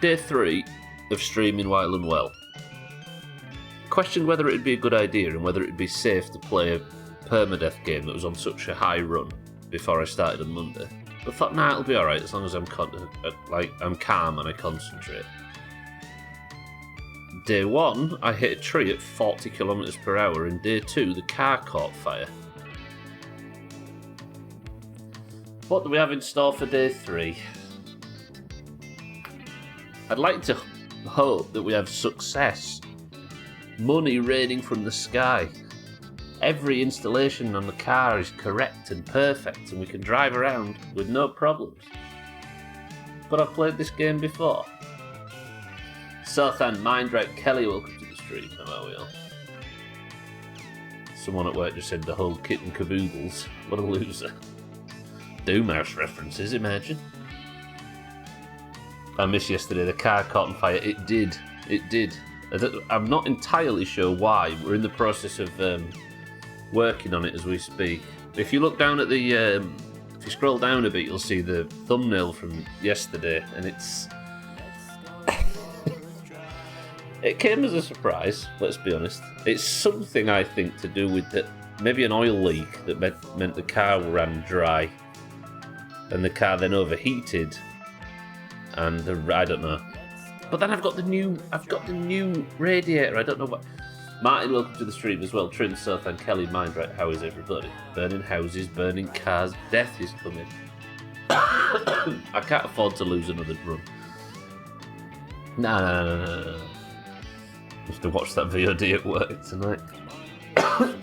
Day 3 of streaming while unwell. Questioned whether it'd be a good idea and whether it'd be safe to play a permadeath game that was on such a high run before I started on Monday. But thought, nah, it'll be alright as long as I'm calm and I concentrate. Day 1, I hit a tree at 40 kilometers per hour, and day 2, the car caught fire. What do we have in store for day 3? I'd like to hope that we have success. Money raining from the sky. Every installation on the car is correct and perfect, and we can drive around with no problems. But I've played this game before. Sothan, Mindrat, Kelly, welcome to the stream. How are we all? Someone at work just said the whole kit and caboodles. What a loser. Doomhaus references, imagine. I missed yesterday. The car caught on fire. It did. I'm not entirely sure why. We're in the process of working on it as we speak. If you look down at the... if you scroll down a bit, you'll see the thumbnail from yesterday, and it's... It came as a surprise, let's be honest. It's something, I think, to do with maybe an oil leak that meant the car ran dry, and the car then overheated, and I don't know. But then I've got the new radiator. I don't know what. Martin, welcome to the stream as well. Trin, South, and Kelly, Mindrat. How is everybody? Burning houses, burning cars. Death is coming. I can't afford to lose another run. No. I have to watch that VOD at work tonight.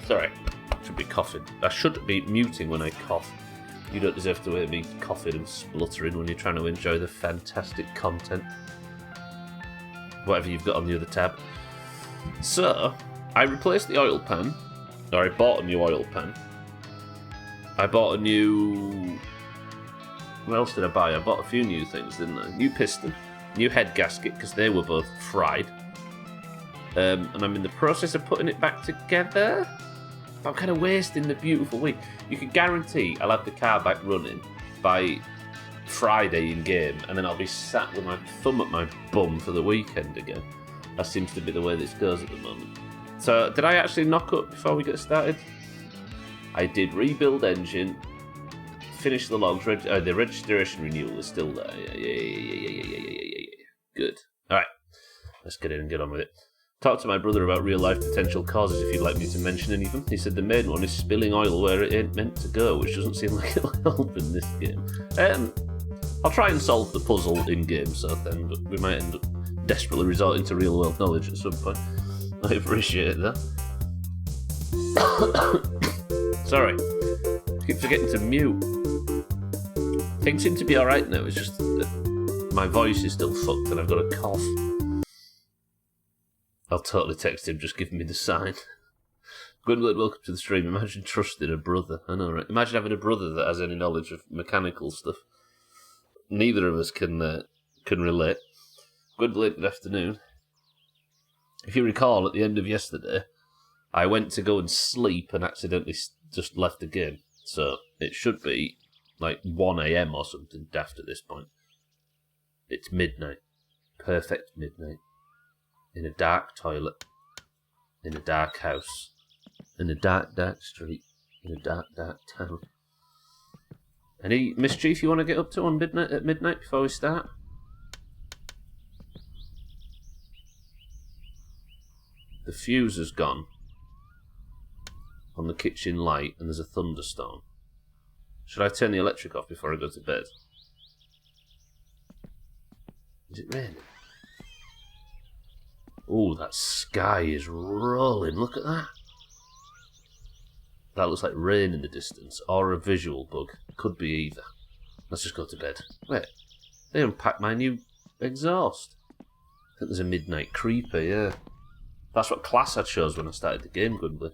Sorry, I should be coughing. I should be muting when I cough. You don't deserve to hear me coughing and spluttering when you're trying to enjoy the fantastic content. Whatever you've got on the other tab. So, I replaced the oil pan. Or I bought a new oil pan. I bought a new... What else did I buy? I bought a few new things, didn't I? New piston. New head gasket, because they were both fried. And I'm in the process of putting it back together. I'm kind of wasting the beautiful week. You can guarantee I'll have the car back running by Friday in game, and then I'll be sat with my thumb at my bum for the weekend again. That seems to be the way this goes at the moment. So, did I actually knock up before we get started? I did rebuild engine, finish the logs, the registration renewal is still there. Yeah. Good. Alright, let's get in and get on with it. Talked to my brother about real-life potential causes if you'd like me to mention any of them. He said the main one is spilling oil where it ain't meant to go, which doesn't seem like it'll help in this game. I'll try and solve the puzzle in-game, so then, but we might end up desperately resorting to real-world knowledge at some point. I appreciate that. Sorry. I keep forgetting to mute. Things seem to be alright now, it's just that my voice is still fucked and I've got a cough. I'll totally text him, just giving me the sign. Gwynwood, welcome to the stream. Imagine trusting a brother. I know, right? Imagine having a brother that has any knowledge of mechanical stuff. Neither of us can relate. Good afternoon. If you recall, at the end of yesterday, I went to go and sleep and accidentally just left the game. So it should be like 1 a.m. or something daft at this point. It's midnight. Perfect midnight. In a dark toilet, in a dark house, in a dark, dark street, in a dark, dark town. Any mischief you want to get up to at midnight before we start? The fuse has gone on the kitchen light and there's a thunderstorm. Should I turn the electric off before I go to bed? Is it raining? Oh, that sky is rolling. Look at that. That looks like rain in the distance, or a visual bug. Could be either. Let's just go to bed. Wait, they unpacked my new exhaust. I think there's a midnight creeper, yeah. That's what class I chose when I started the game, Gundley.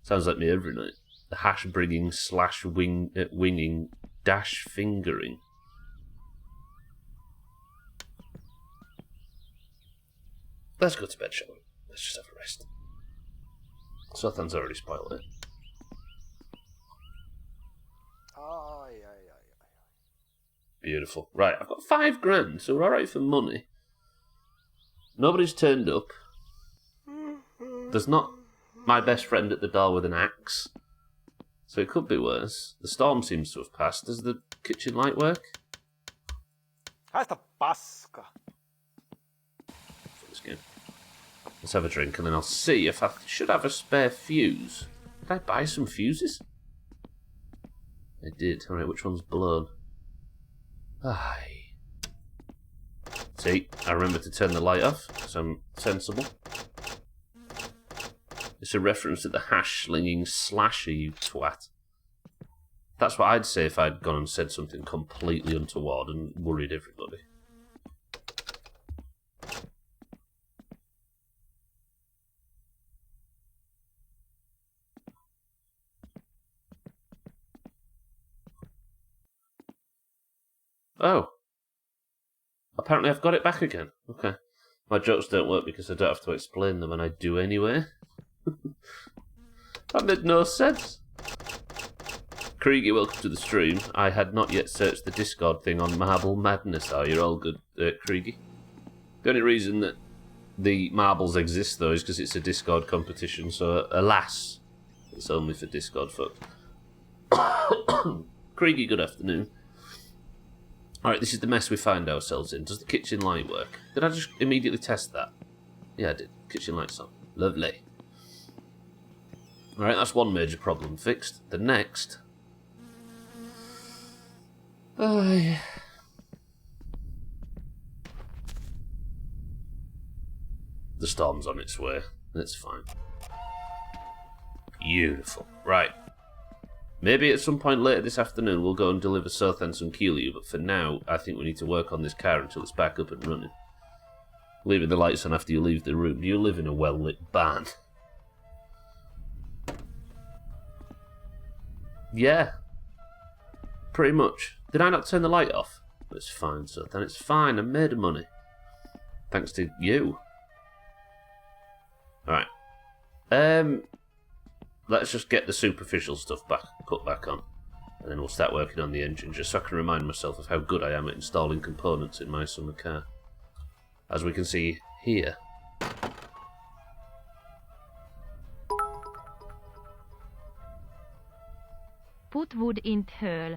Sounds like me every night. The hash bringing / winging dash fingering. Let's go to bed, shall we? Let's just have a rest. Sothan's already spoiled it. Beautiful. Right, I've got 5 grand, so we're alright for money. Nobody's turned up. There's not my best friend at the door with an axe. So it could be worse. The storm seems to have passed. Does the kitchen light work? Haista paska. This game. Let's have a drink and then I'll see if I should have a spare fuse. Did I buy some fuses? I did. Alright, which one's blown? Aye. See, I remember to turn the light off, because I'm sensible. It's a reference to the hash-slinging slasher, you twat. That's what I'd say if I'd gone and said something completely untoward and worried everybody. Oh. Apparently I've got it back again. Okay. My jokes don't work because I don't have to explain them, and I do anyway. That made no sense. Kriegi, welcome to the stream. I had not yet searched the Discord thing on Marble Madness. Oh, you're all good, Kriegi. The only reason that the marbles exist, though, is because it's a Discord competition, so alas, it's only for Discord folk. Kriegi, good afternoon. Alright, this is the mess we find ourselves in. Does the kitchen light work? Did I just immediately test that? Yeah, I did. Kitchen light's on. Lovely. Alright, that's one major problem fixed. The next... Oh, yeah. The storm's on its way. That's fine. Beautiful. Right. Maybe at some point later this afternoon we'll go and deliver Sothan some Keeley, but for now, I think we need to work on this car until it's back up and running. Leaving the lights on after you leave the room. Do you live in a well-lit barn? Yeah. Pretty much. Did I not turn the light off? It's fine, Sothan. It's fine. I made money. Thanks to you. Alright. Let's just get the superficial stuff put back on. And then we'll start working on the engine, just so I can remind myself of how good I am at installing components in my summer car. As we can see here. Put wood in hole.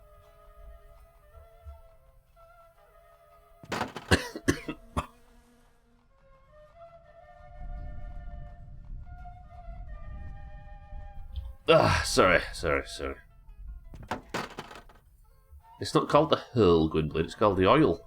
Sorry. It's not called the hull, Gwynplaine, it's called the oil.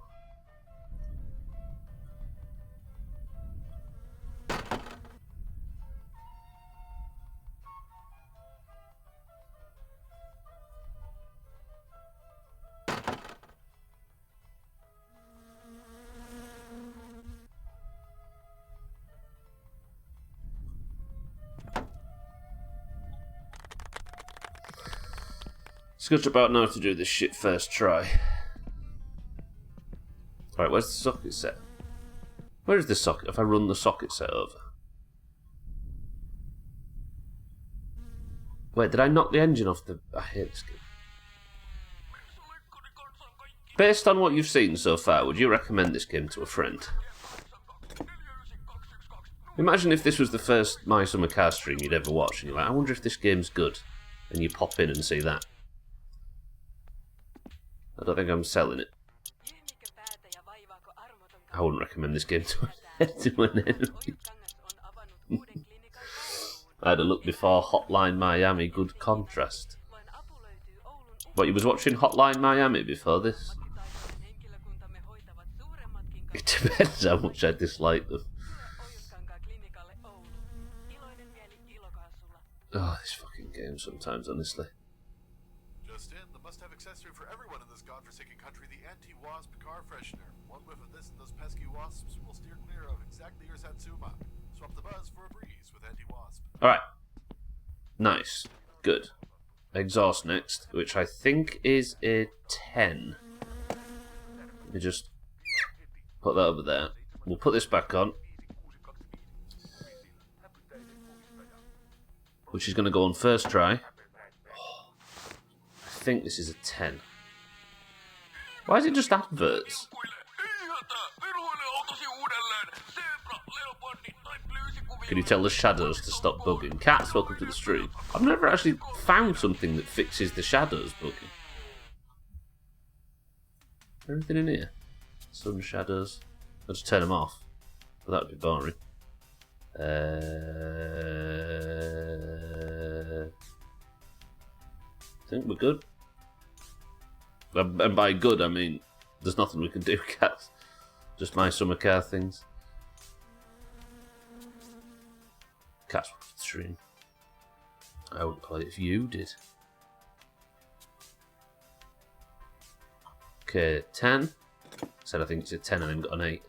Scotch about now to do this shit first try. Alright, where's the socket set? Where is the socket? If I run the socket set over. Wait, did I knock the engine off the... I hate this game. Based on what you've seen so far, would you recommend this game to a friend? Imagine if this was the first My Summer Car stream you'd ever watched, and you're like, I wonder if this game's good. And you pop in and see that. I don't think I'm selling it. I wouldn't recommend this game to an enemy. I had a look before Hotline Miami, good contrast. What, you was watching Hotline Miami before this? It depends how much I dislike them. Oh, this fucking game sometimes, honestly. Just in, the must-have accessory for everyone in this godforsaken country, the anti-wasp car freshener. One whiff of this and those pesky wasps will steer clear of exactly your Satsuma. Swap the buzz for a breeze with anti-wasp. Alright. Nice. Good. Exhaust next, which I think is a 10. Let me just put that over there. We'll put this back on. Which is going to go on first try. I think this is a 10. Why is it just adverts? Can you tell the shadows to stop bugging? Cats, welcome to the stream. I've never actually found something that fixes the shadows bugging. Everything in here? Sun shadows. I'll just turn them off. Well, that would be boring. I think we're good. And by good, I mean there's nothing we can do, cats. Just my summer car things. Cats watch the stream. I wouldn't play it if you did. Okay, 10. Said I think it's a 10 and then got an 8.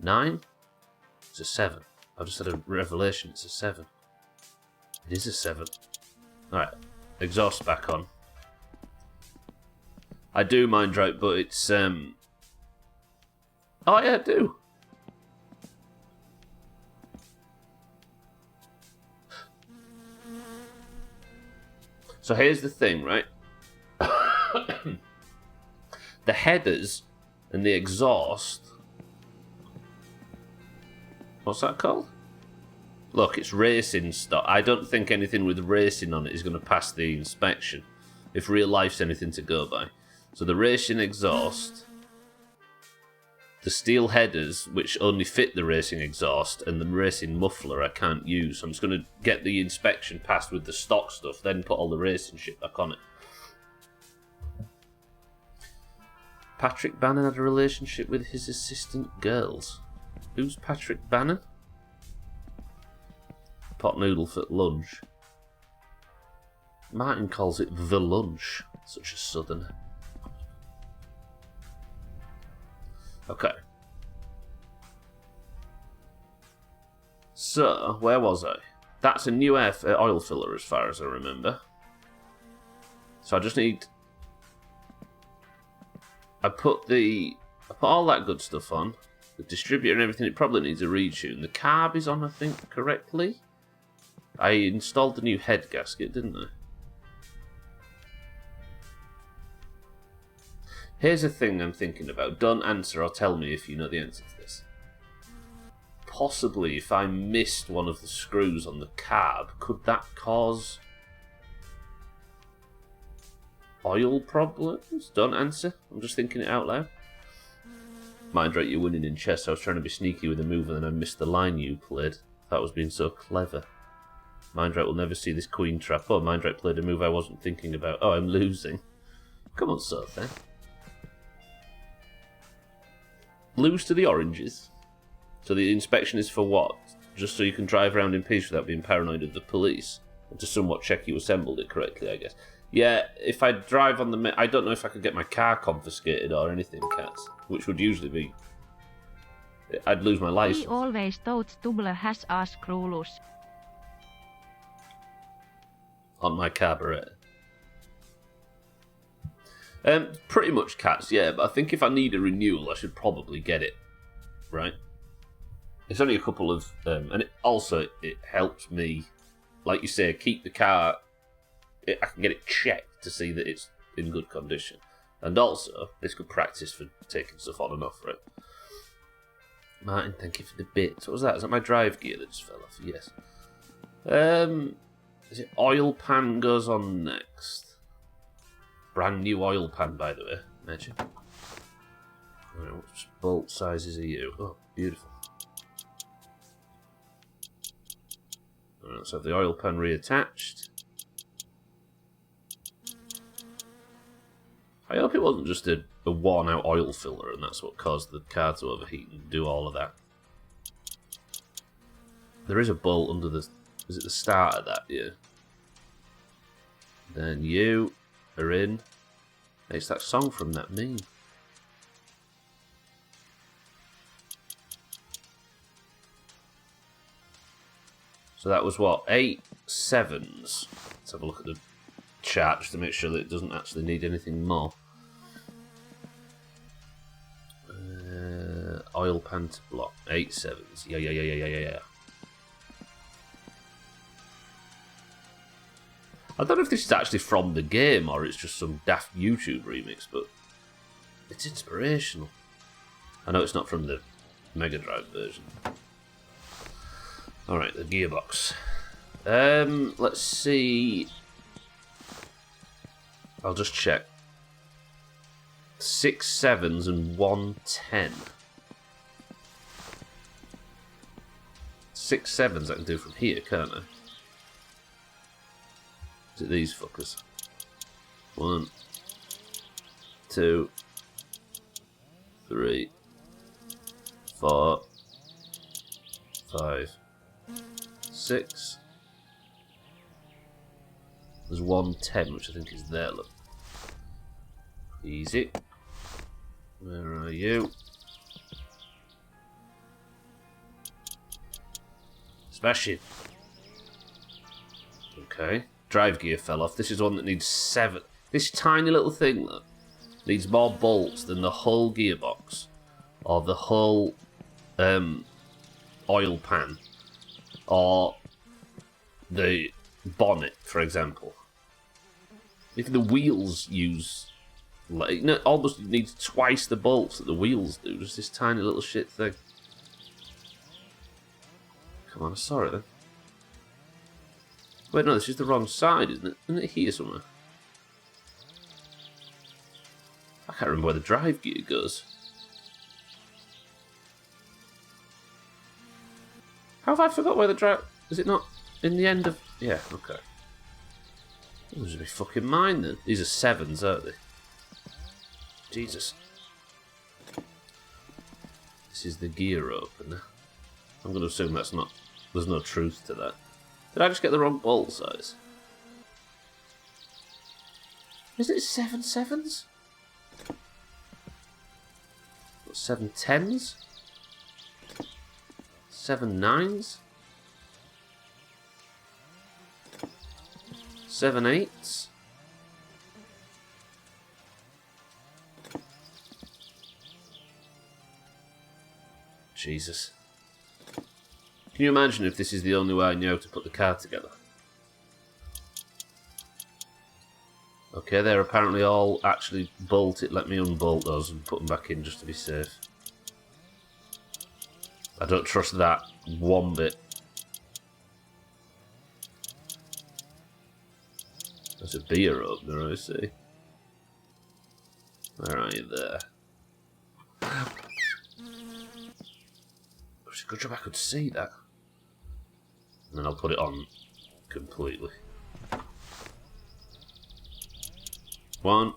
9. It's a 7. I just had a revelation, it's a 7. It is a 7. Alright, exhaust back on. I do mind drought, but it's oh yeah, I do. So here's the thing, right? The headers and the exhaust. What's that called? Look, it's racing stock. I don't think anything with racing on it is going to pass the inspection, if real life's anything to go by. So the racing exhaust, the steel headers, which only fit the racing exhaust, and the racing muffler I can't use. So I'm just going to get the inspection passed with the stock stuff, then put all the racing shit back on it. Patrick Bannon had a relationship with his assistant girls. Who's Patrick Bannon? Pot noodle for lunch. Martin calls it the lunch. Such a southerner. Okay. So, where was I? That's a new oil filler as far as I remember. So I just need... I put all that good stuff on. The distributor and everything, it probably needs a retune. The carb is on, I think, correctly. I installed the new head gasket, didn't I? Here's a thing I'm thinking about. Don't answer or tell me if you know the answer to this. Possibly, if I missed one of the screws on the carb, could that cause oil problems? Don't answer. I'm just thinking it out loud. Mind right, you're winning in chess. I was trying to be sneaky with a move and then I missed the line you played. That was being so clever. Mindrat will never see this queen trap. Oh, Mindrat played a move I wasn't thinking about. Oh, I'm losing. Come on, Seth, then. Lose to the oranges. So the inspection is for what? Just so you can drive around in peace without being paranoid of the police? And to somewhat check you assembled it correctly, I guess. Yeah, if I drive on the... I don't know if I could get my car confiscated or anything, cats. Which would usually be... I'd lose my license. He always thought Stubler has us screwless. On my carburetor. Pretty much cats, yeah, but I think if I need a renewal, I should probably get it. Right? It's only a couple of... and it helps me, like you say, keep the car... I can get it checked to see that it's in good condition. And also, it's good practice for taking stuff on and off, right? Martin, thank you for the bits. What was that? Is that my drive gear that just fell off? Yes. Is it oil pan goes on next? Brand new oil pan, by the way. Imagine. Right, which bolt sizes are you? Oh, beautiful. Right, let's have the oil pan reattached. I hope it wasn't just a worn-out oil filler and that's what caused the car to overheat and do all of that. There is a bolt under the... Is it the start of that? Yeah. Then you are in. It's that song from that meme. So that was what? 8 7s. Let's have a look at the chart just to make sure that it doesn't actually need anything more. Oil pan to block. 8 7s. Yeah. I don't know if this is actually from the game or it's just some daft YouTube remix, but It's inspirational. I know it's not from the Mega Drive version. Alright, the gearbox. Let's see. I'll just check. 6 7s and 1 10. 6 7s I can do from here, can't I? Is it these fuckers? 1, 2, 3, 4, 5, 6. There's 1 10, which I think is there, look. Easy. Where are you? Smash it. Okay. Drive gear fell off. This is one that needs 7. This tiny little thing, look, needs more bolts than the whole gearbox or the whole oil pan or the bonnet, for example. If the wheels use, like, no, almost needs twice the bolts that the wheels do. Just this tiny little shit thing. Come on, I saw it then. Wait, no, this is the wrong side, isn't it? Isn't it here somewhere? I can't remember where the drive gear goes. How have I forgot where the drive... Is it not in the end of... Yeah, okay. It was be fucking mine then. These are 7s, aren't they? Jesus. This is the gear opener. I'm going to assume that's not... There's no truth to that. Did I just get the wrong bolt size? Isn't it 7 7s? What, 7 10s? 7 9s? 7 8s? Jesus. Can you imagine if this is the only way I knew how to put the car together? Okay, they're apparently all actually bolted. Let me unbolt those and put them back in just to be safe. I don't trust that one bit. There's a beer opener, I see. Where are you there? It's a good job I could see that. And then I'll put it on completely. 1.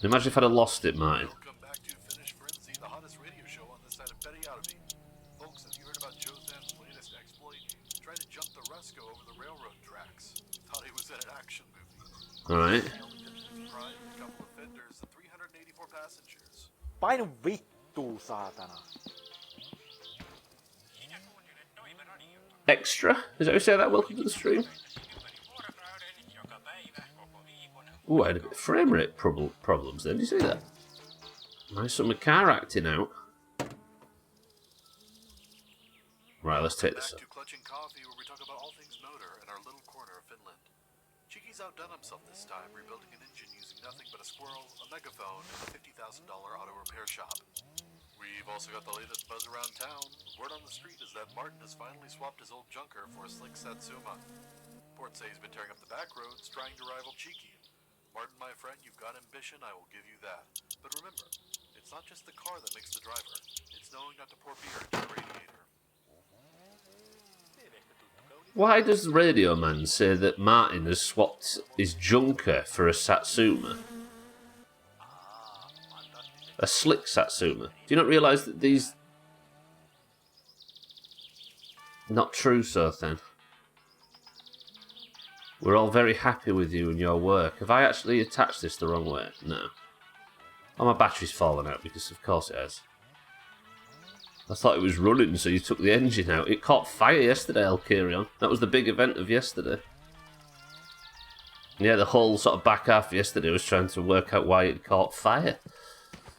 Imagine if I'd have lost it, Martin. Welcome back to Finish Frenzy, the hottest radio show on this side of Betty Outterby. Folks, have you heard about Josan's latest exploit? Tried to jump the Resco over the railroad tracks. Thought he was in an action movie. Alright. Pride, a couple of fenders, and 384 passengers. Painu vittuu, saatana. Extra? Is that how you say that? Welcome to the stream. Ooh, I had a bit of frame rate problems then. Did you see that? Nice summer car acting out. Right, let's take this up. Back to Clutching Coffee, where we talk about all things motor in our little corner of Finland. Cheeky's outdone himself this time, rebuilding an engine using nothing but a squirrel, a megaphone, and a $50,000 auto repair shop. We've also got the latest buzz around town. Word on the street is that Martin has finally swapped his old junker for a slick Satsuma. Reports say he's been tearing up the back roads, trying to rival Cheeky. Martin, my friend, you've got ambition, I will give you that. But remember, it's not just the car that makes the driver. It's knowing not to pour beer into the radiator. Why does Radio Man say that Martin has swapped his junker for a Satsuma? A slick Satsuma. Do you not realise that these... Not true, so then. We're all very happy with you and your work. Have I actually attached this the wrong way? No. Oh, my battery's fallen out because of course it has. I thought it was running, so you took the engine out. It caught fire yesterday, Alkarion. That was the big event of yesterday. Yeah, the whole sort of back half of yesterday was trying to work out why it caught fire.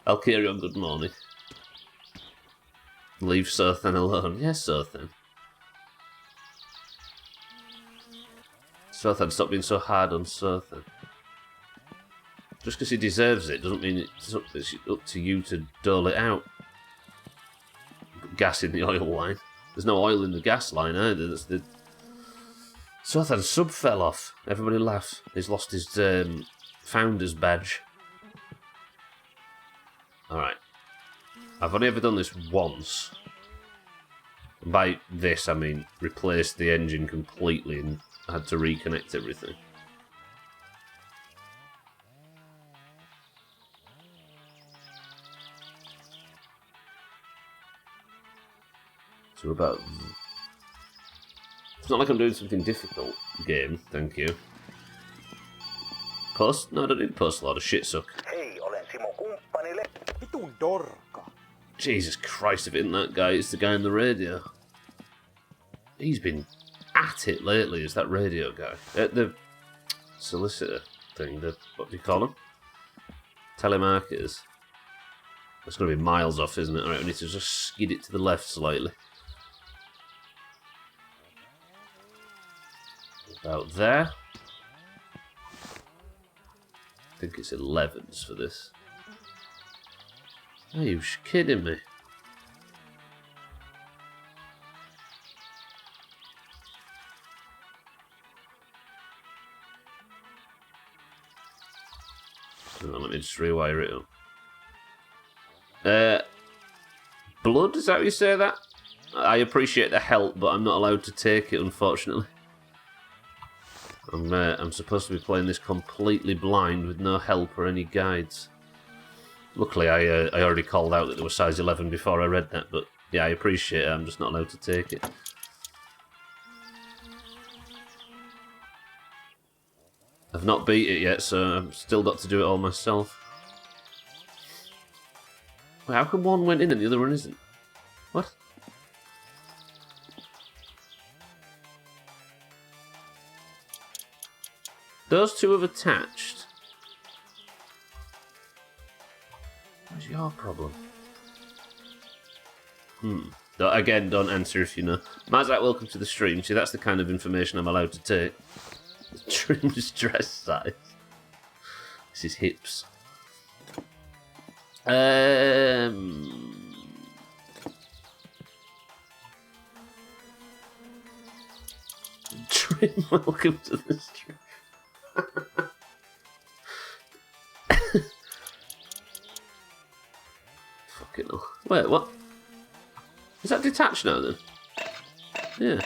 Alkarion, good morning. Leave Sothan alone. Yes, Sothan. Sothan, stop being so hard on Sothan. Just because he deserves it doesn't mean it's up to you to dole it out. Gas in the oil line. There's no oil in the gas line either. That's the... So that sub fell off. Everybody laughs. He's lost his founder's badge. Alright. I've only ever done this once. And by this, I mean replaced the engine completely and had to reconnect everything. So about... It's not like I'm doing something difficult, game, thank you. Post? No, I don't need post a lot of shit suck. Hei, olen Simo kumppanille. Vitun dorka. Jesus Christ, if it isn't that guy, it's the guy on the radio. He's been at it lately, is that radio guy. The solicitor thing, what do you call him? Telemarketers. That's going to be miles off, isn't it? Alright, we need to just skid it to the left slightly. About there. I think it's 11s for this. Are you kidding me? Let me just rewire it up. Blood, is that how you say that? I appreciate the help, but I'm not allowed to take it, unfortunately. I'm supposed to be playing this completely blind with no help or any guides. Luckily, I already called out that there was size 11 before I read that, but yeah, I appreciate it. I'm just not allowed to take it. I've not beat it yet, so I've still got to do it all myself. Wait, how come one went in and the other one isn't? What? Those two have attached. What's your problem? Again, don't answer if you know. Mazak, welcome to the stream. See, that's the kind of information I'm allowed to take. Trim's dress size. This is hips. Trim, welcome to the stream. Fucking hell. Wait, what? Is that detached now then? Yeah.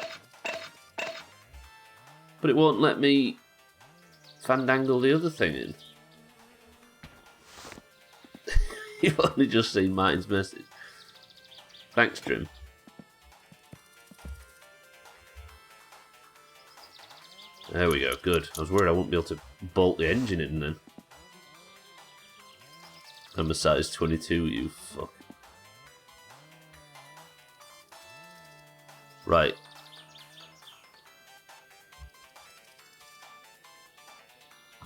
But it won't let me fandangle the other thing in. You've only just seen Martin's message. Thanks, Trim. There we go, good. I was worried I wouldn't be able to bolt the engine in then. I'm a size 22, you fuck. Right.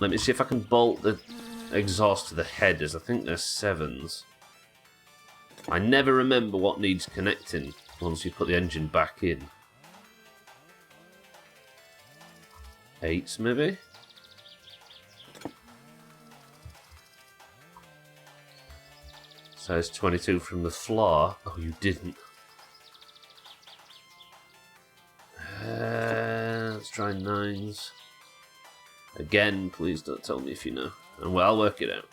Let me see if I can bolt the exhaust to the headers. I think they're 7s. I never remember what needs connecting once you put the engine back in. 8s maybe? Size 22 from the floor. Oh, you didn't. Let's try 9s. Again, please don't tell me if you know. And well, I'll work it out.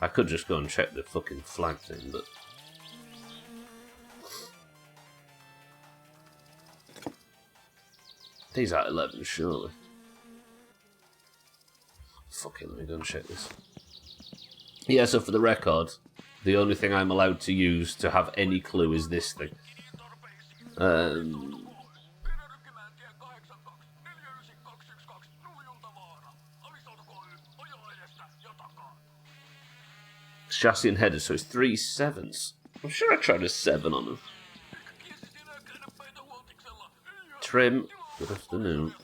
I could just go and check the fucking flag thing, but... These are 11, surely. Fucking, let me go and check this. Yeah, so for the record, the only thing I'm allowed to use to have any clue is this thing. Chassis and headers, so it's 3 7s. I'm sure I tried a 7 on them. Trim, good afternoon.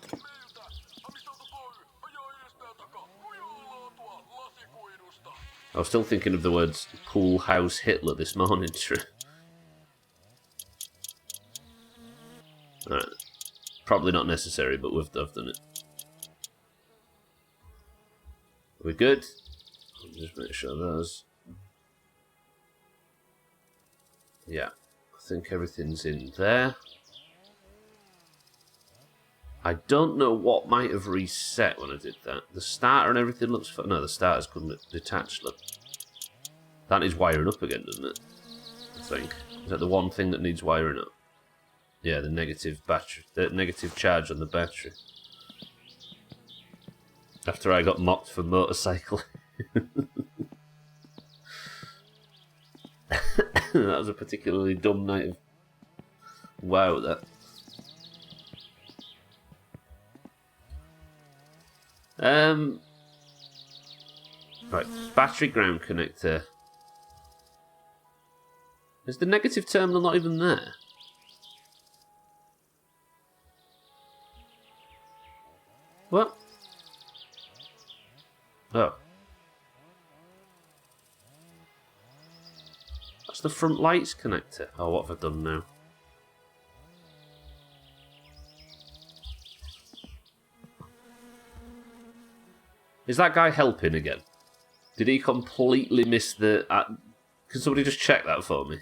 I was still thinking of the words Pool House Hitler this morning, Trim. Alright. Probably not necessary, but I've done it. Are we good? I'll just make sure those. Yeah, I think everything's in there. I don't know what might have reset when I did that. The starter and everything looks fine. No, the starter's come detached, look. That needs wiring up again, doesn't it? I think. Is that the one thing that needs wiring up? Yeah, the negative battery. The negative charge on the battery. After I got mocked for motorcycling. That was a particularly dumb night of wow, that. Right, battery ground connector. Is the negative terminal not even there? What? Oh. That's the front lights connector. Oh, what have I done now? Is that guy helping again? Did he completely miss the... Can somebody just check that for me?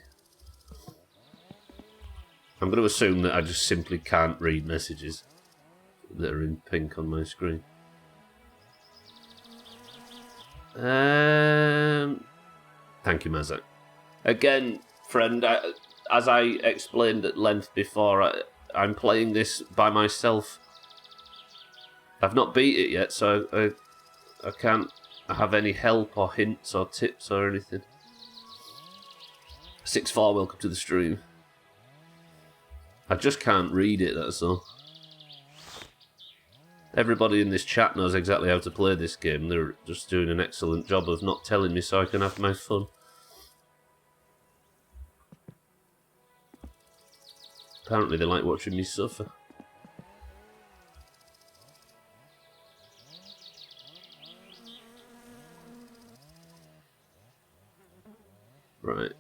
I'm going to assume that I just simply can't read messages that are in pink on my screen. Thank you, Mazak. Again, friend, as I explained at length before, I'm playing this by myself. I've not beat it yet, so I can't have any help or hints or tips or anything. 6-4, welcome to the stream. I just can't read it, that's all. Everybody in this chat knows exactly how to play this game. They're just doing an excellent job of not telling me so I can have my fun. Apparently they like watching me suffer. Right.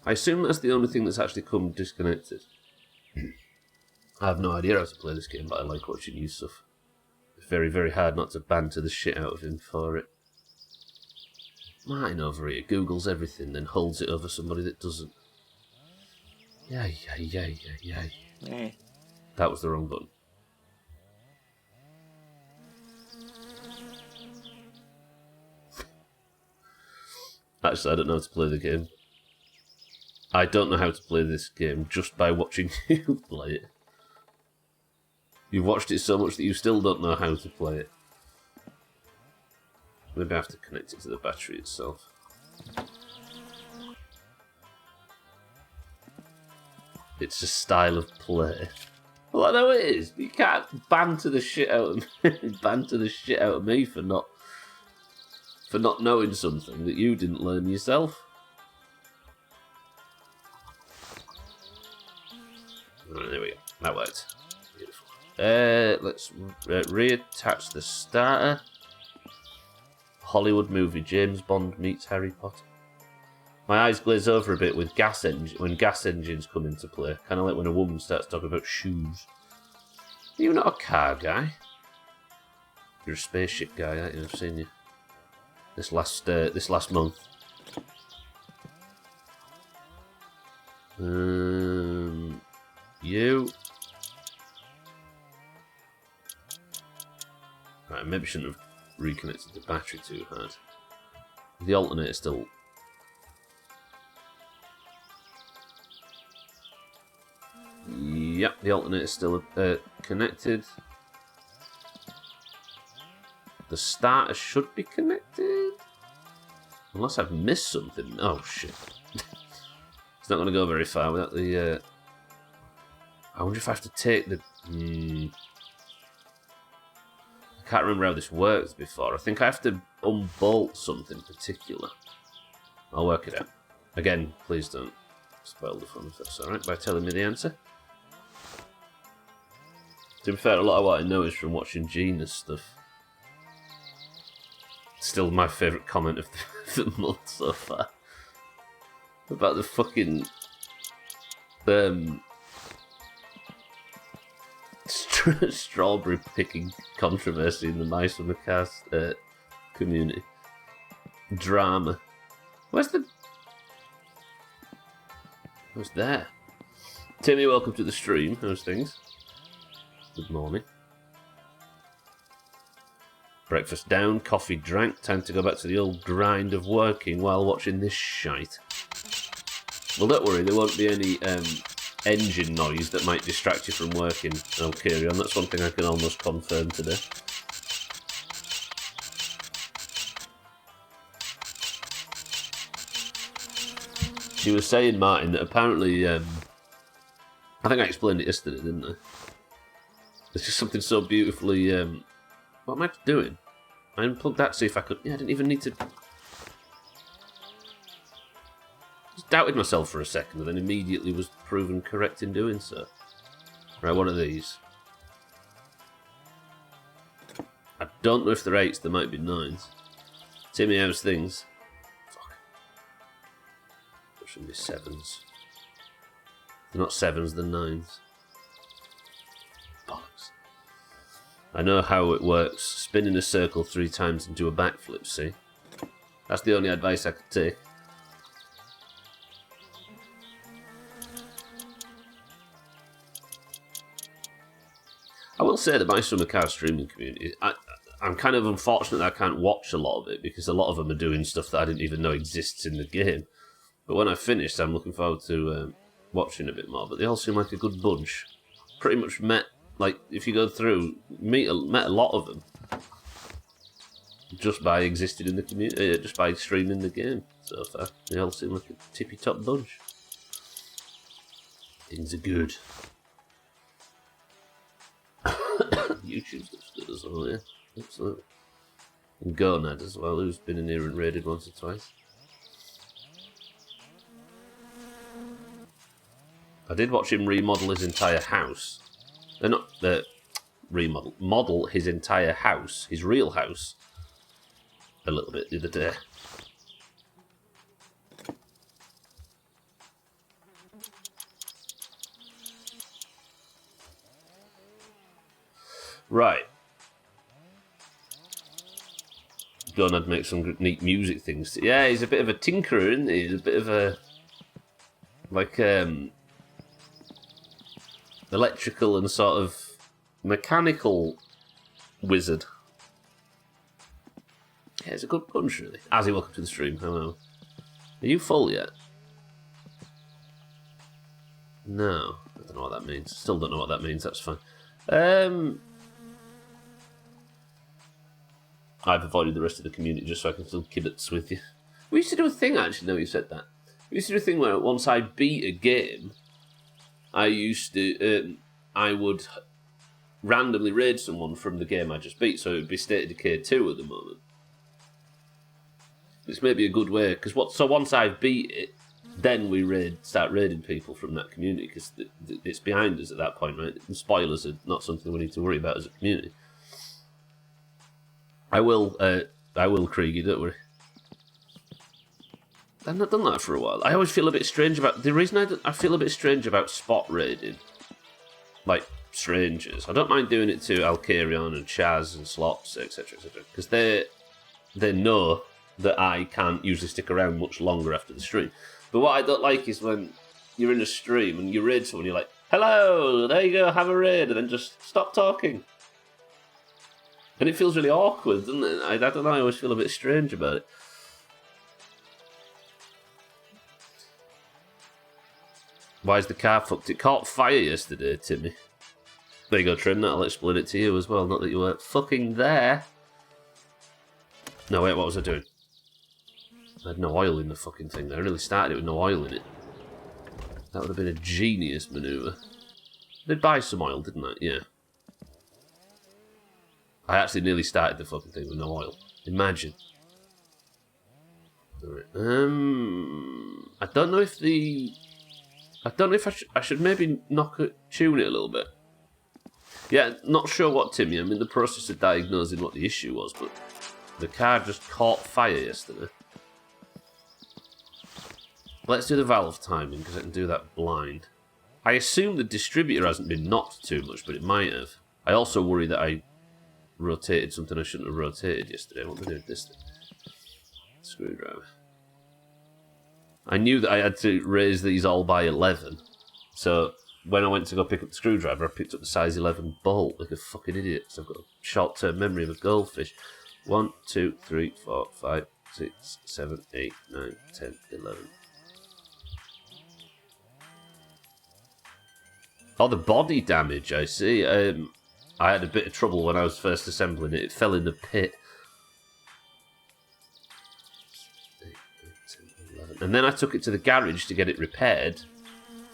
I assume that's the only thing that's actually come disconnected. I have no idea how to play this game, but I like watching you suffer. It's very, very hard not to banter the shit out of him for it. Martin over here Googles everything, then holds it over somebody that doesn't. Yay. That was the wrong button. Actually, I don't know how to play the game. I don't know how to play this game just by watching you play it. You've watched it so much that you still don't know how to play it. Maybe I have to connect it to the battery itself. It's a style of play. Well, I know it is. You can't banter the shit out of me for not knowing something that you didn't learn yourself. Right, there we go. That worked. Beautiful. Let's reattach the starter. Hollywood movie. James Bond meets Harry Potter. My eyes glaze over a bit with when gas engines come into play. Kind of like when a woman starts talking about shoes. You're not a car guy. You're a spaceship guy, aren't you? I've seen you this last month. You. Right, maybe shouldn't have reconnected the battery too hard. The alternator still. Yep, the alternator is still connected. The starter should be connected. Unless I've missed something. Oh, shit. It's not going to go very far without the... I wonder if I have to take the... I can't remember how this works before. I think I have to unbolt something particular. I'll work it out. Again, please don't spoil the fun if that's alright by telling me the answer. To be fair, a lot of what I know is from watching Gina's stuff. Still my favourite comment of the month so far. About the fucking... strawberry picking controversy in the My Summer Cars community. Drama. Where's there? Timmy, welcome to the stream. How's things? Good morning. Breakfast down, coffee drank. Time to go back to the old grind of working while watching this shite. Well, don't worry, there won't be any engine noise that might distract you from working. I'll carry on. That's one thing I can almost confirm today. She was saying, Martin, that apparently, I think I explained it yesterday, didn't I? It's just something so beautifully, what am I doing? I unplugged that to see if I could, I didn't even need to... Just doubted myself for a second and then immediately was proven correct in doing so. Right, what are these? I don't know if they're 8s, there might be 9s. Timmy, how's things? Should be 7s. They're not 7s, they're 9s. Bollocks. I know how it works. Spin in a circle 3 times and do a backflip, see? That's the only advice I could take. I will say that my Summer Car streaming community, I'm kind of unfortunate that I can't watch a lot of it because a lot of them are doing stuff that I didn't even know exists in the game. But when I finished, I'm looking forward to watching a bit more. But they all seem like a good bunch. Pretty much met, like, if you go through, met a lot of them just by existing in the community, just by streaming the game so far. They all seem like a tippy-top bunch. Things are good. YouTube stuff's good as well, yeah. Absolutely. And Gonad as well, who's been in here and raided once or twice. I did watch him remodel his entire house. They're not model his entire house, his real house, a little bit the other day. Right. Gonad makes some neat music things. Yeah, he's a bit of a tinkerer, isn't he? He's a bit of a like electrical and sort of mechanical wizard. Yeah, it's a good punch, really. Azzy, welcome to the stream. Hello. Are you full yet? No. I don't know what that means. Still don't know what that means. That's fine. I've avoided the rest of the community just so I can still kibitz with you. We used to do a thing, actually, now you said that. We used to do a thing where once I beat a game, I would randomly raid someone from the game I just beat, so it would be State of Decay 2 at the moment. It's maybe a good way, because so once I've beat it, then we start raiding people from that community, because it's behind us at that point, right? And spoilers are not something we need to worry about as a community. I will, Craigie, don't worry. I've not done that for a while. I always feel a bit strange about... The reason I feel a bit strange about spot raiding, like strangers, I don't mind doing it to Alcarion and Chaz and Slots, etc., etc., because they know that I can't usually stick around much longer after the stream. But what I don't like is when you're in a stream and you raid someone, you're like, hello, there you go, have a raid, and then just stop talking. And it feels really awkward, doesn't it? I don't know, I always feel a bit strange about it. Why is the car fucked? It caught fire yesterday, Timmy. There you go, Trim, that'll explain it to you as well, not that you were fucking there. No, wait, what was I doing? I had no oil in the fucking thing there. I really started it with no oil in it. That would have been a genius manoeuvre. I did buy some oil, didn't I? Yeah. I actually nearly started the fucking thing with no oil. Imagine. Right. I don't know if I should maybe tune it a little bit. Yeah, not sure what, Timmy. I'm in the process of diagnosing what the issue was, but the car just caught fire yesterday. Let's do the valve timing, because I can do that blind. I assume the distributor hasn't been knocked too much, but it might have. I also worry that I rotated something I shouldn't have rotated yesterday. What am I doing with this thing? Screwdriver. I knew that I had to raise these all by 11. So when I went to go pick up the screwdriver, I picked up the size 11 bolt like a fucking idiot. So I've got a short-term memory of a goldfish. 1, 2, 3, 4, 5, 6, 7, 8, 9, 10, 11. Oh, the body damage, I see. I had a bit of trouble when I was first assembling it. It fell in the pit. 8, 9, 10, 11. And then I took it to the garage to get it repaired.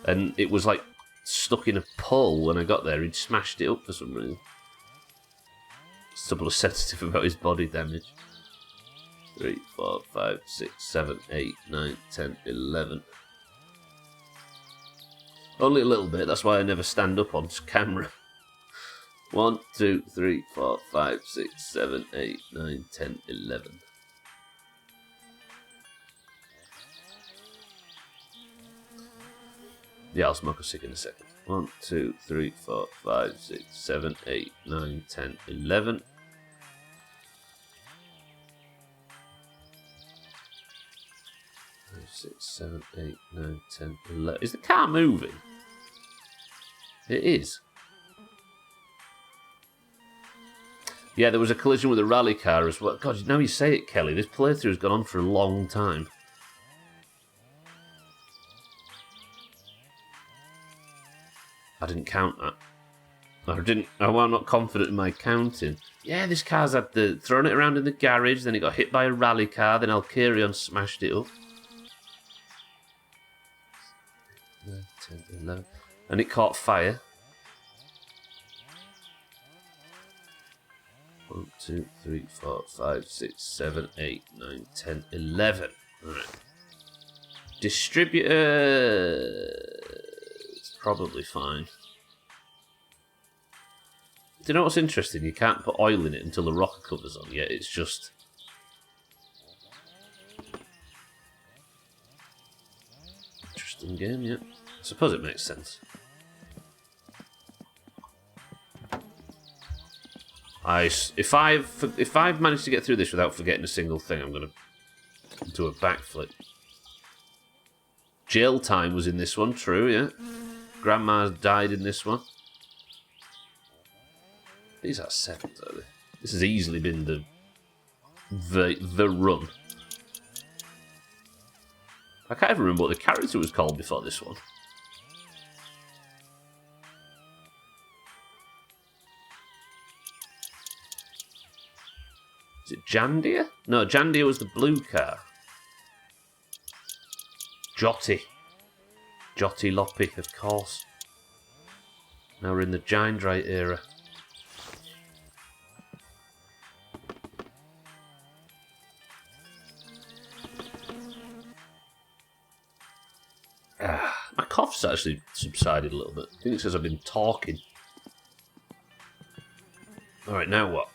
And it was like stuck in a pole when I got there. He'd smashed it up for some reason. Double sensitive about his body damage. 3, 4, 5, 6, 7, 8, 9, 10, 11. Only a little bit, that's why I never stand up on camera. 1, 2, 3, 4, 5, 6, 7, 8, 9, 10, 11. Yeah, I'll smoke a cig in a second. 1, 2, 3, 4, 5, 6, 7, 8, 9, 10, 11. 5, 6, 7, 8, 9, 10, 11. Is the car moving? It is. Yeah, there was a collision with a rally car as well. God, now you say it, Kelly. This playthrough's gone on for a long time. I didn't count that. I'm not confident in my counting. Yeah, this car's had thrown it around in the garage, then it got hit by a rally car, then Alcarion smashed it up. 9, 10, 11. And it caught fire. 1, 2, 3, 4, 5, 6, 7, 8, 9, 10, 11. Right. Distributor... It's probably fine. Do you know what's interesting? You can't put oil in it until the rocker cover's on, yet it's just... Interesting game, yeah. I suppose it makes sense. If I've managed to get through this without forgetting a single thing, I'm going to do a backflip. Jail time was in this one, true, yeah. Grandma died in this one. These are 7s, are they? This has easily been the run. I can't even remember what the character was called before this one. Is it Jandia? No, Jandia was the blue car. Jotty. Jotty Loppy, of course. Now we're in the Gindrite era. My cough's actually subsided a little bit. I think it's because I've been talking. Alright, now what?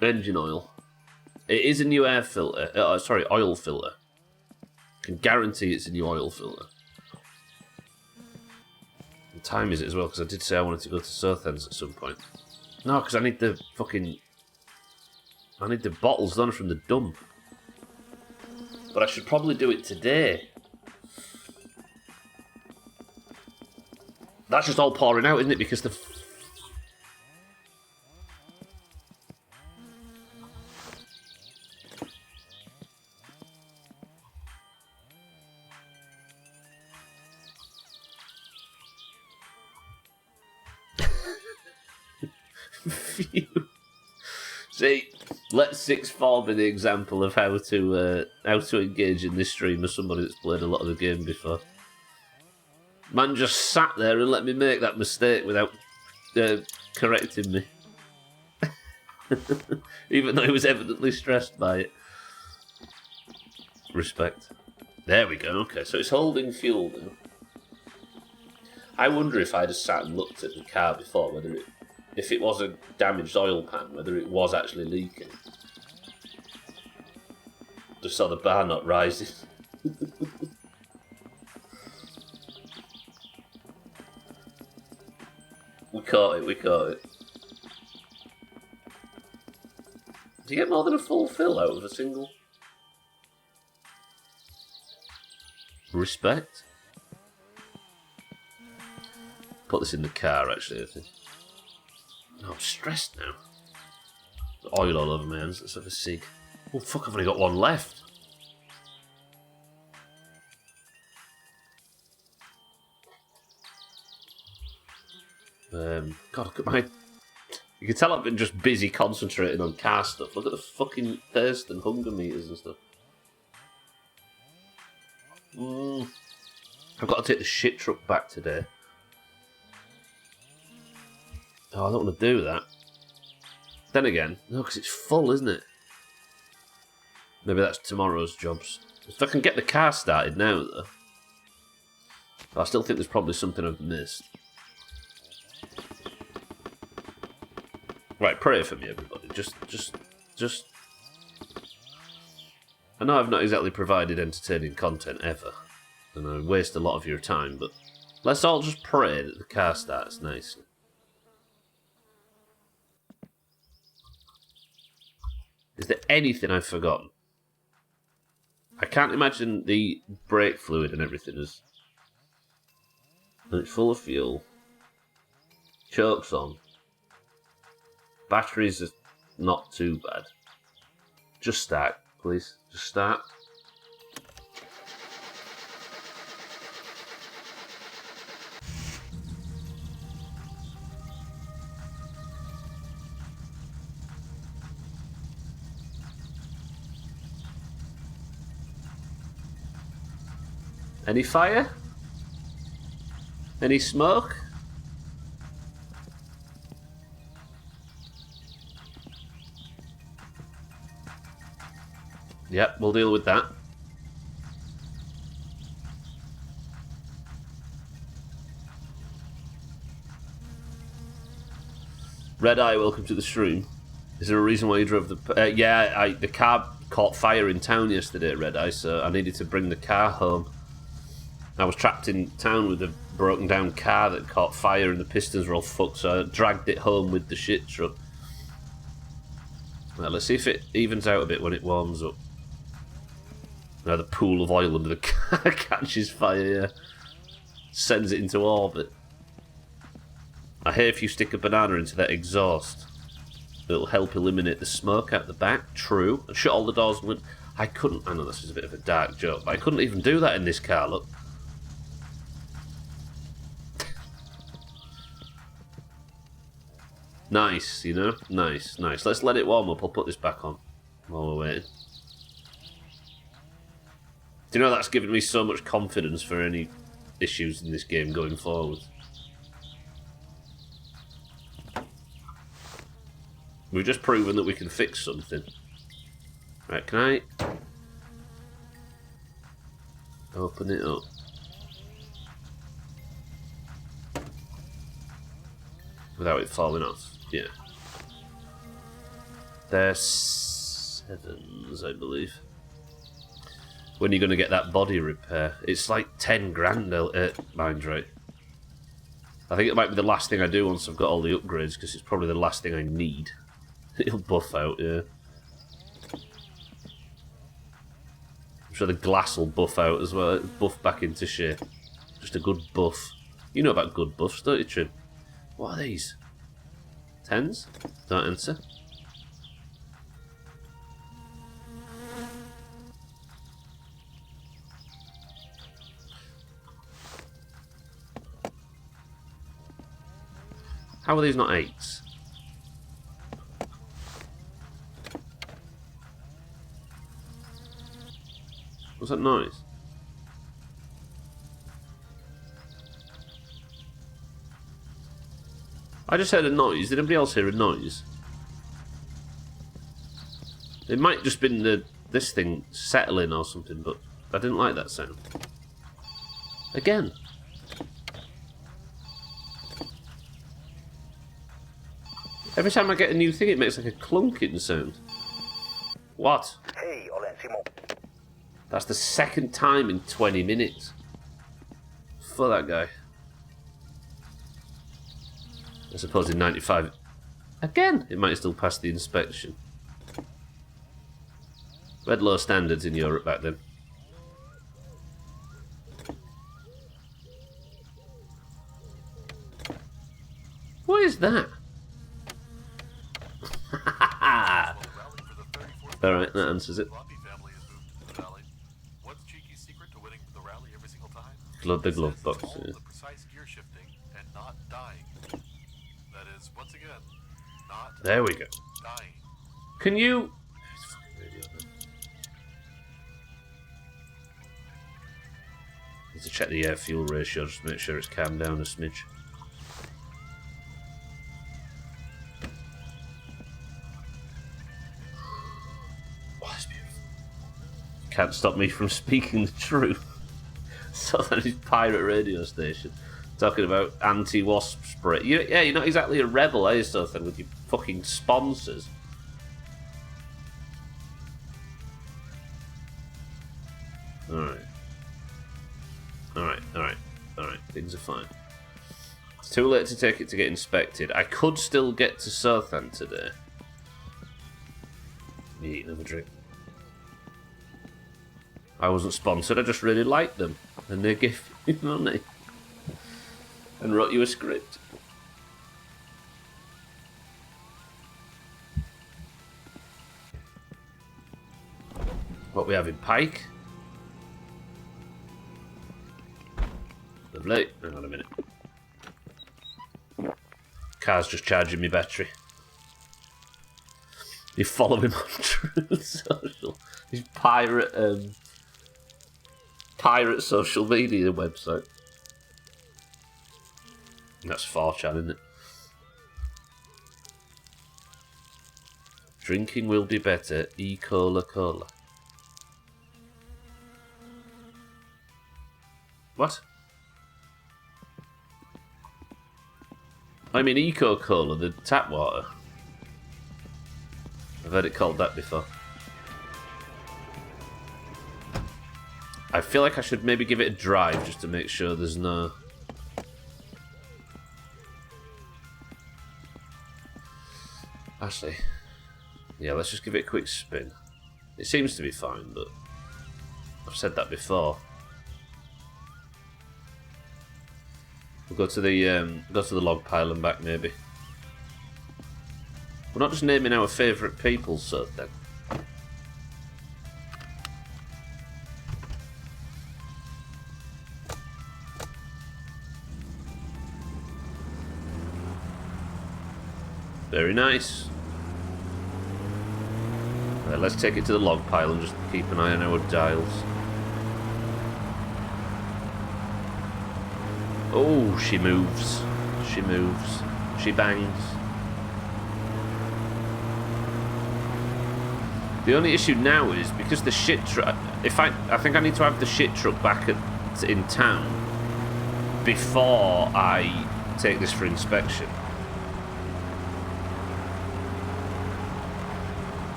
Engine oil. It is a new air filter. Oil filter. I can guarantee it's a new oil filter. What time is it as well? Because I did say I wanted to go to Southend's at some point. No, because I need the fucking... I need the bottles done from the dump. But I should probably do it today. That's just all pouring out, isn't it? Because the... See, let 6 form be the example of how to engage in this stream as somebody that's played a lot of the game before. Man just sat there and let me make that mistake without correcting me. Even though he was evidently stressed by it. Respect. There we go, okay, so it's holding fuel now. I wonder if I'd have sat and looked at the car before, whether it... If it was a damaged oil pan, whether it was actually leaking. Just saw the bar not rising. We caught it, we caught it. Do you get more than a full fill out of a single? Respect? Put this in the car, actually, I think. Oh, I'm stressed now. Oil all over my hands, let's have a cig. Oh, fuck, I've only got one left. God, look at my... You can tell I've been just busy concentrating on car stuff. Look at the fucking thirst and hunger meters and stuff. I've got to take the shit truck back today. Oh, I don't want to do that. Then again, no, because it's full, isn't it? Maybe that's tomorrow's jobs. If I can get the car started now, though. But I still think there's probably something I've missed. Right, pray for me, everybody. Just... I know I've not exactly provided entertaining content ever, and I waste a lot of your time, but let's all just pray that the car starts nicely. Is there anything I've forgotten? I can't imagine the brake fluid and everything is... And it's full of fuel. Choke's on. Batteries are not too bad. Just start, please. Just start. Any fire? Any smoke? Yep, we'll deal with that. Red Eye, welcome to the stream. Is there a reason why you drove the... yeah, the car caught fire in town yesterday, Red Eye, so I needed to bring the car home. I was trapped in town with a broken down car that caught fire and the pistons were all fucked, so I dragged it home with the shit truck. Well, let's see if it evens out a bit when it warms up. Now the pool of oil under the car catches fire, yeah. Sends it into orbit. I hear if you stick a banana into that exhaust, it'll help eliminate the smoke out the back. True. And shut all the doors and windows. I couldn't... I know this is a bit of a dark joke, but I couldn't even do that in this car, look. Nice, you know? Nice, nice. Let's let it warm up. I'll put this back on while we're waiting. Do you know that's given me so much confidence for any issues in this game going forward? We've just proven that we can fix something. Right, can I open it up? Without it falling off. Yeah. They're 7s, I believe. When are you going to get that body repair? It's like 10 grand, mine's right. I think it might be the last thing I do once I've got all the upgrades, because it's probably the last thing I need. It'll buff out, yeah. I'm sure the glass will buff out as well. It'll buff back into shape. Just a good buff. You know about good buffs, don't you, Trim? What are these? 10s? Don't answer. How are these not 8s? What's that noise? I just heard a noise. Did anybody else hear a noise? It might just been this thing settling or something, but I didn't like that sound. Again. Every time I get a new thing, it makes like a clunking sound. What? Hei, olen Simo. That's the second time in 20 minutes. For that guy. I suppose in 95... Again, it might still pass the inspection. We had low standards in Europe back then. What is that? Alright, that answers it. Glove the glove box. Yeah. The precise gear shifting and not dying. That is, once again, not There we go. dying. Can you... Need to check the air-fuel ratio just to make sure it's calmed down a smidge. Oh, that's beautiful. Can't stop me from speaking the truth. Southern is pirate radio station talking about anti-wasp spray. You're not exactly a rebel, are you, Southern, with your fucking sponsors? Alright. Alright. Things are fine. It's too late to take it to get inspected. I could still get to Southend today. Me eat another drink. I wasn't sponsored, I just really liked them. And they gave me money. And wrote you a script. What we have in Pike? Lovely. Hang on a minute. Car's just charging me battery. You follow him on Truth Social. His pirate social media website. That's 4chan, isn't it? Drinking will be better. E-cola cola. What? I mean Eco-Cola, the tap water. I've heard it called that before. I feel like I should maybe give it a drive just to make sure there's no... Actually, yeah, let's just give it a quick spin. It seems to be fine, but I've said that before. We'll go to the log pile and back, maybe. We're not just naming our favourite people, so then. Very nice. Right, let's take it to the log pile and just keep an eye on our dials. Oh, she moves. She moves. She bangs. The only issue now is because the shit truck. I think I need to have the shit truck back in town before I take this for inspection.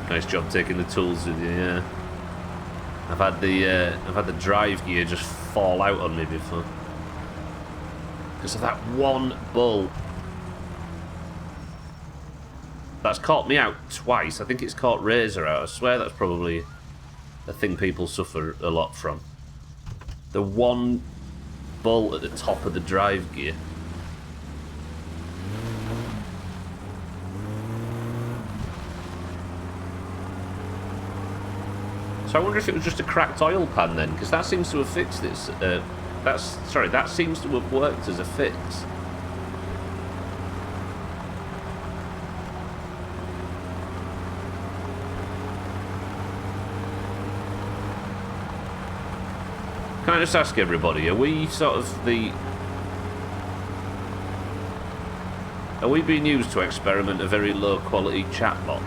Nice job taking the tools with you, yeah. I've had the drive gear just fall out on me before. Because of that one bull. That's caught me out twice. I think it's caught Razor out. I swear that's probably a thing people suffer a lot from. The one bull at the top of the drive gear. So I wonder if it was just a cracked oil pan then, because that seems to have fixed this. That seems to have worked as a fix. Can I just ask everybody, are we being used to experiment a very low quality chatbot?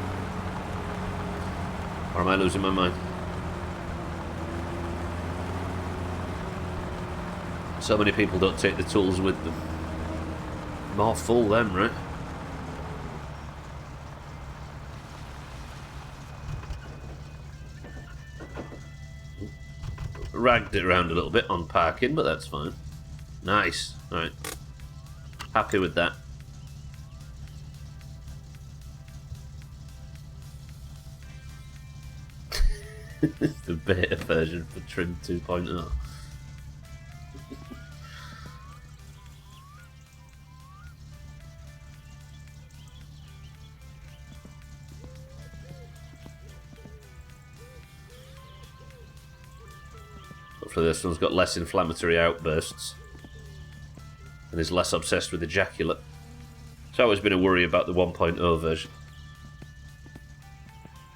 Or am I losing my mind? So many people don't take the tools with them. More fool them, right? Ragged it around a little bit on parking, but that's fine. Nice. Alright. Happy with that. The beta version for Trim 2.0. Hopefully this one's got less inflammatory outbursts and is less obsessed with ejaculate. It's always been a worry about the 1.0 version.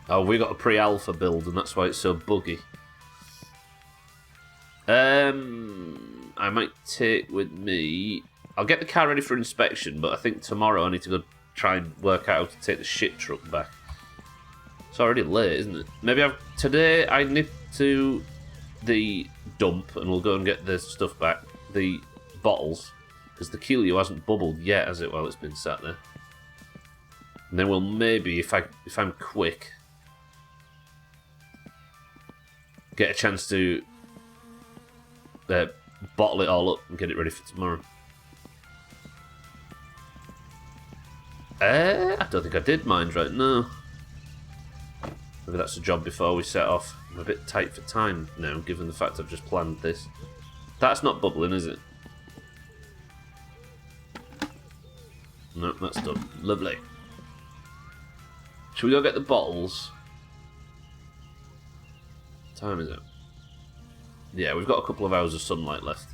Oh, we got a pre-alpha build, and that's why it's so buggy. I might take with me... I'll get the car ready for inspection, but I think tomorrow I need to go try and work out how to take the shit truck back. It's already late, isn't it? Maybe today I nip to the dump, and we'll go and get the stuff back. The bottles. Because the Keelio hasn't bubbled yet, has it, while it's been sat there. And then we'll maybe, if I'm quick... get a chance to bottle it all up and get it ready for tomorrow. I don't think I did mind right now. Maybe that's a job before we set off. I'm a bit tight for time now, given the fact I've just planned this. That's not bubbling, is it? No, that's done. Lovely. Should we go get the bottles? What time is it? Yeah, we've got a couple of hours of sunlight left.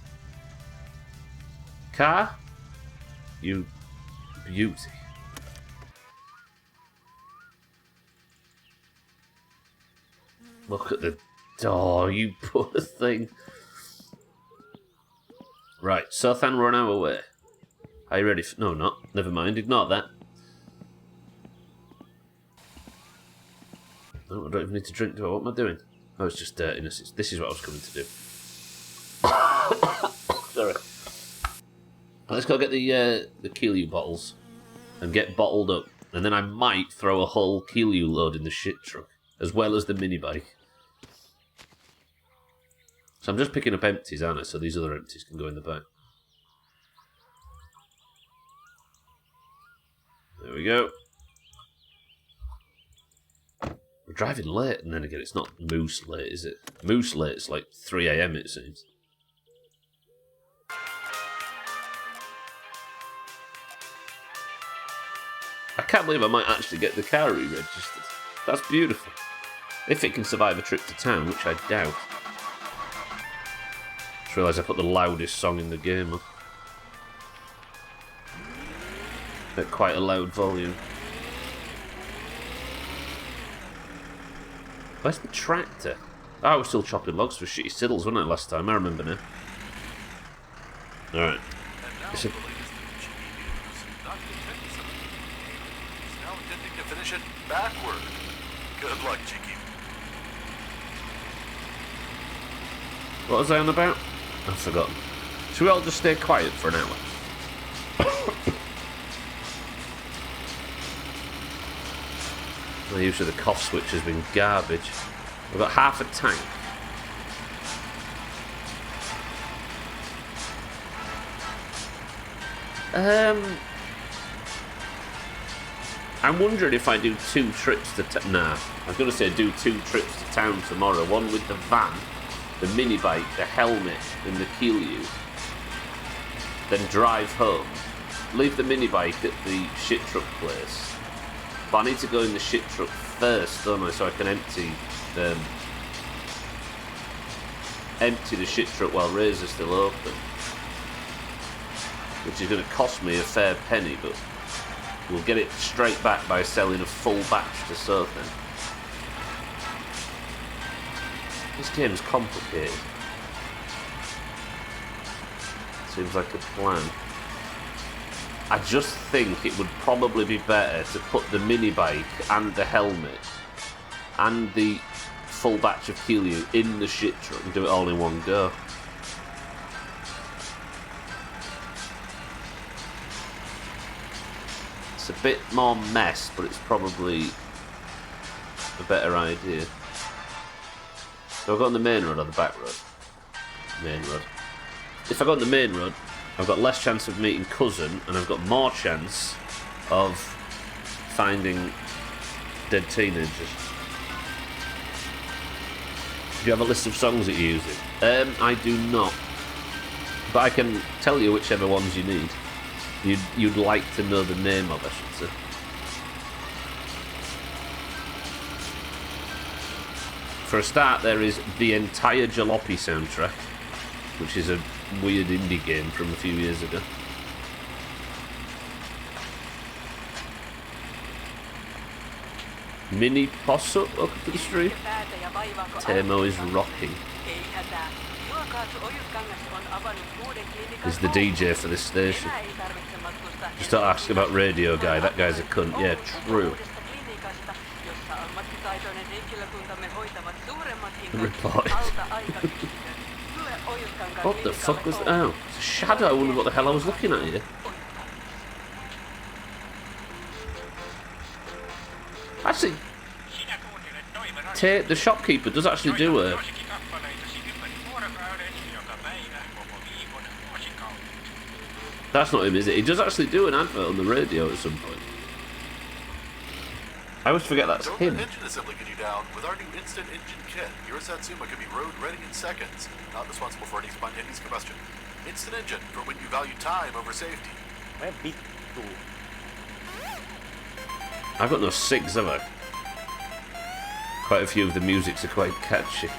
Car? You beauty. Look at the door, you poor thing. Right, Sothan, we're an hour away. Are you ready for... No, not. Never mind, ignore that. Oh, I don't even need to drink, do I? What am I doing? Oh, it's just dirtiness. This is what I was coming to do. Sorry. Let's go get the Keelio bottles and get bottled up. And then I might throw a whole Keelio load in the shit truck, as well as the mini bike. So I'm just picking up empties, aren't I? So these other empties can go in the back. There we go. We're driving late, and then again, it's not Moose late, is it? Moose late, it's like 3 AM, it seems. I can't believe I might actually get the car re-registered. That's beautiful. If it can survive a trip to town, which I doubt. Just realised I put the loudest song in the game on. At quite a loud volume. Where's the tractor? Oh, I was still chopping logs for shitty siddles, wasn't I, last time? I remember now. Alright. It's now intending to finish it backward. Good luck, Cheeky. What was I on about? I've forgotten. Should we all just stay quiet for an hour? The use of the cough switch has been garbage. We've got half a tank. I'm wondering if I do 2 trips to nah, I was going to say do 2 trips to town tomorrow. One with the van, the mini bike, the helmet, and the Keelio. Then drive home. Leave the mini bike at the shit truck place. But I need to go in the shit truck first, don't I, so I can empty the shit truck while Razor's still open. Which is going to cost me a fair penny, but we'll get it straight back by selling a full batch to Sothan. This game's complicated. Seems like a plan. I just think it would probably be better to put the mini bike and the helmet and the full batch of Keelio in the shit truck and do it all in one go. It's a bit more mess, but it's probably a better idea. So I've got on the main road or the back road? Main road. if I go on the main road, I've got less chance of meeting Cousin, and I've got more chance of finding dead teenagers. Do you have a list of songs that you're using? I do not. But I can tell you whichever ones you need. You'd like to know the name of, I should say. For a start, there is the entire Jalopy soundtrack, which is a weird indie game from a few years ago. Mini Posso, welcome to the stream. Teemo is rocking. He's the DJ for this station. Just don't ask about Radio Guy, that guy's a cunt. Yeah, true. Reported. What the fuck was that? Oh, it's a shadow. I wonder what the hell I was looking at here. Actually, the shopkeeper does actually do a... That's not him, is it? He does actually do an advert on the radio at some point. I always forget that's him. Engine assembly get you down. With our new instant engine kit, your Satsuma can be road ready in seconds. Not responsible for any spontaneous combustion. Instant engine for when you value time over safety. I've got no SIGs, have I? Quite a few of the musics are quite catchy.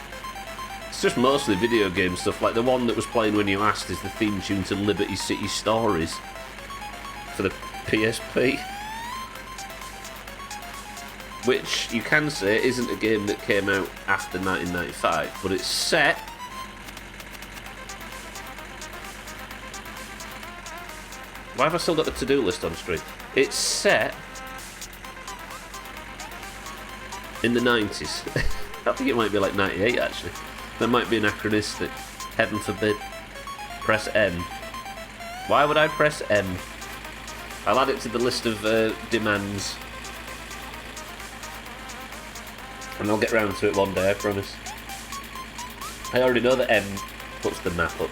It's just mostly video game stuff, like the one that was playing when you asked is the theme tune to Liberty City Stories for the PSP. Which, you can say, isn't a game that came out after 1995, but it's set... Why have I still got the to-do list on screen? It's set... in the 90s. I think it might be like 98, actually. That might be anachronistic. Heaven forbid. Press M. Why would I press M? I'll add it to the list of demands. And I'll get round to it one day, I promise. I already know that M puts the map up.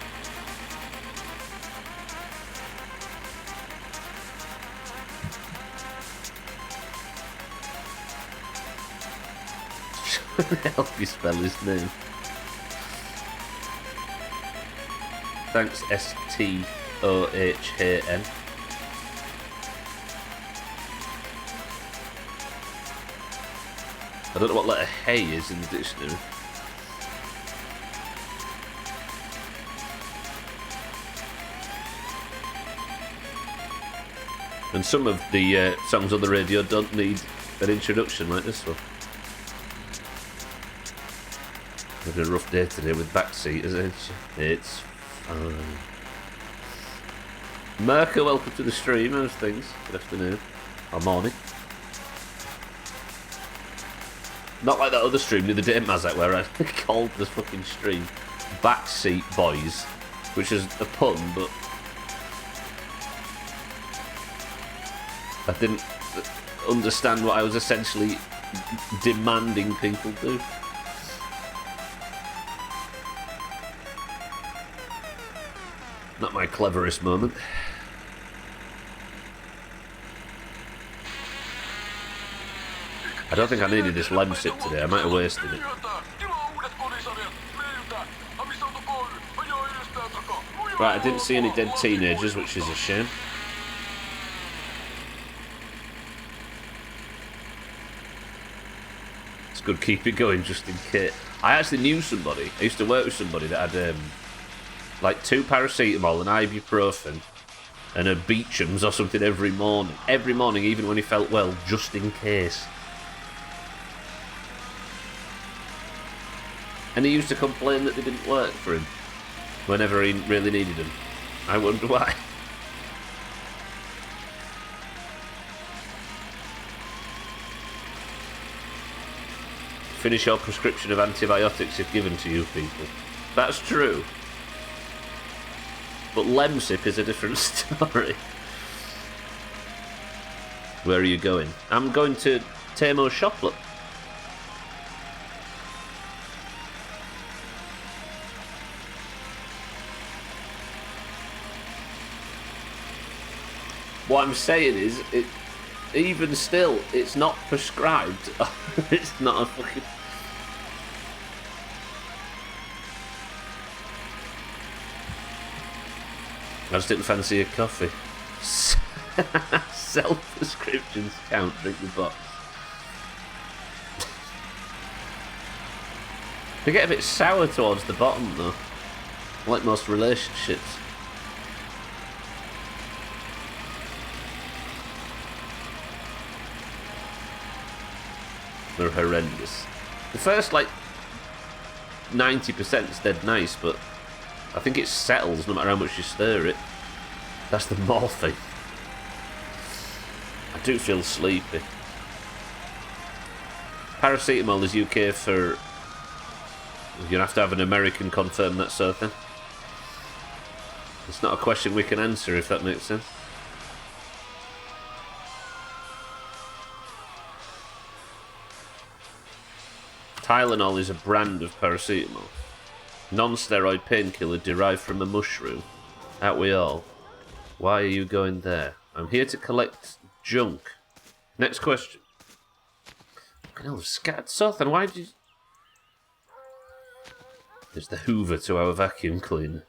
Help you spell his name. Thanks, S-T-O-H-A-N. I don't know what letter hey is in the dictionary. And some of the songs on the radio don't need an introduction like this one. I've had a rough day today with backseaters, ain't you? It's fine. Merca, welcome to the stream. How's things? Good afternoon. Or morning. Not like that other stream the other day, Mazak, where I called the fucking stream Backseat Boys, which is a pun, but I didn't understand what I was essentially demanding people do. Not my cleverest moment. I don't think I needed this lem sip today. I might have wasted it. Right, I didn't see any dead teenagers, which is a shame. It's good, keep it going just in case. I actually knew somebody. I used to work with somebody that had like 2 paracetamol, an ibuprofen, and a Beecham's or something every morning. Every morning, even when he felt well, just in case. And he used to complain that they didn't work for him whenever he really needed them. I wonder why. Finish your prescription of antibiotics if given to you people. That's true. But Lemsip is a different story. Where are you going? I'm going to Teemo's shop, look. What I'm saying is, even still, it's not prescribed. It's not a fucking... I just didn't fancy a coffee. Self-prescriptions count, drink the box. They get a bit sour towards the bottom, though. Like most relationships. They're horrendous. The first, like, 90% is dead nice, but I think it settles no matter how much you stir it. That's the more thing. I do feel sleepy. Paracetamol is UK for... You're going to have to have an American confirm that sort of thing. It's not a question we can answer, if that makes sense. Tylenol is a brand of paracetamol. Non-steroid painkiller derived from a mushroom. Aren't we all? Why are you going there? I'm here to collect junk. Next question. Fucking hell, I've scattered something. Why did you... There's the Hoover to our vacuum cleaner.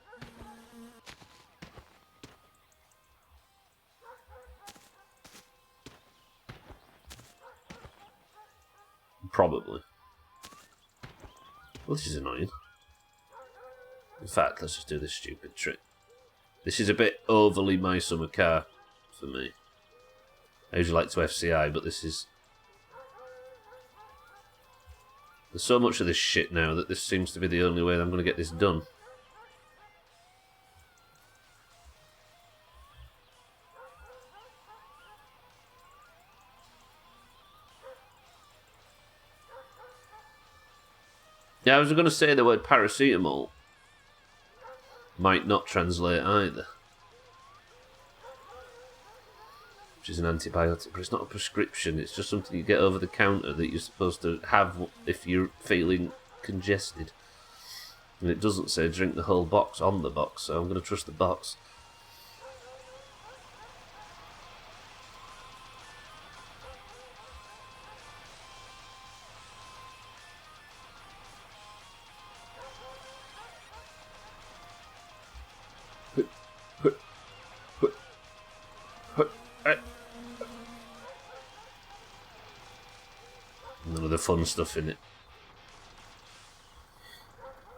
Probably. Well, this is annoying. In fact, let's just do this stupid trick. This is a bit overly my summer car for me. I usually like to FCI, but this is... There's so much of this shit now that this seems to be the only way that I'm going to get this done. Yeah, I was going to say the word paracetamol might not translate either. Which is an antibiotic, but it's not a prescription, it's just something you get over the counter that you're supposed to have if you're feeling congested. And it doesn't say drink the whole box on the box, so I'm going to trust the box. None of the fun stuff in it.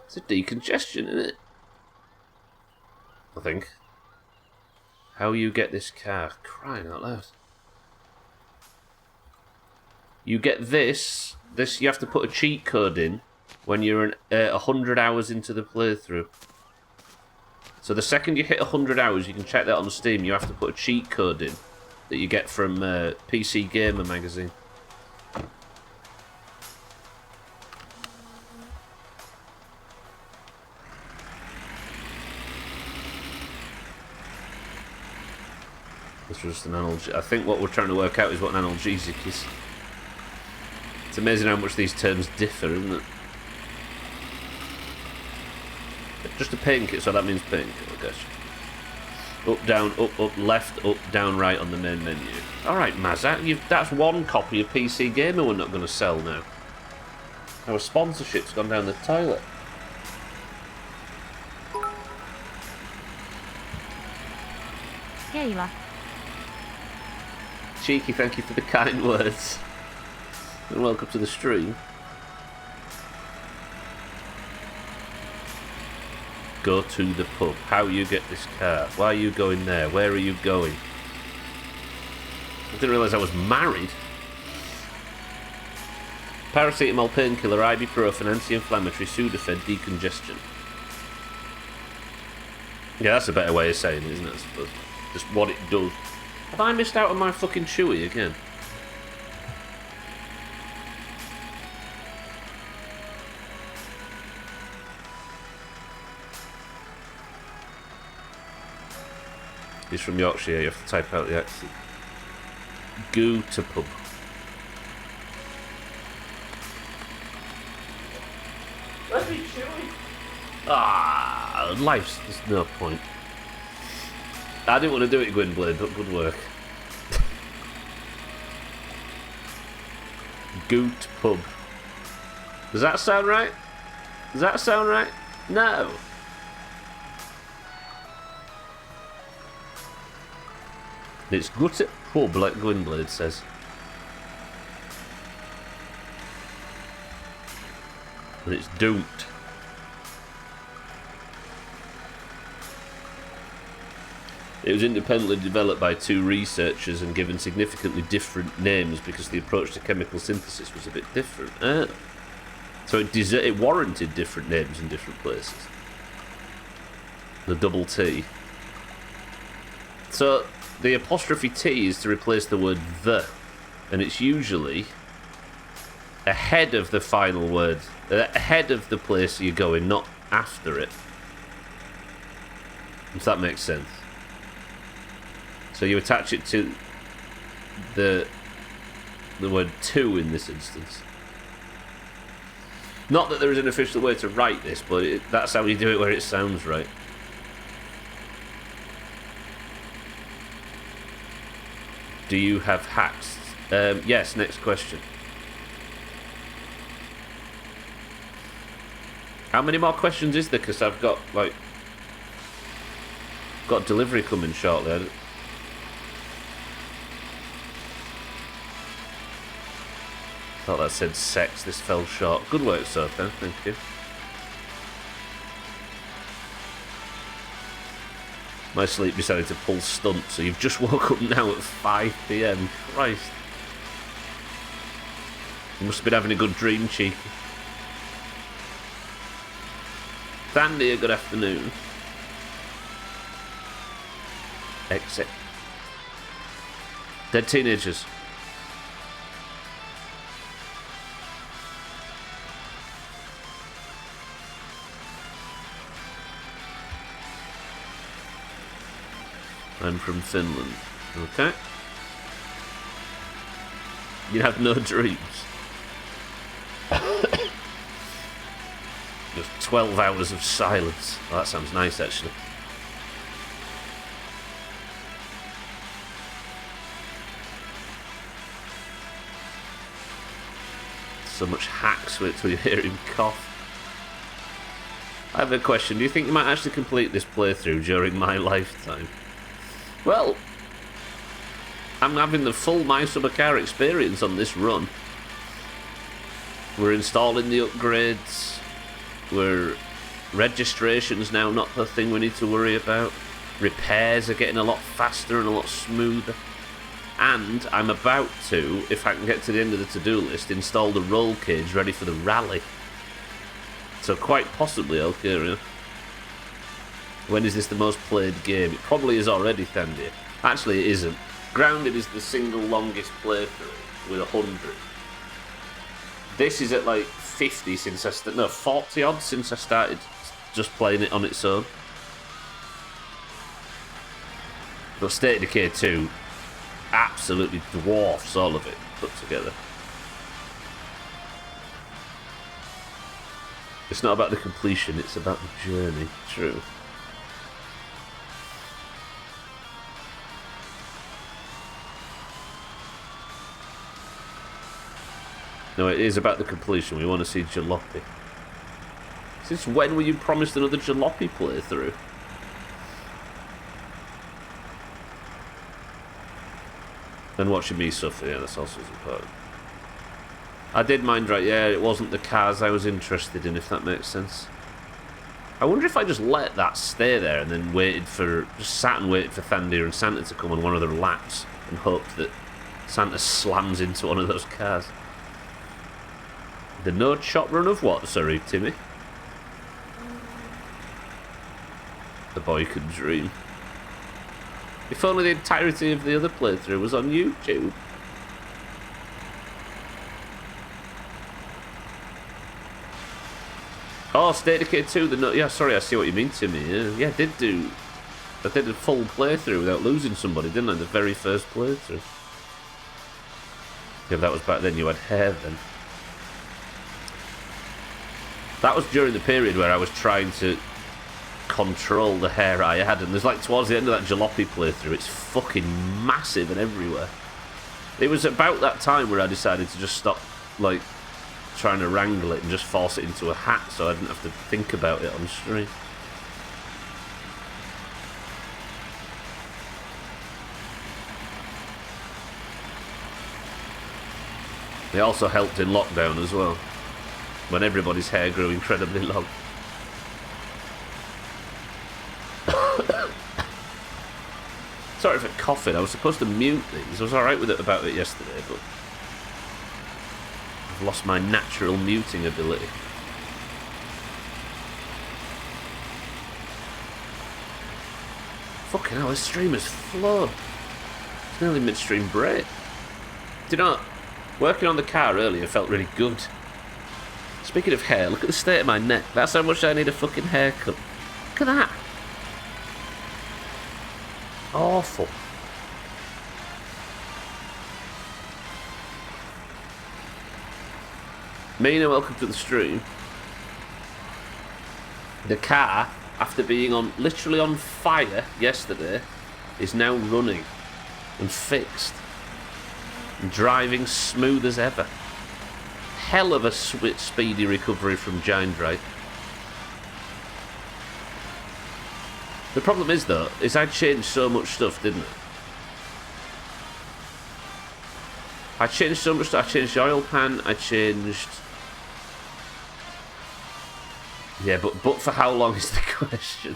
It's a decongestion, isn't it? I think. How you get this car? Crying out loud. You get this. This you have to put a cheat code in when you're 100 hours into the playthrough. So the second you hit 100 hours, you can check that on Steam. You have to put a cheat code in that you get from PC Gamer magazine. This was just an analgesic. I think what we're trying to work out is what an analgesic is. It's amazing how much these terms differ, isn't it? Just a painkiller, so that means painkiller, I guess. Up, down, up, left, up, down, right on the main menu. Alright, Mazza, that's one copy of PC Gamer we're not going to sell now. Our sponsorship's gone down the toilet. Keila. Cheeky, thank you for the kind words. And welcome to the stream. Go to the pub. How you get this car? Why are you going there? Where are you going? I didn't realise I was married. Paracetamol, painkiller, ibuprofen, anti-inflammatory, Sudafed, decongestion. Yeah, that's a better way of saying it, isn't it, I suppose? Just what it does. Have I missed out on my fucking chewy again? He's from Yorkshire, you have to type out the accent. Go to pub. Let me chewy. Ah, life's... There's no point. I didn't want to do it, Gwynblade, but good work. Goot Pub. Does that sound right? Does that sound right? No. It's Gut Pub, like Gwynblade says. And it's Doomed. It was independently developed by 2 researchers and given significantly different names because the approach to chemical synthesis was a bit different. So it warranted different names in different places. The double T. So the apostrophe T is to replace the word the, and it's usually ahead of the final word, ahead of the place you're going, not after it. If that makes sense. So you attach it to the word to in this instance. Not that there is an official way to write this, but that's how you do it where it sounds right. Do you have hacks? Yes, next question. How many more questions is there? Because I've got, got delivery coming shortly. Thought that said sex. This fell short. Good work, sir. Thank you. My sleep decided to pull stunts, so you've just woke up now at 5 PM. Christ. You must have been having a good dream, cheeky. Thandia, good afternoon. Exit. Dead teenagers. I'm from Finland. Okay. You have no dreams. Just 12 hours of silence. Oh, that sounds nice, actually. So much hacks wait till you hear him cough. I have a question. Do you think you might actually complete this playthrough during my lifetime? Well, I'm having the full My Summer Car experience on this run. We're installing the upgrades. Registration's now not the thing we need to worry about. Repairs are getting a lot faster and a lot smoother. And I'm about to, if I can get to the end of the to-do list, install the roll cage ready for the rally. So quite possibly, Elkiria. When is this the most played game? It probably is already, Thandia. Actually, it isn't. Grounded is the single longest playthrough with 100. This is at like 50 since I started. No, 40 odd since I started just playing it on its own. But State of Decay 2 absolutely dwarfs all of it put together. It's not about the completion, it's about the journey. True. No, it is about the completion. We want to see Jalopy. Since when were you promised another Jalopy playthrough? And watching me suffer, yeah, that's also important. I did mind right, yeah, it wasn't the cars I was interested in, if that makes sense. I wonder if I just let that stay there and then just sat and waited for Thandia and Santa to come on one of their laps and hoped that Santa slams into one of those cars. The no chop run of what, sorry, Timmy? The boy could dream. If only the entirety of the other playthrough was on YouTube. Oh, State of Decay 2, yeah, sorry, I see what you mean, Timmy. Yeah, I did a full playthrough without losing somebody, didn't I? The very first playthrough. Yeah, that was back then, you had hair then. That was during the period where I was trying to control the hair I had. And there's like towards the end of that jalopy playthrough, it's fucking massive and everywhere. It was about that time where I decided to just stop like trying to wrangle it and just force it into a hat so I didn't have to think about it on stream. They also helped in lockdown as well, when everybody's hair grew incredibly long. Sorry for coughing, I was supposed to mute these. I was alright with it about it yesterday, but I've lost my natural muting ability. Fucking hell, this stream has flown. It's nearly midstream break. Do you know, working on the car earlier felt really good. Speaking of hair, look at the state of my neck. That's how much I need a fucking haircut. Look at that. Awful. Mina, welcome to the stream. The car, after being literally on fire yesterday, is now running and fixed and driving smooth as ever. Hell of a speedy recovery from Giant Drake. The problem is, though, is I changed so much stuff, didn't I? I changed so much stuff. I changed the oil pan, I changed... Yeah, but for how long is the question?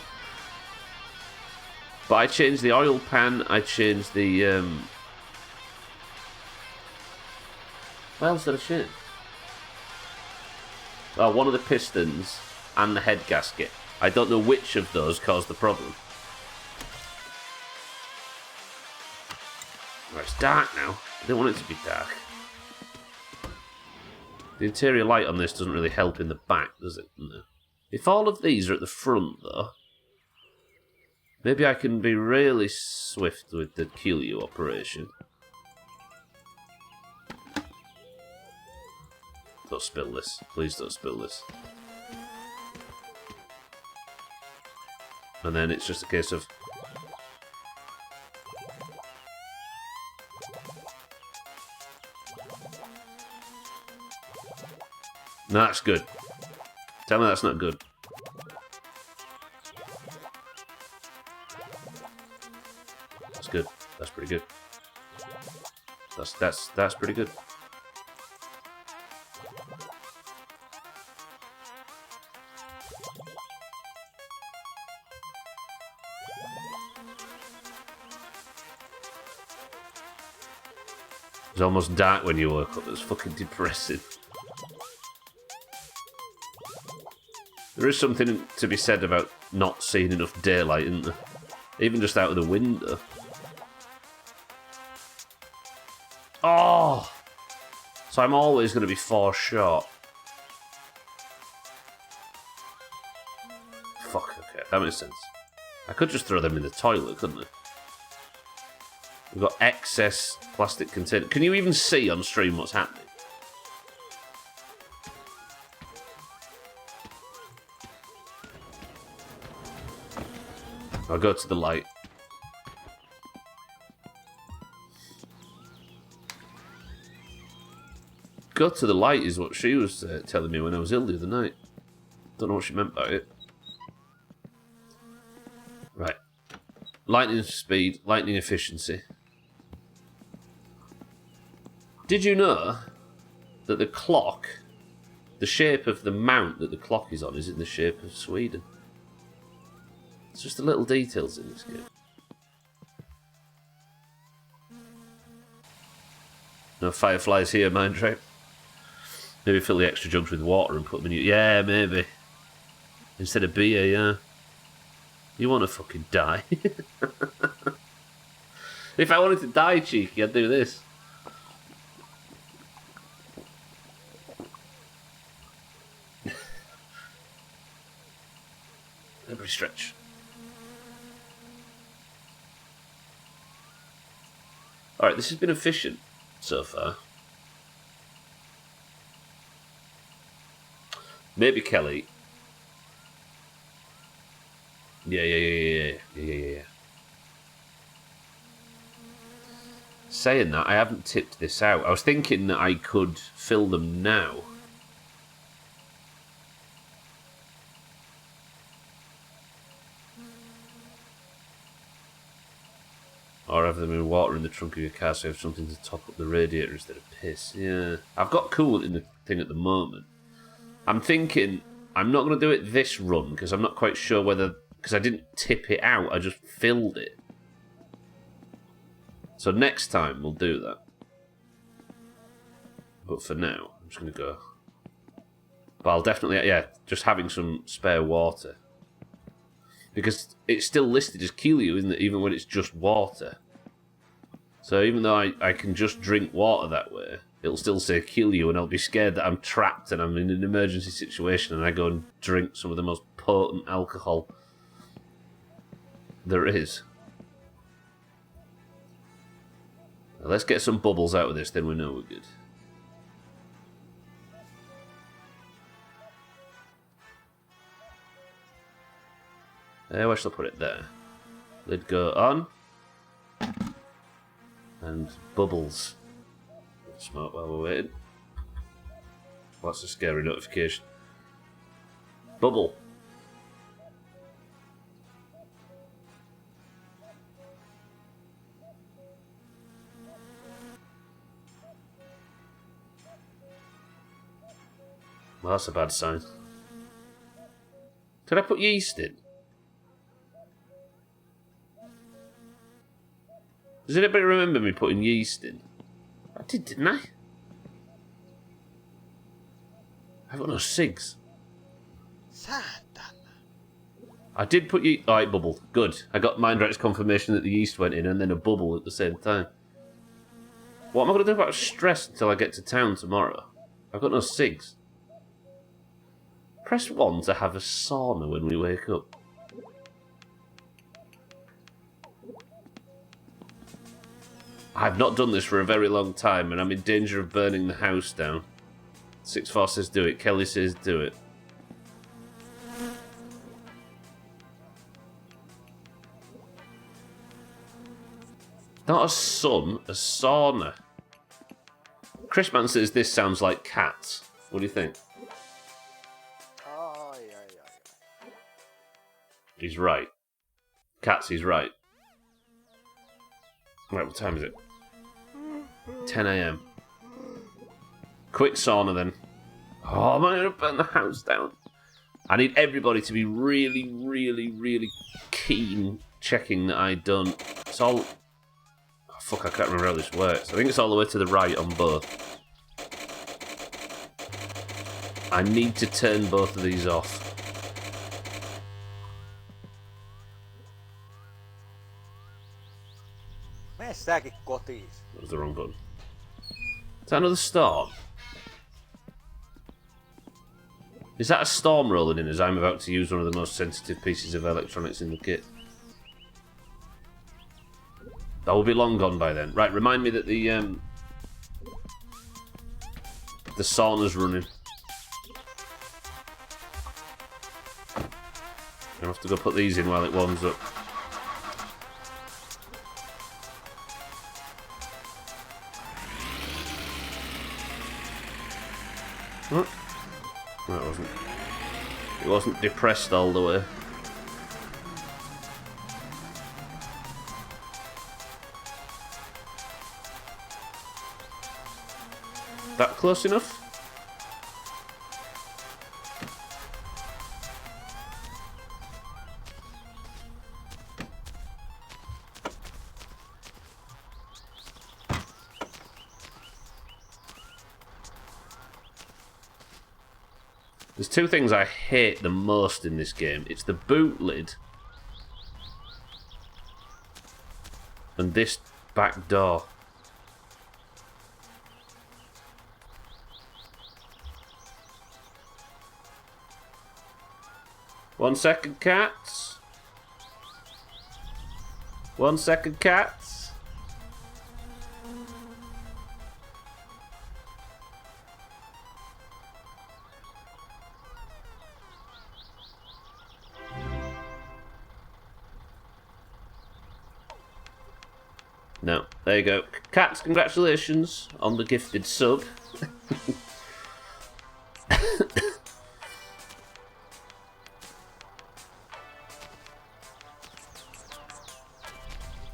But I changed the oil pan, I changed the... What else did I change? Oh, one of the pistons and the head gasket. I don't know which of those caused the problem. Right, it's dark now. I don't want it to be dark. The interior light on this doesn't really help in the back, does it? No. If all of these are at the front, though, maybe I can be really swift with the Q operation. Don't spill this. Please don't spill this. And then it's just a case of... No, that's good. Tell me that's not good. That's good. That's pretty good. That's pretty good. It was almost dark when you woke up. It was fucking depressing. There is something to be said about not seeing enough daylight, isn't there? Even just out of the window. Oh! So I'm always going to be 4 short. Fuck, okay, that makes sense. I could just throw them in the toilet, couldn't I? We've got excess plastic container. Can you even see on stream what's happening? I'll go to the light. Go to the light is what she was telling me when I was ill the other night. Don't know what she meant by it. Right. Lightning speed, lightning efficiency. Did you know that the clock, the shape of the mount that the clock is on, is in the shape of Sweden? It's just the little details in this game. No fireflies here, mind right? Maybe fill the extra jugs with water and put them in. Yeah, maybe. Instead of beer, yeah. You want to fucking die. If I wanted to die, cheeky, I'd do this. Every stretch. Alright, this has been efficient so far. Maybe Kelly. Yeah. Saying that, I haven't tipped this out. I was thinking that I could fill them now. Or have them in water in the trunk of your car so you have something to top up the radiator instead of piss. Yeah. I've got coolant in the thing at the moment. I'm thinking I'm not going to do it this run because I'm not quite sure whether... Because I didn't tip it out, I just filled it. So next time we'll do that. But for now, I'm just going to go. But I'll definitely... Yeah, just having some spare water. Because it's still listed as Kilyu, isn't it? Even when it's just water. So even though I can just drink water that way, it'll still say Kilyu, and I'll be scared that I'm trapped and I'm in an emergency situation and I go and drink some of the most potent alcohol there is. Now let's get some bubbles out of this, then we know we're good. Where shall I put it? There. Lid go on. And bubbles. Smoke while we're waiting. What's a scary notification? Bubble. Well, that's a bad sign. Did I put yeast in? Does anybody remember me putting yeast in? I did, didn't I? I've got no cigs. I did put yeast... Oh, it bubbled. Good. I got Mindrat's confirmation that the yeast went in and then a bubble at the same time. What am I going to do about stress until I get to town tomorrow? I've got no cigs. Press 1 to have a sauna when we wake up. I've not done this for a very long time and I'm in danger of burning the house down. 6-4 says do it. Kelly says do it. Not a sun, a sauna. Chrisman says this sounds like cats. What do you think? He's right. Cats, he's right. Right, what time is it? 10 AM. Quick sauna then. Oh, am I going to burn the house down? I need everybody to be really, really, really keen checking that I don't... It's all... Oh, fuck, I can't remember how this works. I think it's all the way to the right on both. I need to turn both of these off. Säkin kotiin. That was the wrong button. Is that another storm? Is that a storm rolling in as I'm about to use one of the most sensitive pieces of electronics in the kit? That will be long gone by then. Right, remind me that the sauna's running. I have to go put these in while it warms up. What? No, it wasn't. It wasn't depressed all the way. That close enough? There's two things I hate the most in this game. It's the boot lid and this back door. One second, cats. 1 second, cats. No. There you go. Cats, congratulations on the gifted sub.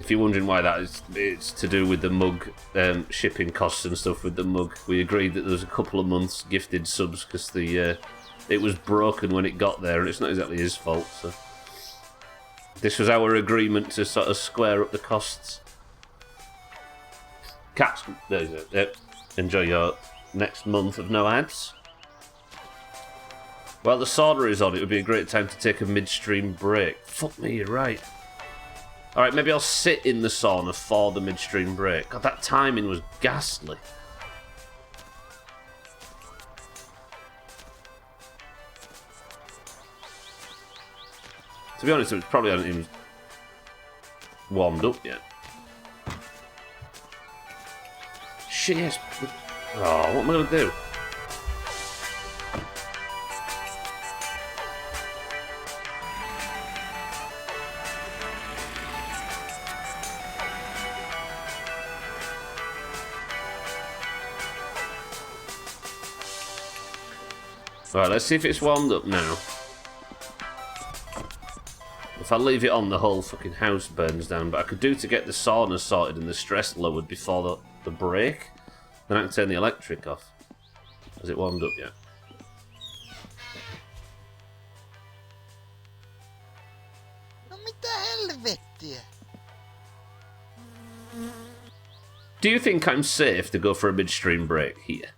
If you're wondering why that is, it's to do with the mug shipping costs and stuff with the mug. We agreed that there was a couple of months gifted subs because the it was broken when it got there, and it's not exactly his fault. So this was our agreement to sort of square up the costs. Cats, there you go. Yep. Enjoy your next month of no ads. While the sauna is on, it would be a great time to take a midstream break. Fuck me, you're right. Alright, maybe I'll sit in the sauna for the midstream break. God, that timing was ghastly. To be honest, it probably hasn't even warmed up yet. Shit, yes. Oh, what am I going to do? Right, let's see if it's warmed up now. If I leave it on, the whole fucking house burns down. But I could do to get the sauna sorted and the stress lowered before the break. Then I can turn the electric off. Has it warmed up yet? No mitä helvettiä? Do you think I'm safe to go for a midstream break here?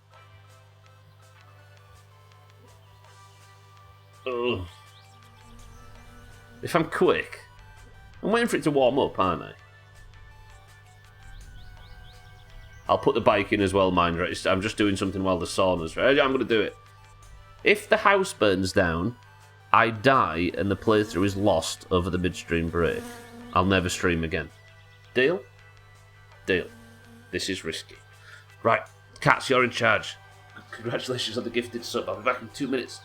Ugh. If I'm quick, I'm waiting for it to warm up, aren't I? I'll put the bike in as well, mind. Right? I'm just doing something while the sauna's right. I'm going to do it. If the house burns down, I die and the playthrough is lost over the midstream break, I'll never stream again. Deal? Deal. This is risky. Right, Cats, you're in charge. Congratulations on the gifted sub. I'll be back in 2 minutes.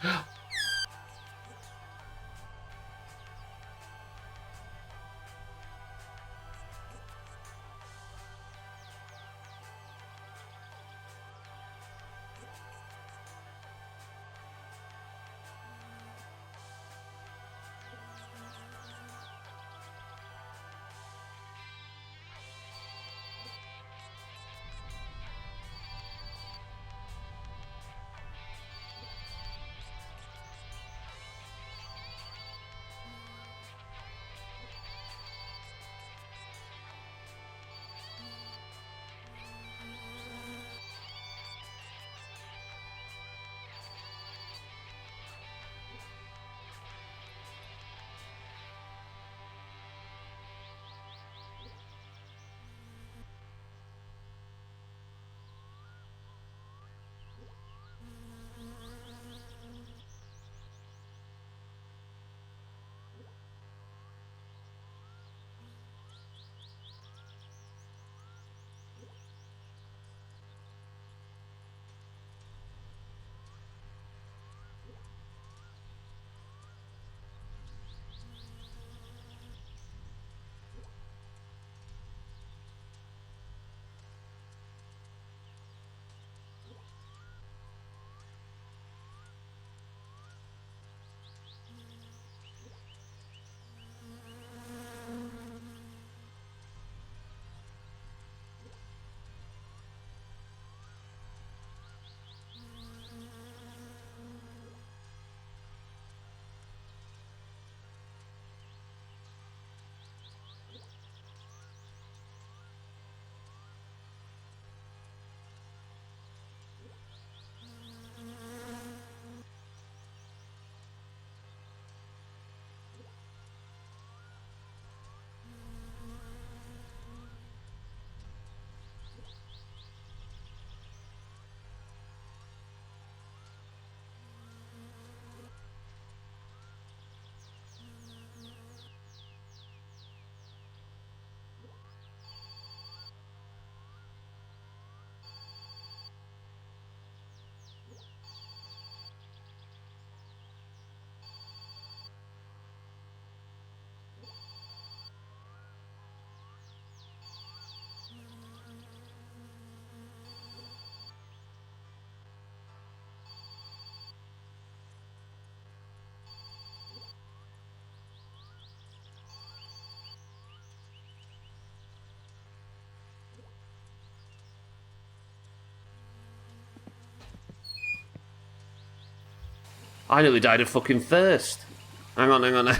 I nearly died of fucking thirst. Hang on.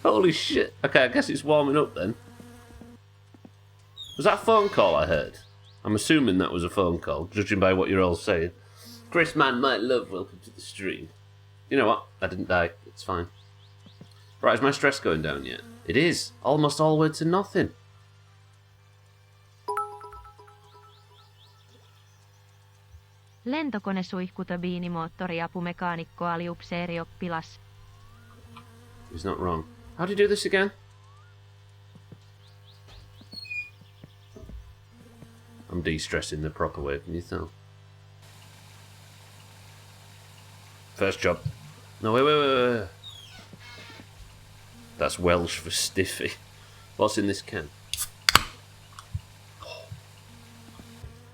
Holy shit. Okay, I guess it's warming up then. Was that a phone call I heard? I'm assuming that was a phone call, judging by what you're all saying. Chris Man, my love, welcome to the stream. You know what? I didn't die. It's fine. Right, is my stress going down yet? It is. Almost all the way to nothing. Lentokone suihkutobiinimoottori apumekaanikko aliupseerioppilas. He's not wrong. How do you do this again? I'm de-stressing the proper way, can you tell? First job. No, wait. That's Welsh for stiffy. What's in this can?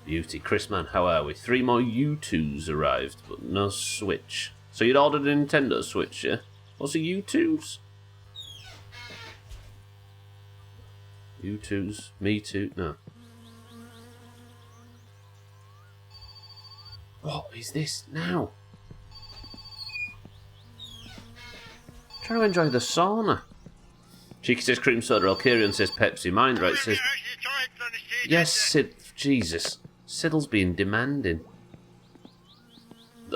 Beauty. Chris Man, how are we? 3 more U2s arrived, but no Switch. So you'd ordered a Nintendo Switch, yeah? What's a U2s? U2s? Me too? No. What is this now? Trying to enjoy the sauna. Cheeky says cream soda. Alkarian says Pepsi. Mind right says... Yes, Sid... Jesus. Siddle's being demanding.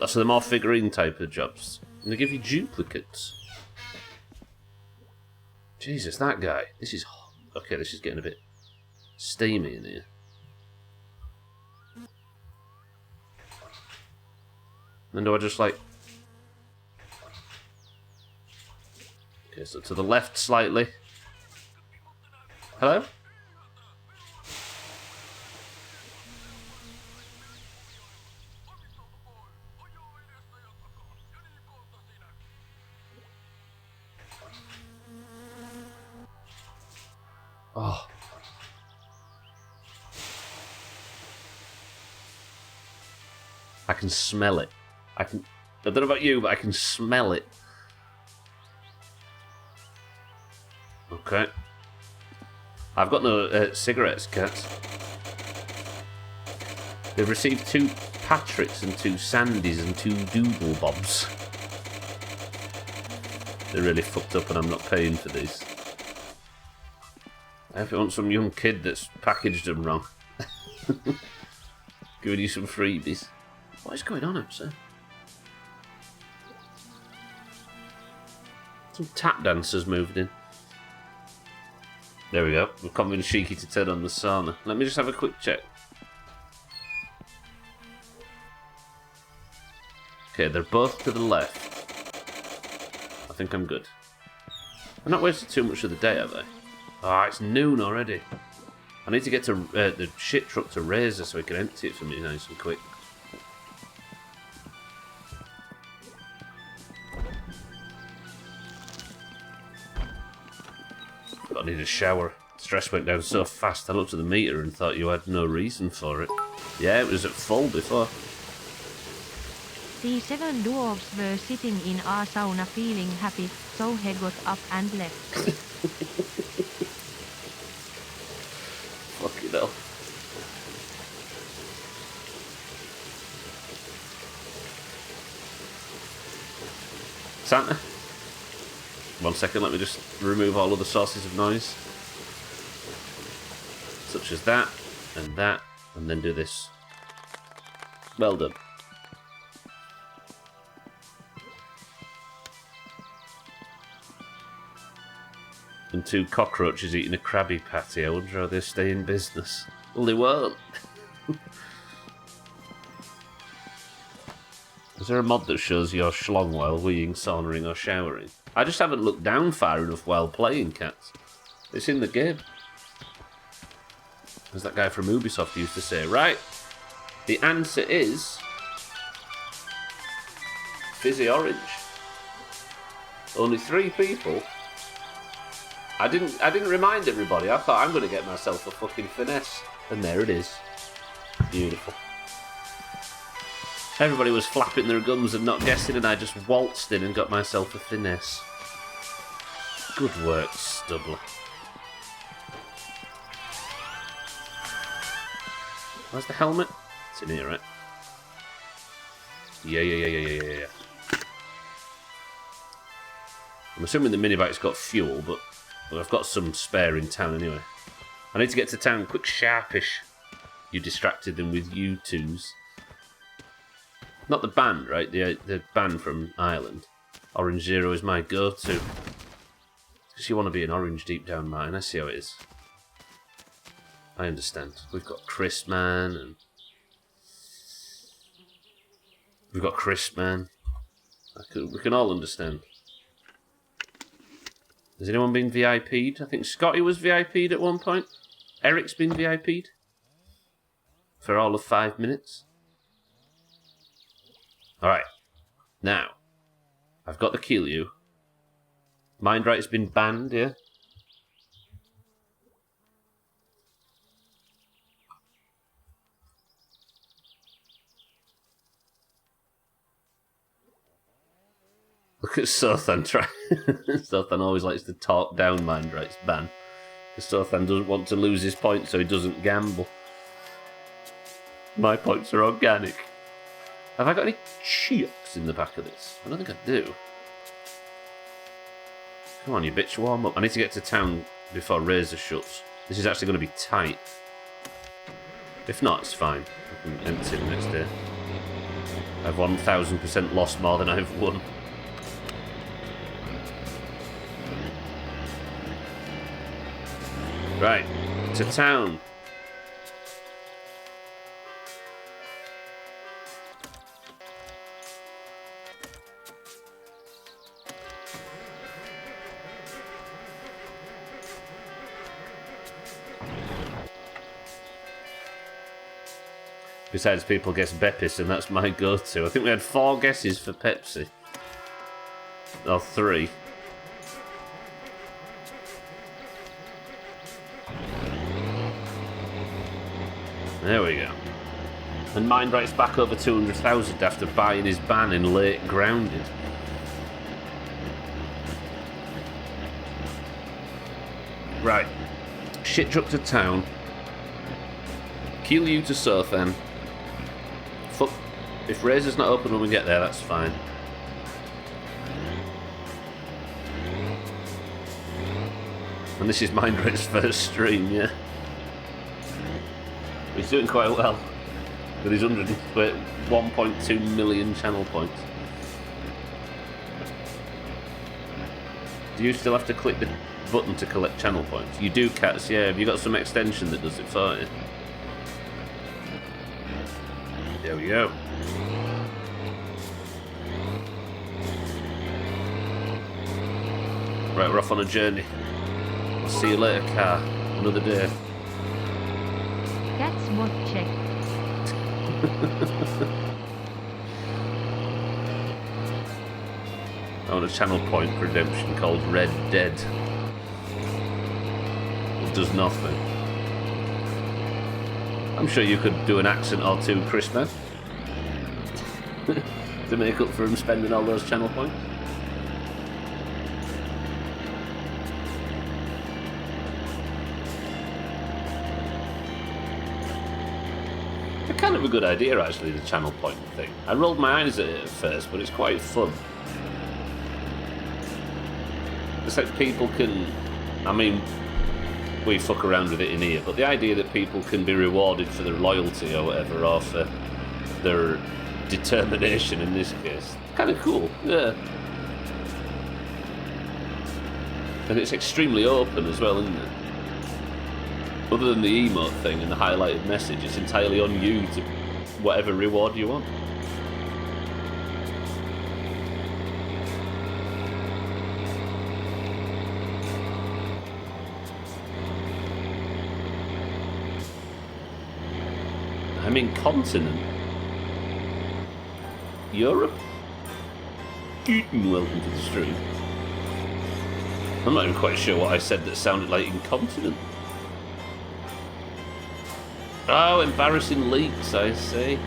So they're more figurine type of jobs. And they give you duplicates. Jesus, that guy. This is hot. Okay, this is getting a bit steamy in here. Then do I just like... Okay, so to the left slightly. Hello? Oh. I can smell it. I don't know about you, but I can smell it. Okay. I've got no cigarettes, cats. They've received 2 Patricks and 2 Sandys and 2 Doodle Bobs. They're really fucked up and I'm not paying for these. I hope it wants some young kid that's packaged them wrong. Giving you some freebies. What is going on outside? Some tap dancers moved in. There we go. We've convinced Shiki to turn on the sauna. Let me just have a quick check. Okay, they're both to the left. I think I'm good. I've not wasted too much of the day, have I? Ah, it's noon already. I need to get to the shit truck to Razor so he can empty it for me nice and quick. I need a shower. Stress went down so fast I looked at the meter and thought you had no reason for it. Yeah, it was at full before. The 7 dwarves were sitting in a sauna feeling happy, so he got up and left. Fucking hell. Santa? 1 second, let me just remove all of the sources of noise. Such as that, and then do this. Well done. And 2 cockroaches eating a Krabby Patty. I wonder how they stay in business. Well, they won't. Is there a mod that shows your schlong while weeing, saunering, or showering? I just haven't looked down far enough while playing, cats. It's in the game. As that guy from Ubisoft used to say. Right. The answer is... Fizzy Orange. Only 3 people. I didn't remind everybody. I thought I'm going to get myself a fucking finesse. And there it is. Beautiful. Everybody was flapping their gums and not guessing, and I just waltzed in and got myself a finesse. Good work, Stubbler. Where's the helmet? It's in here, right? Yeah. I'm assuming the minibike's got fuel, but I've got some spare in town anyway. I need to get to town quick, sharpish. You distracted them with U2s. Not the band, right? The band from Ireland. Orange Zero is my go-to. Because you want to be an orange deep down mine. I see how it is. I understand. We've got Chris Man and... We've got Chris Man. We can all understand. Has anyone been VIP'd? I think Scotty was VIP'd at one point. Eric's been VIP'd. For all of 5 minutes. Alright. Now. I've got the Keelue. Mindright's been banned, yeah? Look at Sothan try. Sothan always likes to talk down Mindright's ban. Because Sothan doesn't want to lose his points, so he doesn't gamble. My points are organic. Have I got any chips in the back of this? I don't think I do. Come on, you bitch, warm up. I need to get to town before Razor shuts. This is actually going to be tight. If not, it's fine. I can empty the next day. I've 1000% lost more than I've won. Right, to town. Besides, people guess Beppis, and that's my go-to. I think we had 4 guesses for Pepsi. Or 3. There we go. And Mindright's back over 200,000 after buying his ban in late grounded. Right. Shit truck to town. Keelue to Sothan. Fuck. If Razor's not open when we get there, that's fine. And this is Mindright's first stream, yeah. He's doing quite well. With his 1.2 million channel points. Do you still have to click the button to collect channel points? You do, Cats, yeah. Have you got some extension that does it for you? There we go. Right, we're off on a journey. I'll see you later, car. Another day. That's mod check. I want a channel point redemption called Red Dead. It does nothing. I'm sure you could do an accent or two, Chris, man. To make up for him spending all those channel points. It's kind of a good idea, actually, the channel point thing. I rolled my eyes at it at first, but it's quite fun. It's like people can... I mean, we fuck around with it in here, but the idea that people can be rewarded for their loyalty or whatever, or for their determination in this case, kind of cool, yeah. And it's extremely open as well, isn't it? Other than the emote thing and the highlighted message, it's entirely on you to whatever reward you want. I'm incontinent. Europe? Welcome to the stream. I'm not even quite sure what I said that sounded like incontinent. Oh, embarrassing leaks, I see.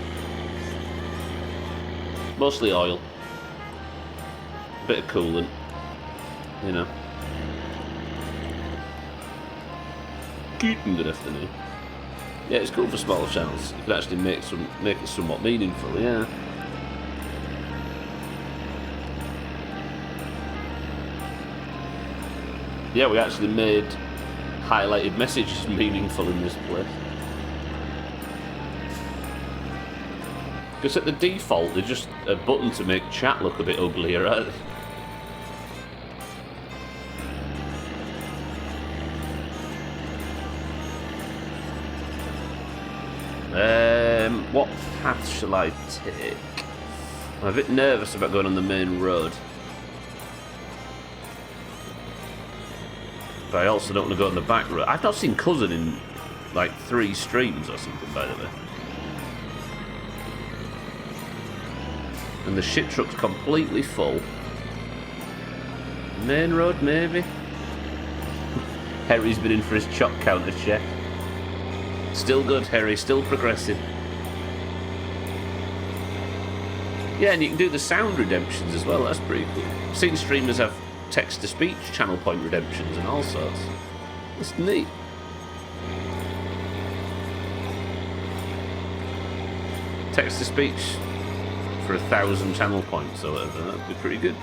Mostly oil. A bit of coolant. You know. Good afternoon. Yeah, it's cool for smaller channels. You can actually make it somewhat meaningful, yeah. Yeah, we actually made highlighted messages meaningful in this place. Because at the default, they're just a button to make chat look a bit uglier, right? What path shall I take? I'm a bit nervous about going on the main road. But I also don't want to go on the back road. I've not seen Cousin in like 3 streams or something, by the way. And the shit truck's completely full. Main road, maybe? Harry's been in for his chop counter check. Still good, Harry, still progressing. Yeah, and you can do the sound redemptions as well, that's pretty cool. I've seen streamers have text-to-speech channel point redemptions and all sorts. It's neat. Text-to-speech for 1,000 channel points or whatever, that'd be pretty good.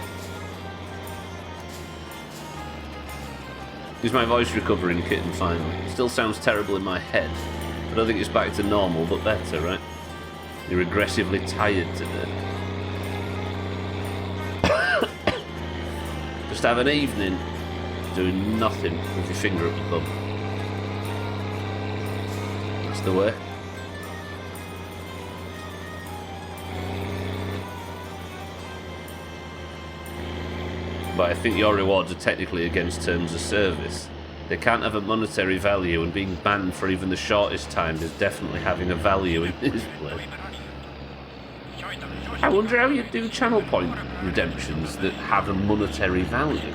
Is my voice recovering, Kitten, finally? Still sounds terrible in my head. I don't think it's back to normal, but better, right? You're aggressively tired today. Just have an evening doing nothing with your finger up your bum. That's the way. But I think your rewards are technically against terms of service. They can't have a monetary value, and being banned for even the shortest time is definitely having a value in this place. I wonder how you do channel point redemptions that have a monetary value.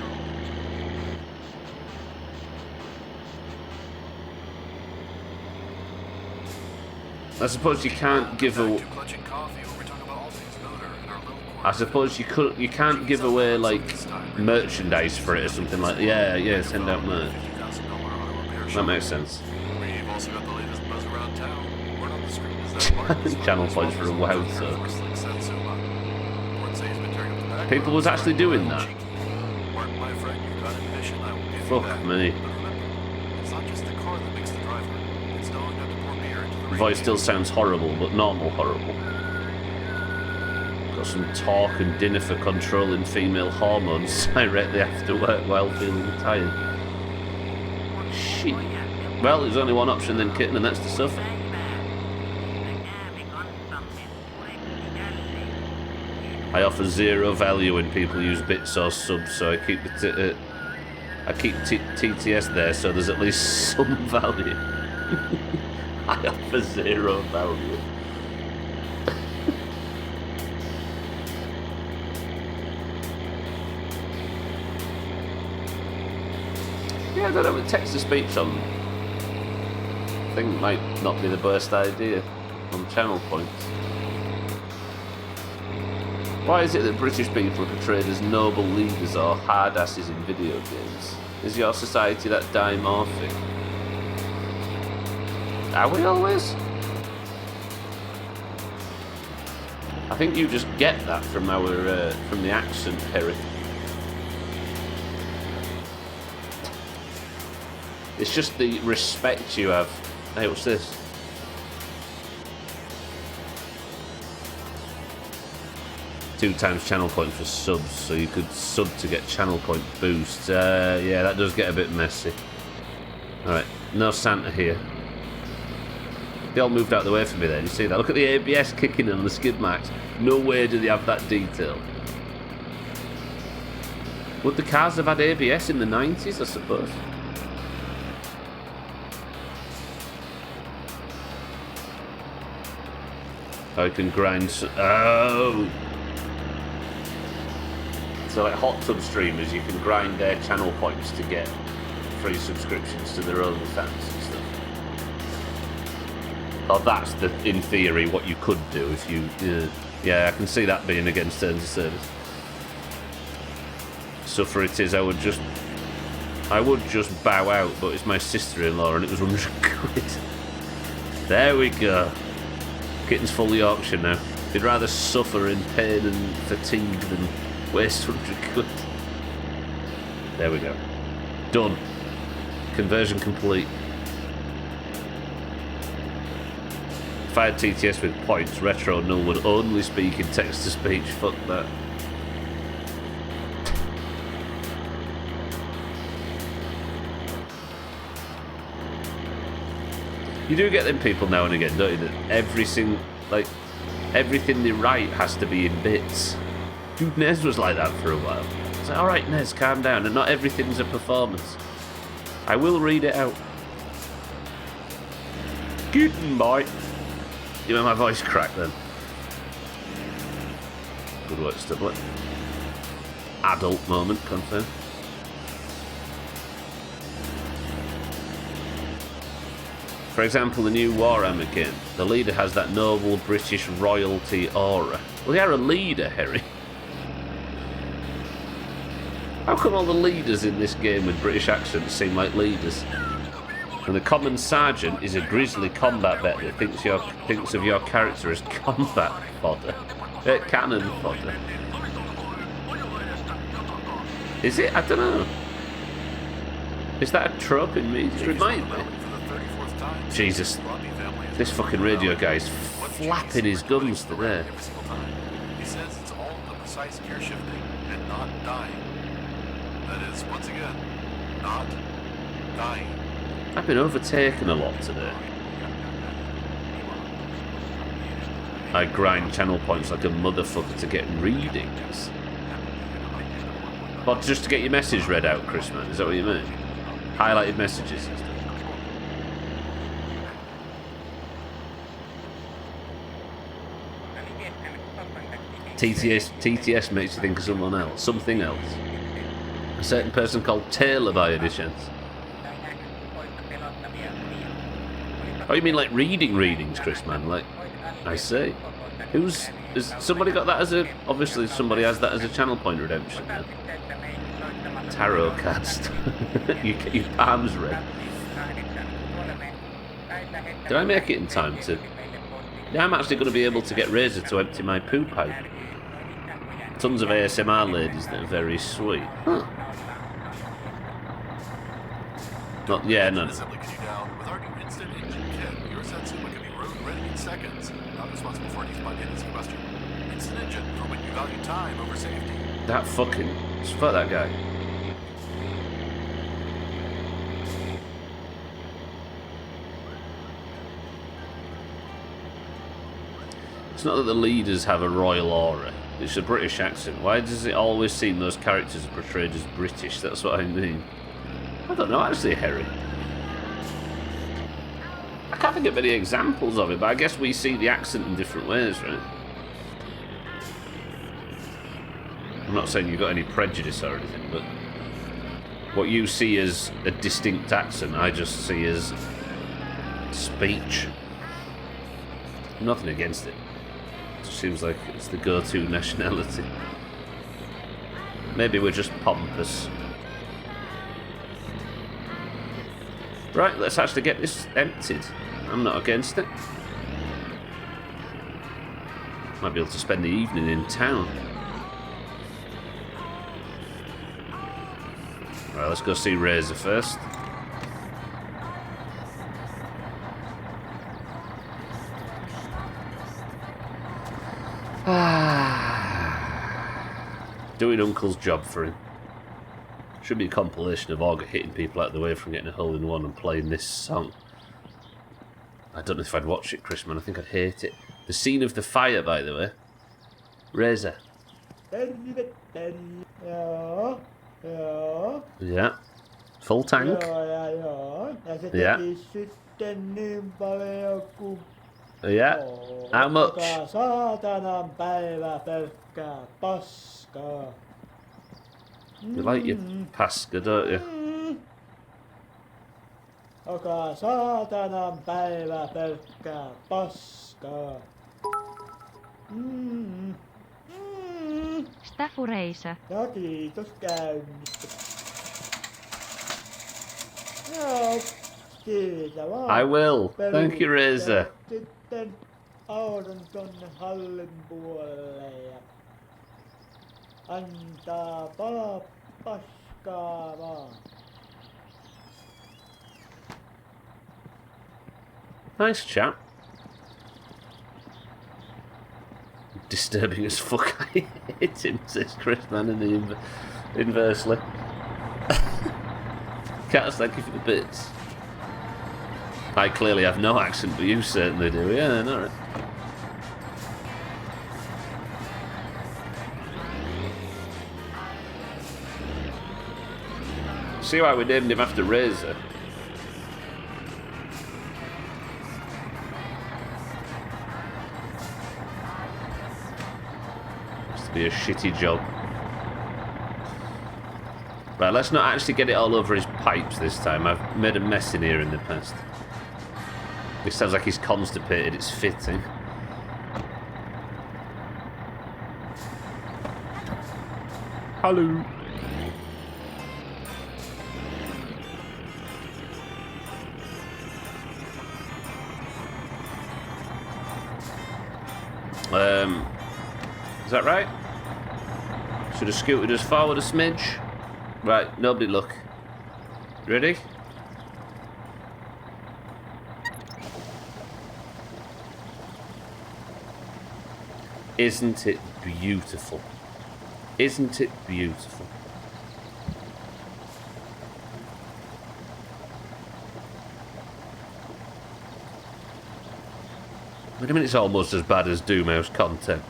I suppose you can't give a. I suppose you can't give away like merchandise for it or something like. Yeah, send out merch. That makes sense. We've also got the latest buzz around town. Word on the street is that Channel points for a WoW server. People was actually doing that. Fuck me. It's not just the car that makes the driver. It's knowing how to pour beer into the The voice still sounds horrible, but normal horrible. Got some talk and dinner for controlling female hormones directly after work while feeling tired. Shit. Well, there's only one option then, Kitten, and that's to suffer. I offer zero value when people use bits or subs, so I keep TTS there, so there's at least some value. I offer zero value. Yeah, I don't know, with text-to-speech on thing might not be the best idea on channel points. Why is it that British people are portrayed as noble leaders or hard-asses in video games? Is your society that dimorphic? Are we always? I think you just get that from from the accent, Perry. It's just the respect you have. Hey, what's this? Two times channel point for subs, so you could sub to get channel point boost. Yeah, that does get a bit messy. Alright, no Santa here. They all moved out of the way for me there, you see that? Look at the ABS kicking in on the skid marks. No way do they have that detail. Would the cars have had ABS in the 90s, I suppose? I can grind. Oh! So, like hot tub streamers, you can grind their channel points to get free subscriptions to their OnlyFans and stuff. Oh, that's in theory what you could do if you. Yeah, I can see that being against terms of service. So for it is, I would just bow out, but it's my sister-in-law and it was 100 quid. There we go. Kitten's fully auctioned now. He'd rather suffer in pain and fatigue than waste 100 quid. There we go. Done. Conversion complete. If I had TTS with points, Retro Null would only speak in text-to-speech. Fuck that. You do get them people now and again, don't you? That everything they write has to be in bits. Dude, Nez was like that for a while. It's like, alright, Nez, calm down. And not everything's a performance. I will read it out. Goodbye. You made my voice crack then. Good work, Stublet. Adult moment, confirmed. For example, the new Warhammer game. The leader has that noble British royalty aura. Well, they are a leader, Harry. How come all the leaders in this game with British accents seem like leaders? And the common sergeant is a grizzly combat vet that thinks of your character as combat fodder. Cannon fodder. Is it? I don't know. Is that a trope in me? It remind me. Jesus. This fucking radio guy is flapping his gums today. He says it's all the precise gear shifting and not dying. That is, once again, not dying. I've been overtaken a lot today. I grind channel points like a motherfucker to get readings. What, just to get your message read out, Chris, man? Is that what you mean? Highlighted messages and stuff. TTS makes you think of someone else, something else. A certain person called Taylor by any chance. Oh, you mean like readings, Chris, man? Like, I see. Has somebody got that as a... Obviously somebody has that as a channel point redemption, then. Tarot cast. Your palms red. Did I make it in time to... Yeah, I'm actually going to be able to get Razor to empty my poo pipe. Tons of ASMR ladies that are very sweet. Huh. Not, yeah, no. With our new instant engine kit, your Satsuma can be road ready in seconds. Not responsible for any spontaneous combustion. Instant engine for when you value time over safety. That fucking... Fuck that guy. It's not that the leaders have a royal aura. It's a British accent. Why does it always seem those characters are portrayed as British? That's what I mean. I don't know, actually, Harry. I can't think of any examples of it, but I guess we see the accent in different ways, right? I'm not saying you've got any prejudice or anything, but what you see as a distinct accent, I just see as speech. Nothing against it. Seems like it's the go-to nationality. Maybe we're just pompous. Right, let's actually get this emptied. I'm not against it. Might be able to spend the evening in town. Right, let's go see Razor first. Doing Uncle's job for him. Should be a compilation of Auger hitting people out of the way from getting a hole in one and playing this song. I don't know if I'd watch it, Chris, man. I think I'd hate it. The scene of the fire, by the way. Razor. Yeah. Full tank. Yeah. Yeah. How much? You like your Pasca, don't you? Joka saatanan päivä pelkkää paskaa. Staffureisa. Ja kiitos käynnistä. Joo, kiitä vaan. I will. Thank you, Razor. Sitten auton tonne hallin puolelle ja antaa palaa paskaa vaan. Nice chap. Disturbing as fuck. I hate him, says Chris Man in the inversely. Cats, thank you for the bits. I clearly have no accent, but you certainly do. Yeah, alright. See why we named him after Razor? Must be a shitty job. Right, let's not actually get it all over his pipes this time. I've made a mess in here in the past. It sounds like he's constipated, it's fitting. Hello. Is that right? Should have scooted us forward a smidge. Right, nobody look. Ready? Isn't it beautiful? Isn't it beautiful? Wait a minute, it's almost as bad as Doomhaus content.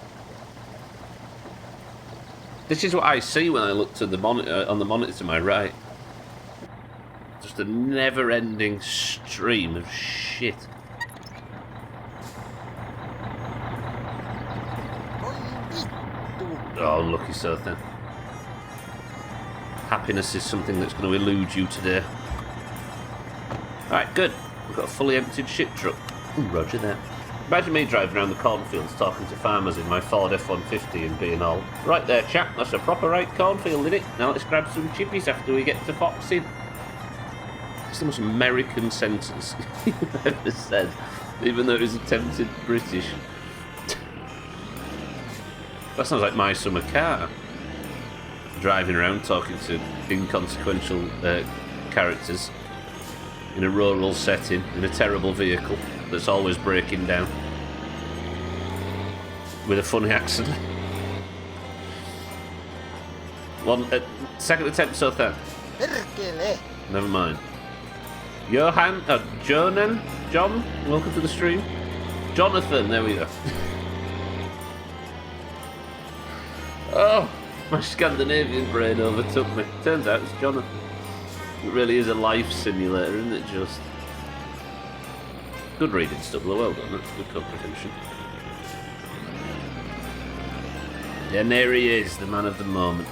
This is what I see when I look to the monitor on the monitor to my right. Just a never-ending stream of shit. Oh, unlucky so thin. Happiness is something that's going to elude you today. Alright, good. We've got a fully emptied shit truck. Ooh, roger that. Imagine me driving around the cornfields talking to farmers in my Ford F-150 and being all, right there chap, that's a proper right cornfield, isn't it? Now let's grab some chippies after we get to Foxing. It's the most American sentence you've ever said, even though it was attempted British. That sounds like my summer car. Driving around talking to inconsequential characters in a rural setting, in a terrible vehicle that's always breaking down. With a funny accent. Second attempt so far. Never mind. Johan, Jonan? John? Welcome to the stream. Jonathan, there we go. Oh, my Scandinavian brain overtook me. Turns out it's Jonathan. It really is a life simulator, isn't it, just? Good reading stuff, well done, that's good comprehension. Yeah, and there he is, the man of the moment.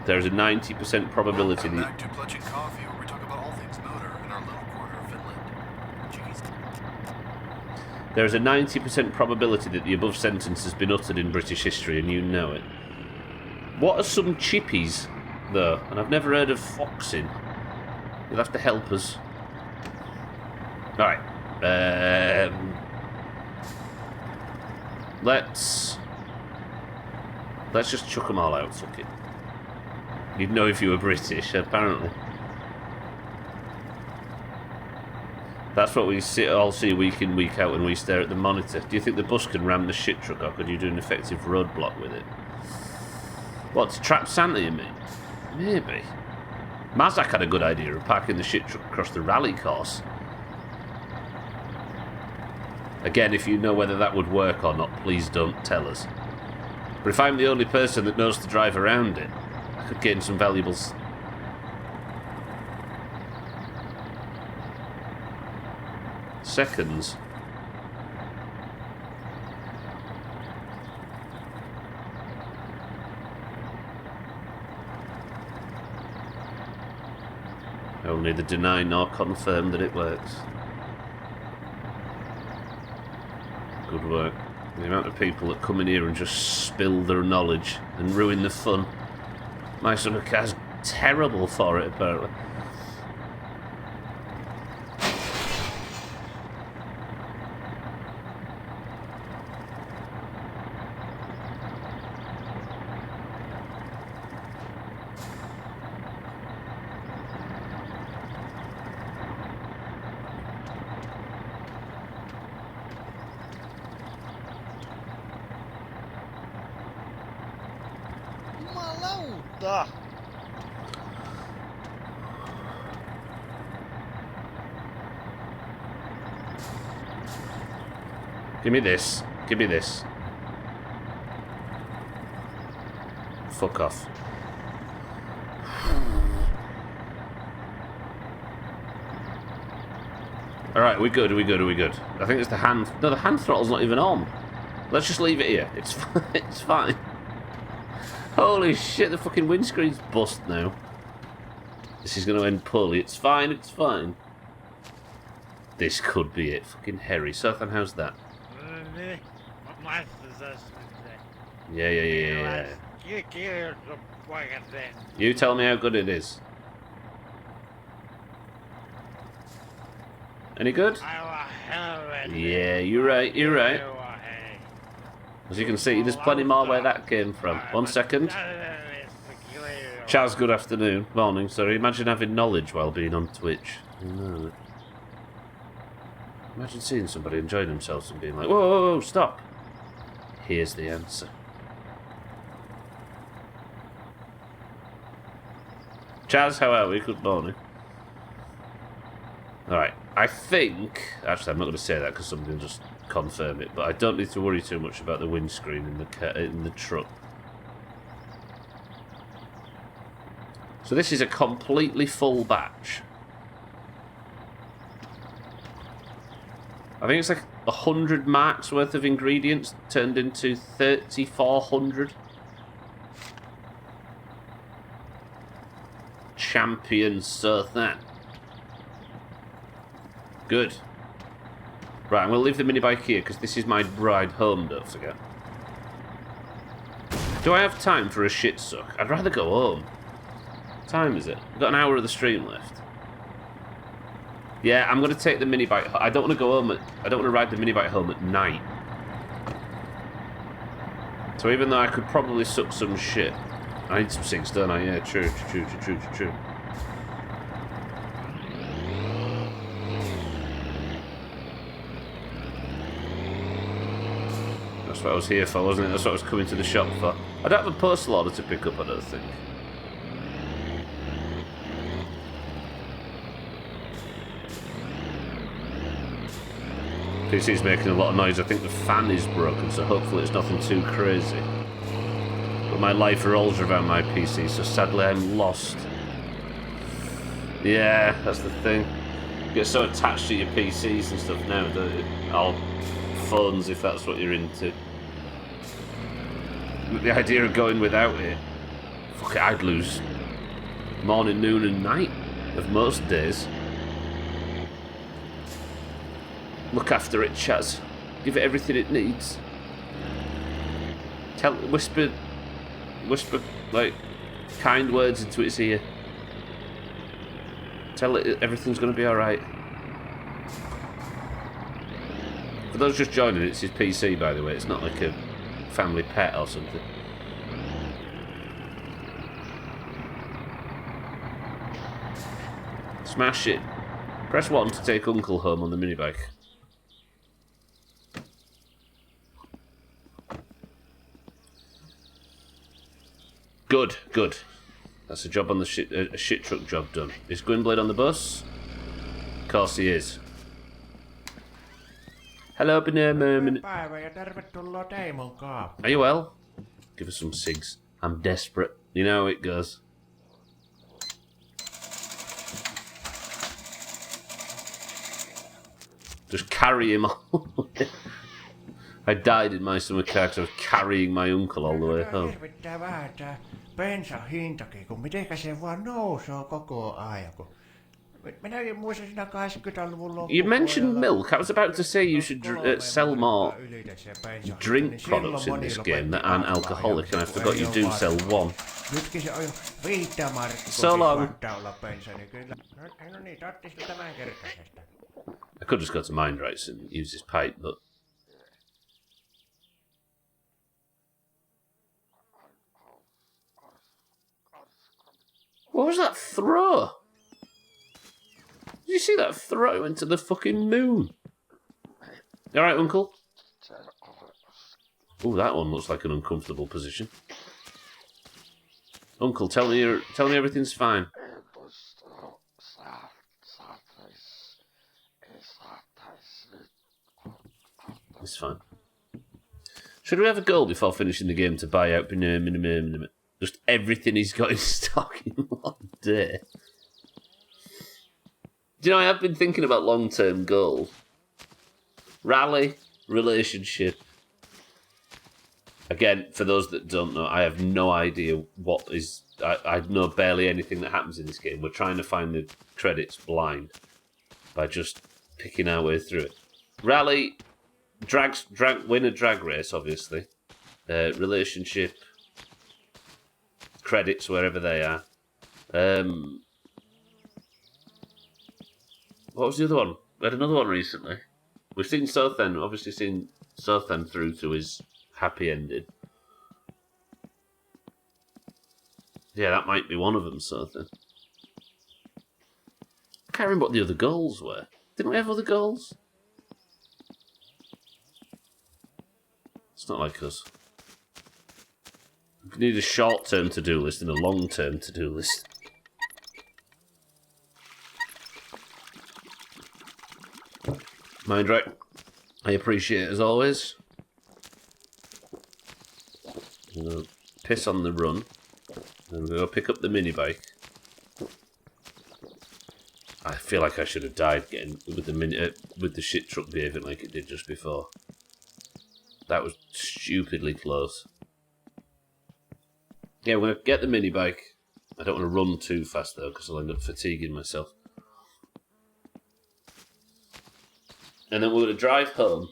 There's a 90% probability Welcome that... back to Clutching Coffee, where we talk about all things motor in our little corner of Finland. Jeez. There's a 90% probability that the above sentence has been uttered in British history, and you know it. What are some chippies, though? And I've never heard of foxing. You'll have to help us. Alright. Let's just chuck them all out, fuck it. You'd know if you were British, apparently. That's what we all see week in, week out when we stare at the monitor. Do you think the bus can ram the shit truck, or could you do an effective roadblock with it? What, to trap Santa, you mean? Maybe. Mazak had a good idea of parking the shit truck across the rally course. Again, if you know whether that would work or not, please don't tell us. But if I'm the only person that knows to drive around it, I could gain some valuables. Seconds. I will neither deny nor confirm that it works. Good work. The amount of people that come in here and just spill their knowledge and ruin the fun. My summer car's terrible for it, apparently. Jumalauta! Give me this. Give me this. Fuck off. Alright, are we good? Are we good? Are we good? I think it's the hand... No, the hand throttle's not even on. Let's just leave it here. It's fine. It's fine. Holy shit, the fucking windscreen's bust now. This is going to end poorly. It's fine, it's fine. This could be it. Fucking Harry. Sothan, how's that? Yeah. You tell me how good it is. Any good? Yeah, you're right, you're right. As you can see, there's plenty more where that came from. 1 second. Chaz, good afternoon. Morning, sorry. Imagine having knowledge while being on Twitch. No. Imagine seeing somebody enjoying themselves and being like, whoa, whoa, whoa, stop. Here's the answer. Chaz, how are we? Good morning. Alright, I think... Actually, I'm not going to say that because somebody will just confirm it, but I don't need to worry too much about the windscreen in the truck. So this is a completely full batch. I think it's like 100 marks worth of ingredients turned into 3,400. Champion Sothan. Good. Right, I'm going to leave the mini bike here because this is my ride home, don't forget. Do I have time for a shit suck? I'd rather go home. What time is it? I've got an hour of the stream left. Yeah, I'm going to take the mini bike. I don't want to go home I don't want to ride the mini bike home at night. So even though I could probably suck some shit, I need some cigs, don't I? Yeah, true. That's what I was here for, wasn't it? That's what I was coming to the shop for. I don't have a postal order to pick up, I don't think. PC's making a lot of noise. I think the fan is broken, so hopefully it's nothing too crazy. But my life revolves around my PC, so sadly I'm lost. Yeah, that's the thing. You get so attached to your PCs and stuff now, don't you? Or phones, if that's what you're into. The idea of going without it, fuck it, I'd lose morning, noon and night of most days. Look after it, Chaz. Give it everything it needs. Whisper, like, kind words into its ear. Tell it everything's going to be alright. For those just joining, it's his PC, by the way. It's not like a family pet or something. Smash it. Press 1 to take Uncle home on the minibike. Good. That's a job on the a shit truck job done. Is Gwynblade on the bus? Of course he is. Hello, Banana. Are you well? Give us some cigs. I'm desperate. You know how it goes. Just carry him on. I died in my summer car because I was carrying my uncle all the way home. Bensan hintakin, kun mitenkä se vaan nousee koko ajan. Minäkin muistan siinä 80-luvun loppupuolella. You mentioned milk. I was about to say you should sell more drink products in this game that aren't alcoholic, and I forgot you do sell one. Nytkin se on jo 5 markkaa. So long. Olla bensa, niin kyllä. No niin, tarvitsisi tämän kertaisesta. I could just go to Mind Rights and use this pipe, but... What was that throw? Did you see that throw into the fucking moon? Alright, Uncle? Ooh, that one looks like an uncomfortable position. Uncle, tell me everything's fine. It's fine. Should we have a goal before finishing the game to buy out just everything he's got in stock in one day? Do you know, I have been thinking about long-term goals. Rally, relationship. Again, for those that don't know, I have no idea what is... I know barely anything that happens in this game. We're trying to find the credits blind by just picking our way through it. Rally, win a drag race, obviously. Relationship, credits, wherever they are. What was the other one? We had another one recently. We've seen Southend, obviously seen Southend through to his happy ending. Yeah, that might be one of them, Southend. I can't remember what the other goals were. Didn't we have other goals? It's not like us. We need a short-term to-do list and a long-term to-do list. Mind right. I appreciate it as always. I'm going to piss on the run. I'm going to go pick up the mini bike. I feel like I should have died getting with the shit truck behaving like it did just before. That was stupidly close. Yeah, we're going to get the mini bike. I don't want to run too fast though, because I'll end up fatiguing myself. And then we're going to drive home.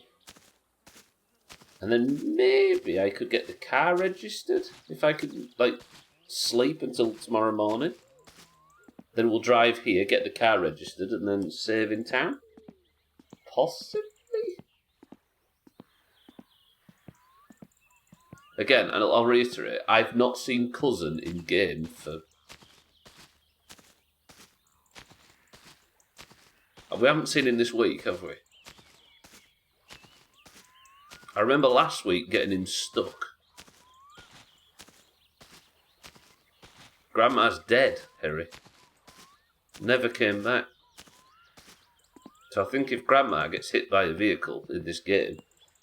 And then maybe I could get the car registered. If I could, like, sleep until tomorrow morning. Then we'll drive here, get the car registered, and then save in town. Possibly? Again, and I'll reiterate, I've not seen Cousin in game for... We haven't seen him this week, have we? I remember last week getting him stuck. Grandma's dead, Harry. Never came back. So I think if Grandma gets hit by a vehicle in this game,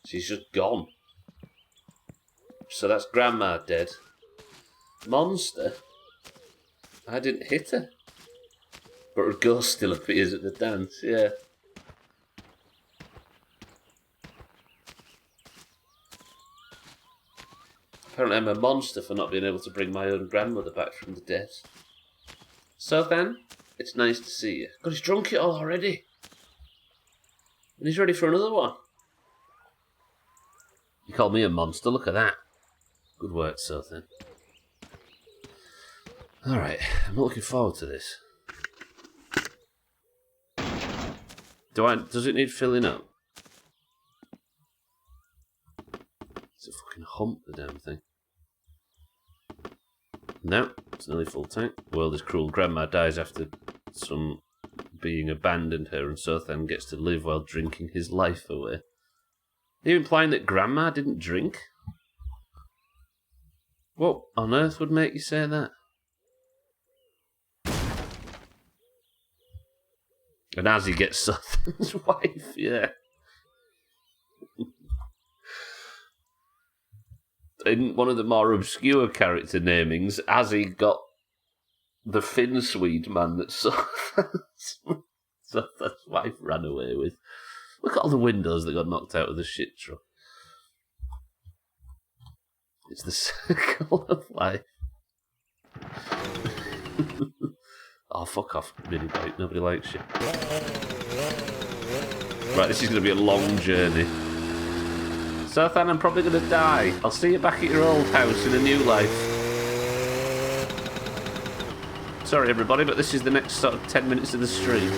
she's just gone. So that's Grandma dead. Monster? I didn't hit her. But her ghost still appears at the dance, yeah. Apparently I'm a monster for not being able to bring my own grandmother back from the dead. So then, it's nice to see you. God, he's drunk it all already. And he's ready for another one. You called me a monster, look at that. Good work, so then. Alright, I'm not looking forward to this. Does it need filling up? It's a fucking hump, the damn thing. No, it's nearly full tank. The world is cruel. Grandma dies after some being abandoned her, and so then gets to live while drinking his life away. Are you implying that Grandma didn't drink? What on earth would make you say that? And as he gets Sutton's wife, yeah. In one of the more obscure character namings, Azzy got the Finn Swede man that Sutton's wife ran away with. Look at all the windows that got knocked out of the shit truck. It's the circle of life. Oh, fuck off, mini bike. Nobody likes you. Right, this is going to be a long journey. So, then I'm probably going to die. I'll see you back at your old house in a new life. Sorry, everybody, but this is the next sort of 10 minutes of the stream.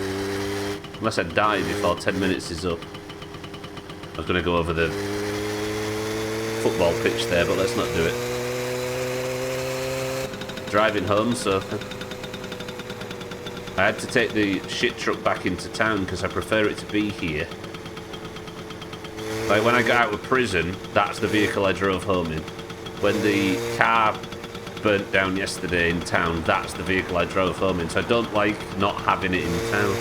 Unless I die before 10 minutes is up. I was going to go over the football pitch there, but let's not do it. Driving home, so... I had to take the shit truck back into town because I prefer it to be here. Like when I got out of prison, that's the vehicle I drove home in. When the car burnt down yesterday in town, that's the vehicle I drove home in. So I don't like not having it in town.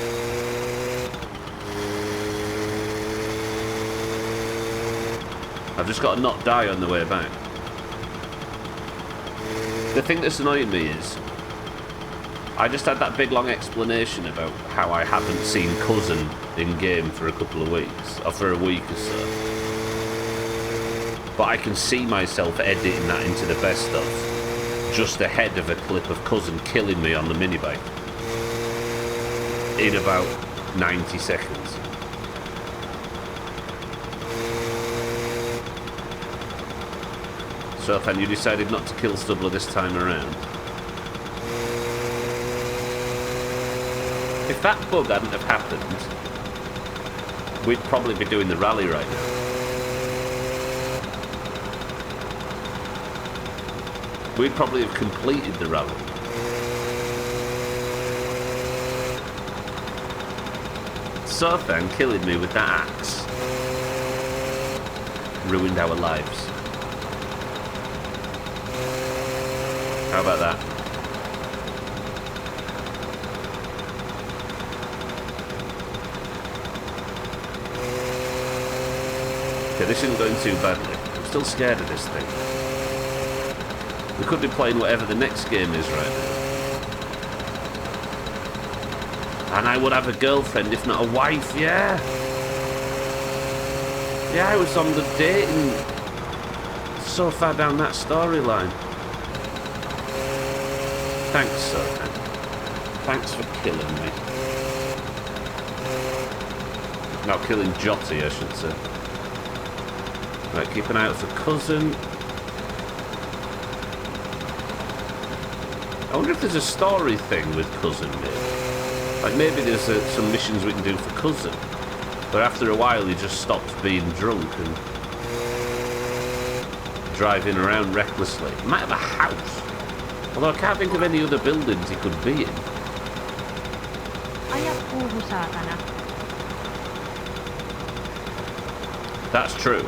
I've just got to not die on the way back. The thing that's annoying me is I just had that big long explanation about how I haven't seen Cousin in game for a couple of weeks, or for a week or so. But I can see myself editing that into the best of, just ahead of a clip of Cousin killing me on the minibike in about 90 seconds. So then you decided not to kill Stubbler this time around. If that bug hadn't have happened, we'd probably be doing the rally right now. We'd probably have completed the rally. So then, killing me with that axe ruined our lives. How about that? Okay, this isn't going too badly. I'm still scared of this thing. We could be playing whatever the next game is right now. And I would have a girlfriend, if not a wife, yeah. Yeah, I was on the dating so far down that storyline. Thanks, Sohan. Thanks for killing me. Not killing Jotty, I should say. Right, keep an eye out for Cousin. I wonder if there's a story thing with Cousin, maybe. Like, maybe there's some missions we can do for Cousin. But after a while, he just stops being drunk and driving around recklessly. He might have a house. Although I can't think of any other buildings he could be in. Aja puuhu saatana. That's true.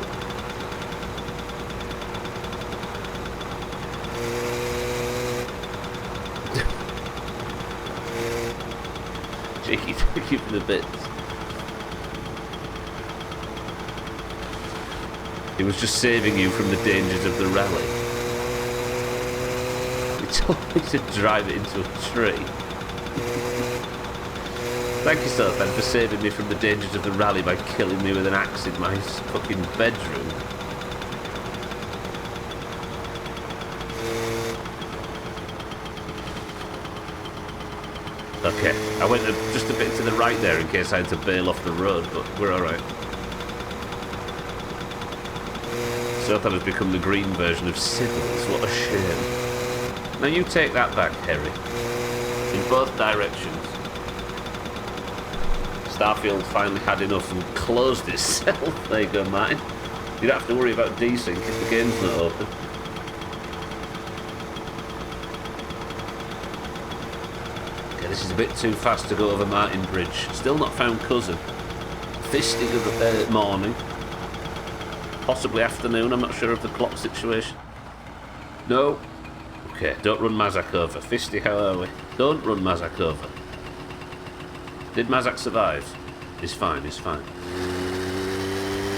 Cheeky, thank you for the bits. He was just saving you from the dangers of the rally. He told me to drive it into a tree. Thank you, Sothan, for saving me from the dangers of the rally by killing me with an axe in my fucking bedroom. Okay, I went just a bit to the right there in case I had to bail off the road, but we're alright. Sothan has become the green version of Siddles, what a shame. Now you take that back, Harry. In both directions. Starfield finally had enough and closed itself. There you go, Martin. You don't have to worry about desync if the game's not open. Okay, this is a bit too fast to go over Martin Bridge. Still not found Cousin. Fisting of the morning. Possibly afternoon, I'm not sure of the clock situation. No. Okay, don't run Mazak over. Fisty, how are we? Don't run Mazak over. Did Mazak survive? He's fine, he's fine.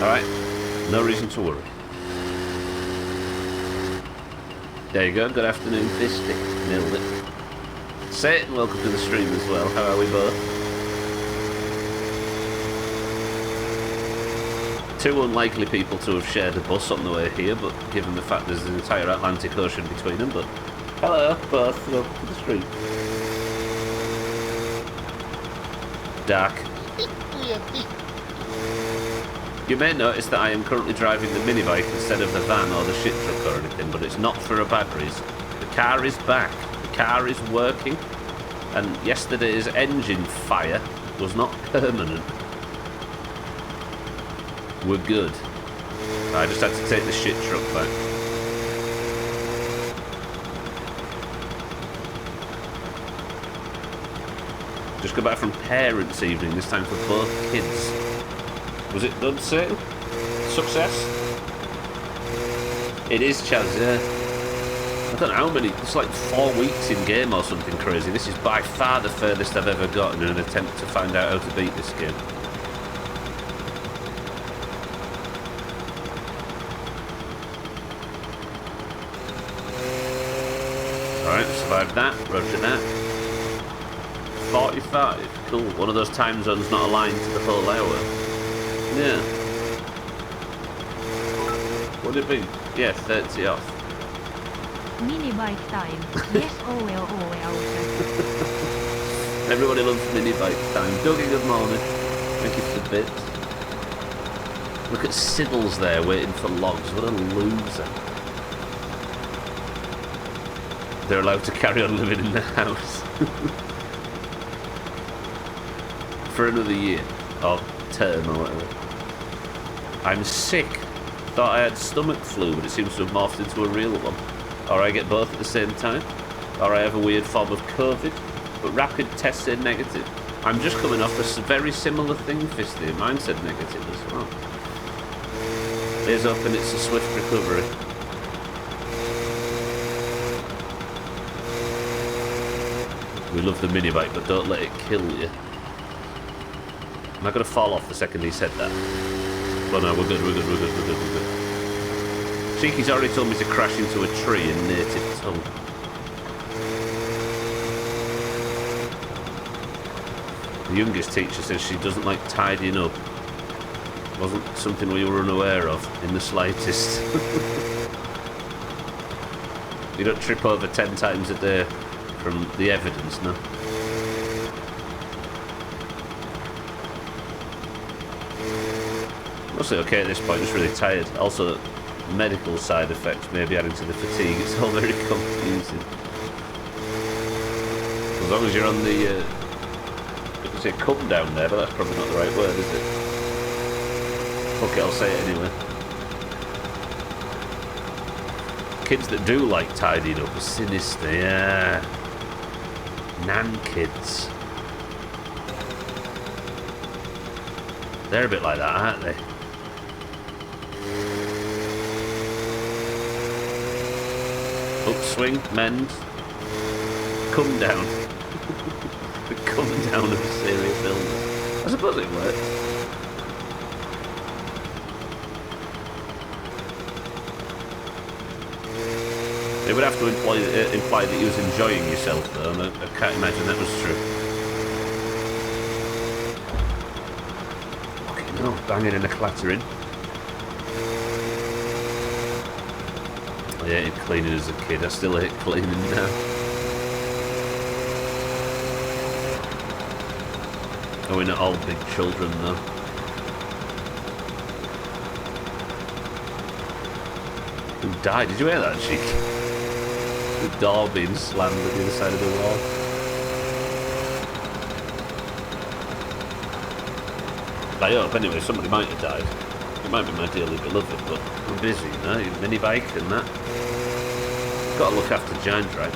Alright, no reason to worry. There you go, good afternoon, Fisty. Nailed it. Satan, welcome to the stream as well. How are we both? Two unlikely people to have shared a bus on the way here, but given the fact there's an entire Atlantic Ocean between them, but hello, both, welcome to the stream. Dark. You may notice that I am currently driving the minibike instead of the van or the shit truck or anything, but it's not for a batteries. The car is back, the car is working, and yesterday's engine fire was not permanent. We're good. I just had to take the shit truck back. Just got back from parents' evening, this time for both kids. Was it done, Satan? Success? It is, Chaz, yeah. I don't know how many, it's like 4 weeks in game or something crazy. This is by far the furthest I've ever gotten in an attempt to find out how to beat this game. Alright, survived that, roger that. 45, cool. One of those time zones not aligned to the whole hour. Yeah. What would it be? Yeah, 30 off. Mini bike time. Yes, oh. Everybody loves mini bike time. Dougie, good morning. Thank you for the bits. Look at Siddles there waiting for logs. What a loser. They're allowed to carry on living in the house. For another year. Or term or whatever. I'm sick. Thought I had stomach flu, but it seems to have morphed into a real one. Or I get both at the same time. Or I have a weird form of COVID. But rapid tests say negative. I'm just coming off a very similar thing, Fisty. Mine said negative as well. Ears up and it's a swift recovery. We love the mini bike, but don't let it kill you. Am I going to fall off the second he said that? Oh no, we're good. Cheeky's already told me to crash into a tree in native tongue. The youngest teacher says she doesn't like tidying up. Wasn't something we were unaware of in the slightest. You don't trip over 10 times a day from the evidence, no? Mostly okay at this point, just really tired. Also, medical side effects maybe adding to the fatigue. It's all very confusing. As long as you're on the... I could say come down there, but that's probably not the right word, is it? Fuck it, I'll say it anyway. Kids that do like tidying up are sinister, yeah. Nan kids. They're a bit like that, aren't they? Upswing, mend, come down. The come down of a serious illness. I suppose it works. It would have to imply that you was enjoying yourself, though, and I can't imagine that was true. Okay, no, banging and a clattering. I hated cleaning as a kid, I still hate cleaning now. Oh, we're not all big children, though. Who died? Did you hear that, Cheek? The door being slammed at the other side of the wall. I hope, anyway, somebody might have died. It might be my dearly beloved, but I'm busy, you know, mini bike and that. Gotta look after Giant, right?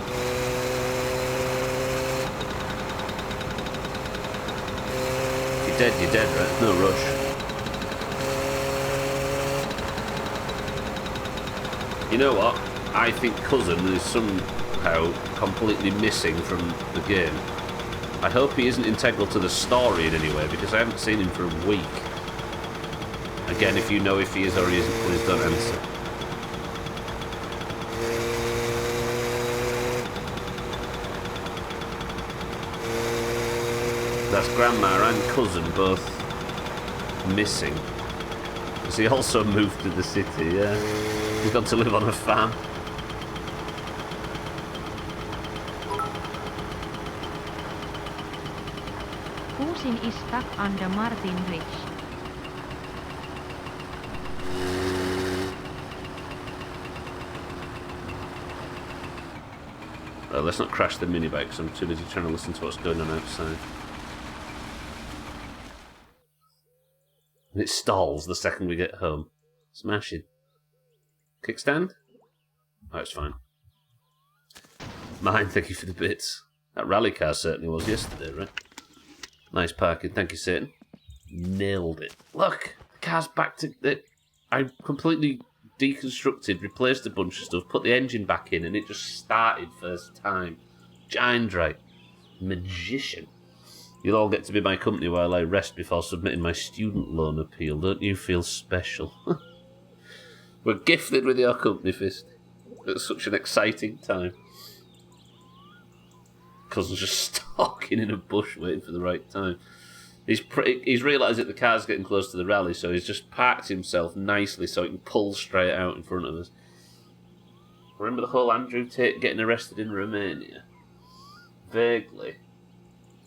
If you're dead, right? No rush. You know what? I think Cousin is somehow completely missing from the game. I hope he isn't integral to the story in any way, because I haven't seen him for a week. Again, if you know if he is or he isn't, please don't answer. That's Grandma and Cousin both missing. Because he also moved to the city, yeah. He's gone to live on a farm. Cousin is stuck under Martin Bridge. Well, let's not crash the minibike because I'm too busy trying to listen to what's going on outside. And it stalls the second we get home. Smashing. Kickstand? Oh, it's fine. Mine, thank you for the bits. That rally car certainly was yesterday, right? Nice parking, thank you, Satan. Nailed it. Look, the car's back to... I completely deconstructed, replaced a bunch of stuff, put the engine back in, and it just started first time. Giant right. Magician. You'll all get to be my company while I rest before submitting my student loan appeal. Don't you feel special? We're gifted with your company, Fist. It's such an exciting time. Cousin's just stalking in a bush waiting for the right time. He's realised that the car's getting close to the rally, so he's just parked himself nicely so he can pull straight out in front of us. Remember the whole Andrew Tate getting arrested in Romania? Vaguely.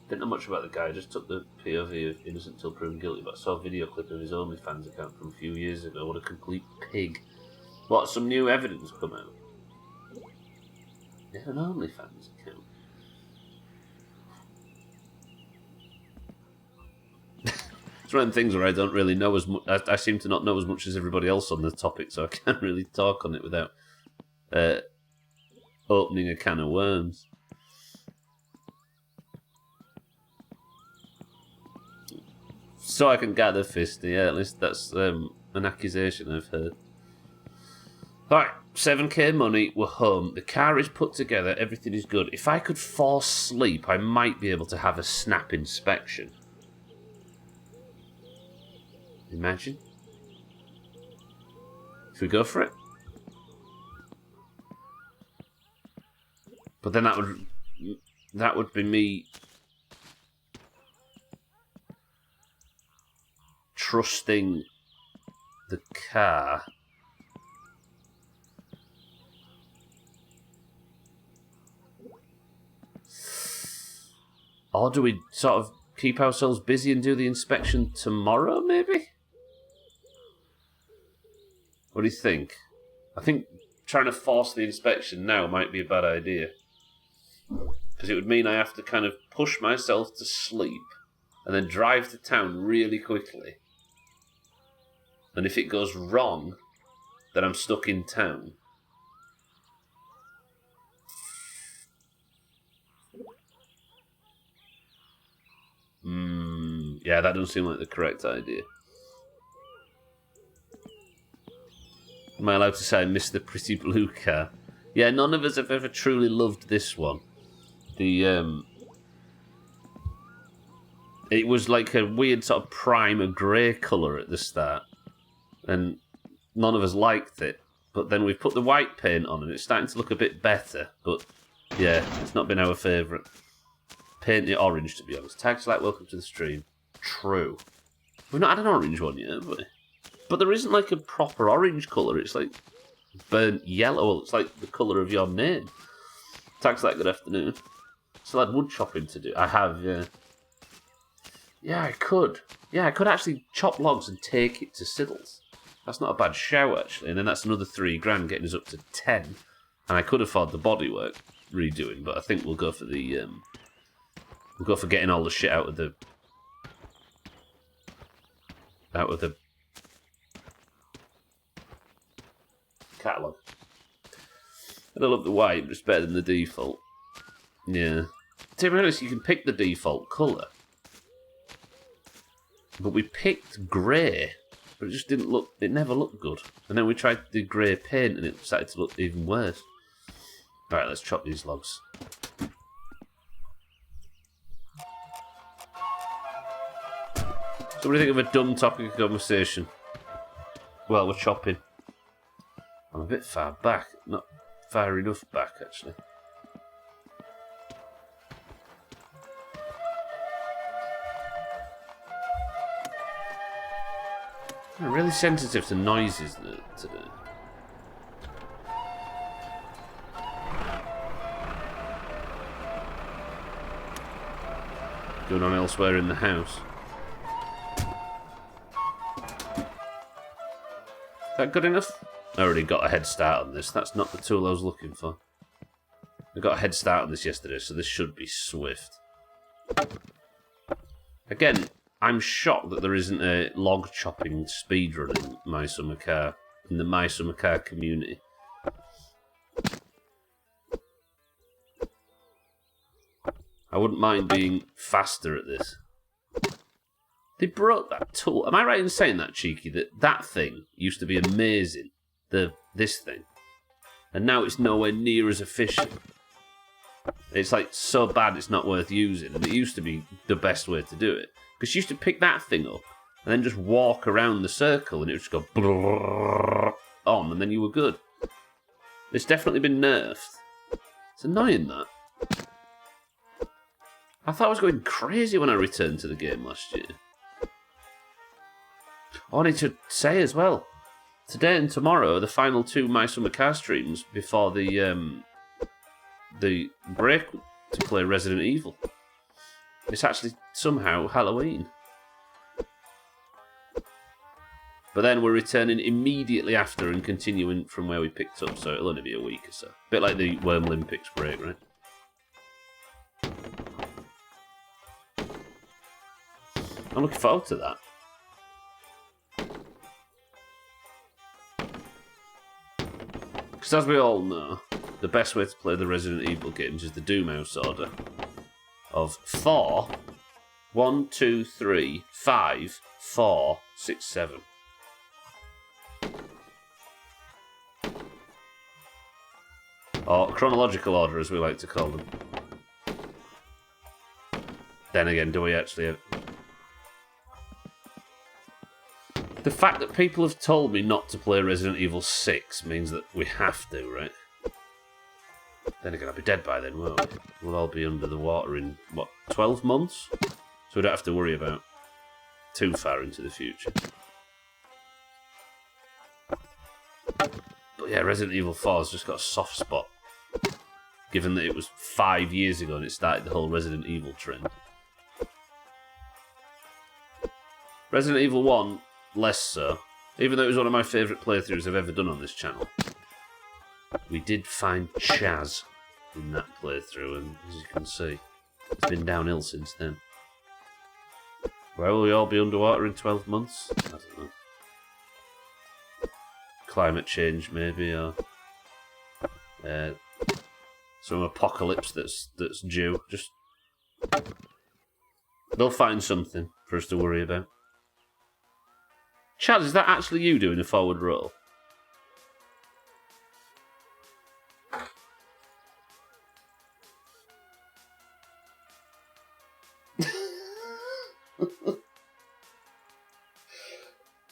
Didn't know much about the guy, just took the POV of innocent till proven guilty, but I saw a video clip of his OnlyFans account from a few years ago. What a complete pig. What, some new evidence come out? He had an OnlyFans account. It's one of the things where I don't really know as much. I seem to not know as much as everybody else on the topic, so I can't really talk on it without opening a can of worms. So I can gather, Fist. Yeah, at least that's an accusation I've heard. Alright, 7k money, we're home. The car is put together, everything is good. If I could force sleep, I might be able to have a snap inspection. Imagine. Should we go for it? But then that would be me trusting the car. Or do we sort of keep ourselves busy and do the inspection tomorrow, maybe? What do you think? I think trying to force the inspection now might be a bad idea. Because it would mean I have to kind of push myself to sleep and then drive to town really quickly. And if it goes wrong, then I'm stuck in town. Yeah, that doesn't seem like the correct idea. Am I allowed to say I miss the pretty blue car? Yeah, none of us have ever truly loved this one. It was like a weird sort of primer grey colour at the start. And none of us liked it. But then we put the white paint on and it's starting to look a bit better. But yeah, it's not been our favourite. Paint it orange, to be honest. Tags like welcome to the stream. True. We've not had an orange one yet, have we? But there isn't like a proper orange colour. It's like burnt yellow. Well, it's like the colour of your name. Tags like good afternoon. Still had wood chopping to do. I have, yeah. Yeah, I could. Yeah, I could actually chop logs and take it to Siddles. That's not a bad show, actually. And then that's another $3,000, getting us up to 10. And I could afford the bodywork redoing, but I think we'll go for the we'll go for getting all the shit out of the catalogue. And I love the white, but it's better than the default. Yeah. To be honest, you can pick the default colour. But we picked grey, but it just didn't look, it never looked good. And then we tried the grey paint and it started to look even worse. Alright, let's chop these logs. So what do you think of a dumb topic of conversation? Well, we're chopping. I'm a bit far back. Not far enough back, actually. I'm really sensitive to noises today. Going on elsewhere in the house. Is that good enough? I already got a head start on this. That's not the tool I was looking for. I got a head start on this yesterday, so this should be swift. Again, I'm shocked that there isn't a log chopping speedrun in My Summer Car, in the My Summer Car community. I wouldn't mind being faster at this. They broke that tool. Am I right in saying that, Cheeky, that thing used to be amazing? this thing. And now it's nowhere near as efficient. It's like so bad it's not worth using. And it used to be the best way to do it. Because you used to pick that thing up and then just walk around the circle and it would just go on and then you were good. It's definitely been nerfed. It's annoying, that. I thought I was going crazy when I returned to the game last year. I need to say as well, today and tomorrow are the final 2 My Summer Car streams before the break to play Resident Evil. It's actually somehow Halloween. But then we're returning immediately after and continuing from where we picked up, so it'll only be a week or so. A bit like the Worm Olympics break, right? I'm looking forward to that. Because as we all know, the best way to play the Resident Evil games is the Doomhaus order of 4, 1, 2, 3, 5, 4, 6, 7. Or chronological order, as we like to call them. Then again, do we actually have... The fact that people have told me not to play Resident Evil 6 means that we have to, right? Then again, I'll be dead by then, won't we? We'll all be under the water in, what, 12 months? So we don't have to worry about too far into the future. But yeah, Resident Evil 4's just got a soft spot. Given that it was 5 years ago and it started the whole Resident Evil trend. Resident Evil 1, less so. Even though it was one of my favourite playthroughs I've ever done on this channel. We did find Chaz in that playthrough, and as you can see, it's been downhill since then. Where will we all be underwater in 12 months? I don't know. Climate change, maybe, or some apocalypse that's due. Just they'll find something for us to worry about. Chaz, is that actually you doing a forward roll?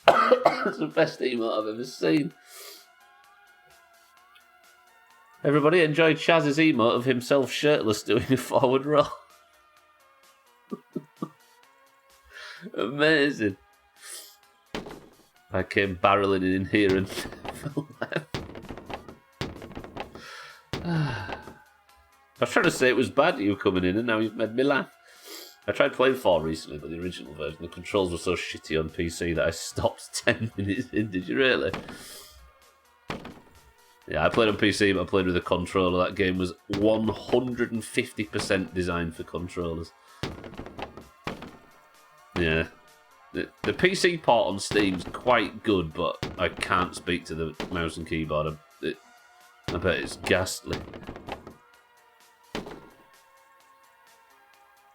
That's the best emote I've ever seen. Everybody enjoyed Chaz's emote of himself shirtless doing a forward roll. Amazing. I came barreling in here and fell left. I was trying to say it was bad you were coming in and now you've made me laugh. I tried playing 4 recently, but the original version, the controls were so shitty on PC that I stopped 10 minutes in. Did you really? Yeah, I played on PC, but I played with a controller. That game was 150% designed for controllers. Yeah. The PC port on Steam's quite good, but I can't speak to the mouse and keyboard. I bet it's ghastly.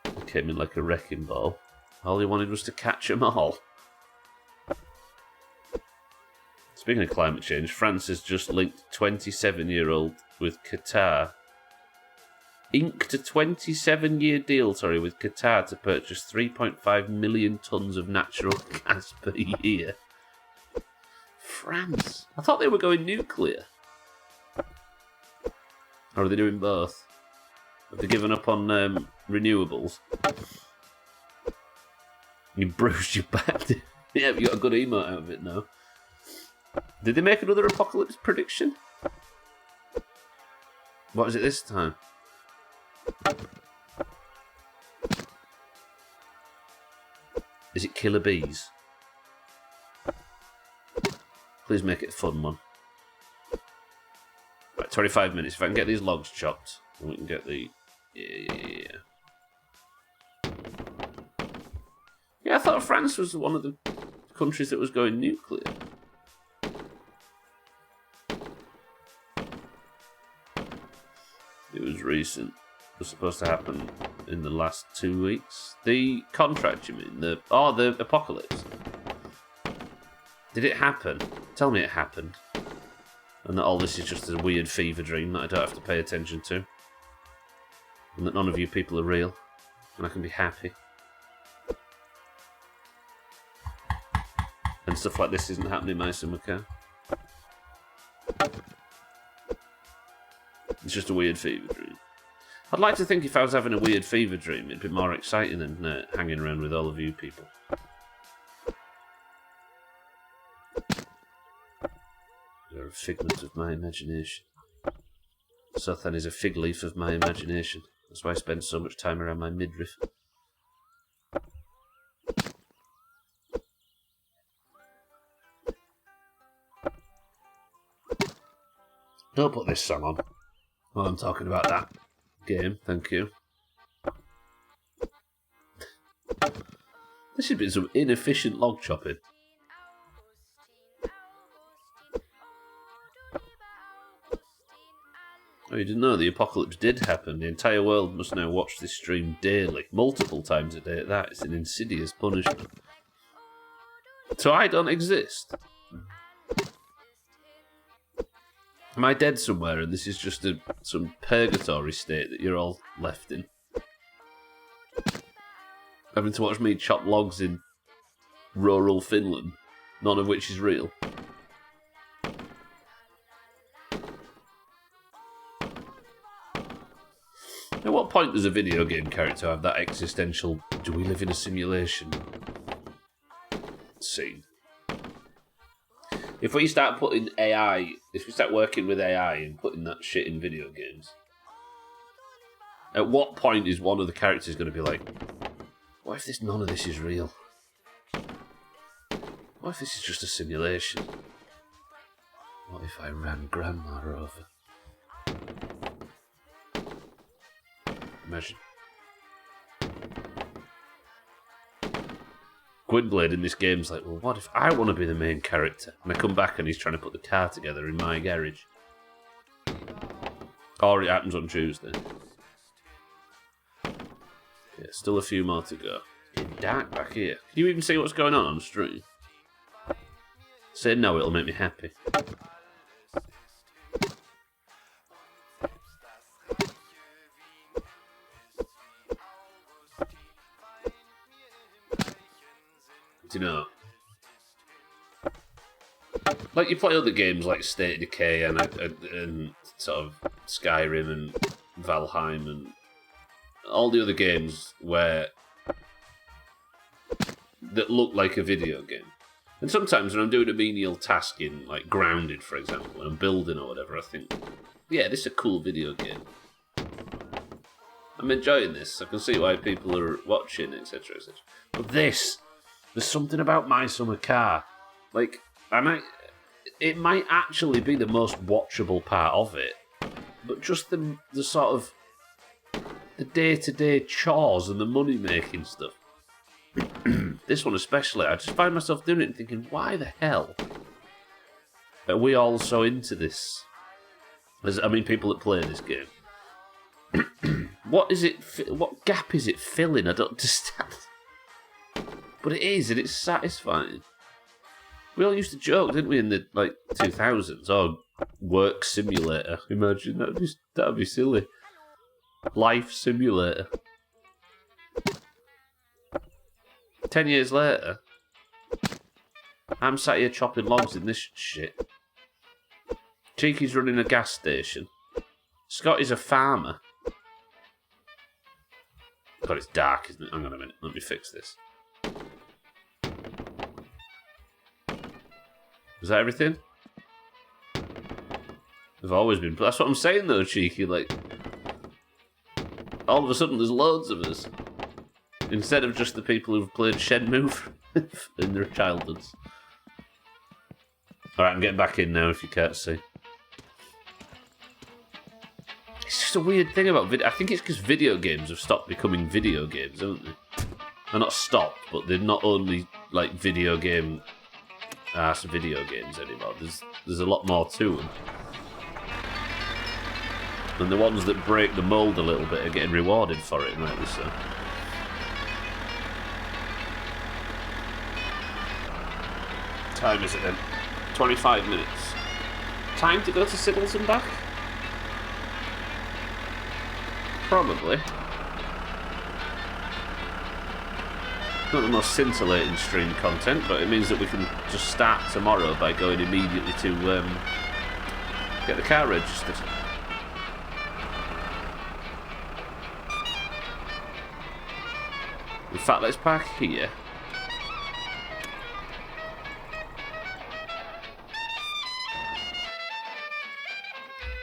It came in like a wrecking ball. All he wanted was to catch them all. Speaking of climate change, France has just linked 27-year-old with Qatar. Inked a 27-year deal, with Qatar to purchase 3.5 million tonnes of natural gas per year. France. I thought they were going nuclear. Or are they doing both? Have they given up on renewables? You bruised your back. Yeah, but you got a good emote out of it now. Did they make another apocalypse prediction? What was it this time? Is it killer bees? Please make it a fun one. Right, 25 minutes. If I can get these logs chopped, then we can get the... Yeah. Yeah, I thought France was one of the countries that was going nuclear. It was recent. It was supposed to happen in the last 2 weeks. The contract, you mean? The apocalypse. Did it happen? Tell me it happened. And that all this is just a weird fever dream that I don't have to pay attention to. And that none of you people are real. And I can be happy. And stuff like this isn't happening in my summer car. It's just a weird fever dream. I'd like to think if I was having a weird fever dream, it'd be more exciting than hanging around with all of you people. You're a figment of my imagination. Sothan is a fig leaf of my imagination. That's why I spend so much time around my midriff. Don't put this song on while I'm talking about that game, thank you. This should be some inefficient log chopping. Oh, you didn't know the apocalypse did happen. The entire world must now watch this stream daily, multiple times a day at that. It's an insidious punishment. So I don't exist. Am I dead somewhere and this is just some purgatory state that you're all left in? Having to watch me chop logs in rural Finland, none of which is real. At what point does a video game character have that existential, do we live in a simulation scene? If we start putting AI, if we start working with AI and putting that shit in video games, at what point is one of the characters going to be like, what if none of this is real? What if this is just a simulation? What if I ran Grandma over? Imagine. Gwynblade in this game's like, well, what if I want to be the main character? And I come back and he's trying to put the car together in my garage. Or it happens on Tuesday. Yeah, still a few more to go. It's getting dark back here. Can you even see what's going on the stream? Say no, it'll make me happy. You know, like you play other games like State of Decay and sort of Skyrim and Valheim and all the other games that look like a video game. And sometimes when I'm doing a menial task in like Grounded, for example, and I'm building or whatever, I think, yeah, this is a cool video game. I'm enjoying this. I can see why people are watching, etc., etc. But this. There's something about My Summer Car. Like, it might actually be the most watchable part of it, but just the sort of the day-to-day chores and the money-making stuff. This one especially, I just find myself doing it and thinking, why the hell are we all so into this? People that play this game. What gap is it filling? I don't understand. But it is, and it's satisfying. We all used to joke, didn't we, in the 2000s? Oh, work simulator. Imagine that'd be silly. Life simulator. 10 years later, I'm sat here chopping logs in this shit. Cheeky's running a gas station. Scotty's a farmer. God, it's dark, isn't it? Hang on a minute, let me fix this. Is that everything? They've always been... That's what I'm saying though, Cheeky, like... All of a sudden there's loads of us. Instead of just the people who've played Shenmue in their childhoods. Alright, I'm getting back in now if you can't see. It's just a weird thing about video... I think it's because video games have stopped becoming video games, haven't they? They're not stopped, but they're not only, video games anymore. There's a lot more to them. And the ones that break the mould a little bit are getting rewarded for it, rightly so. Time is it then? 25 minutes. time to go to Siddles and back? Probably. Not the most scintillating stream content, but it means that we can just start tomorrow by going immediately to get the car registered. In fact, let's park here.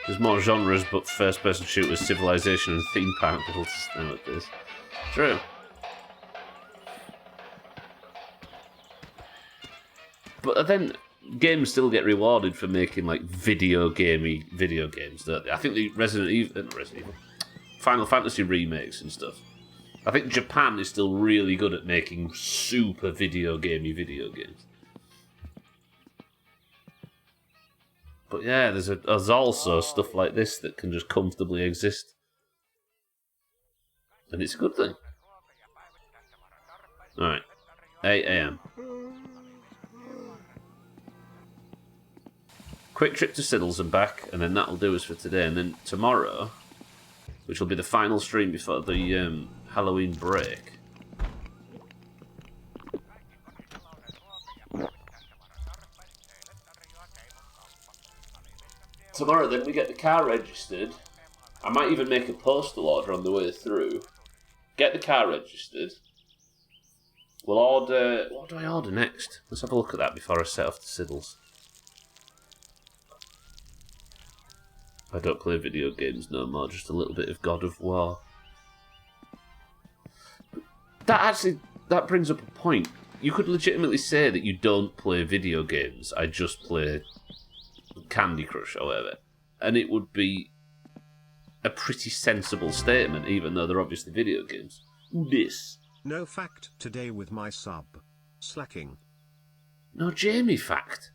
There's more genres, but first-person shooters, civilization, and theme park builds nowadays. True. But then games still get rewarded for making like video games, don't they? I think the Resident Evil, Final Fantasy remakes and stuff. I think Japan is still really good at making super video games. But yeah, there's also stuff like this that can just comfortably exist. And it's a good thing. Alright. 8 AM. Quick trip to Siddles and back, and then that'll do us for today. And then tomorrow, which will be the final stream before the Halloween break. Tomorrow then we get the car registered. I might even make a postal order on the way through. Get the car registered. We'll order... What do I order next? Let's have a look at that before I set off to Siddles. I don't play video games no more, just a little bit of God of War. That brings up a point. You could legitimately say that you don't play video games, I just play Candy Crush or whatever. And it would be a pretty sensible statement, even though they're obviously video games. This. No fact today with my sub. Slacking. No Jamie fact.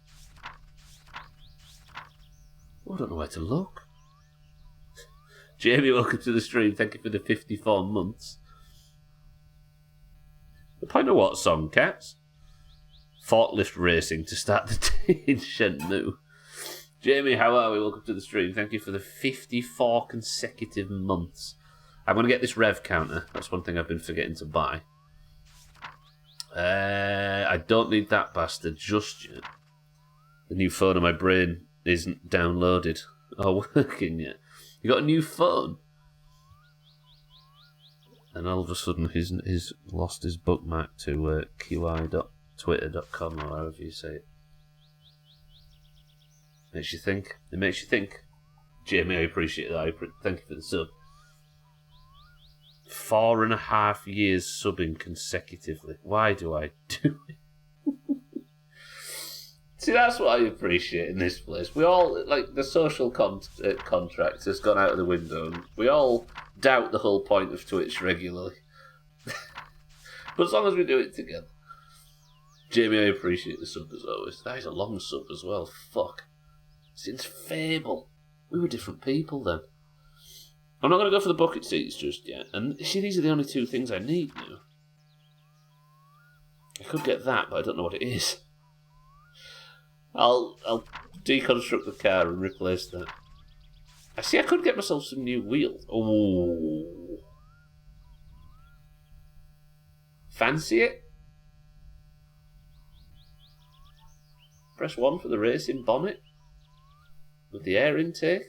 Oh, I don't know where to look. Jamie, welcome to the stream. Thank you for the 54 months. The point of what song, cats? Forklift racing to start the day in Shenmue. Jamie, how are we? Welcome to the stream. Thank you for the 54 consecutive months. I'm going to get this rev counter. That's one thing I've been forgetting to buy. I don't need that bastard just yet. The new phone on my brain isn't downloaded or working yet. You got a new phone? And all of a sudden he's lost his bookmark to qi.twitter.com or however you say it. Makes you think. It makes you think. Jamie, I appreciate that. Thank you for the sub. 4.5 years subbing consecutively. Why do I do it? See, that's what I appreciate in this place. We all, like, the social contract has gone out of the window, and we all doubt the whole point of Twitch regularly. But as long as we do it together. Jamie, I appreciate the sub as always. That is a long sub as well. Fuck. Since Fable. We were different people then. I'm not going to go for the bucket seats just yet. And see, these are the only two things I need now. I could get that, but I don't know what it is. I'll deconstruct the car and replace that. I see I could get myself some new wheels. Oh. Fancy it? Press 1 for the racing bonnet. With the air intake.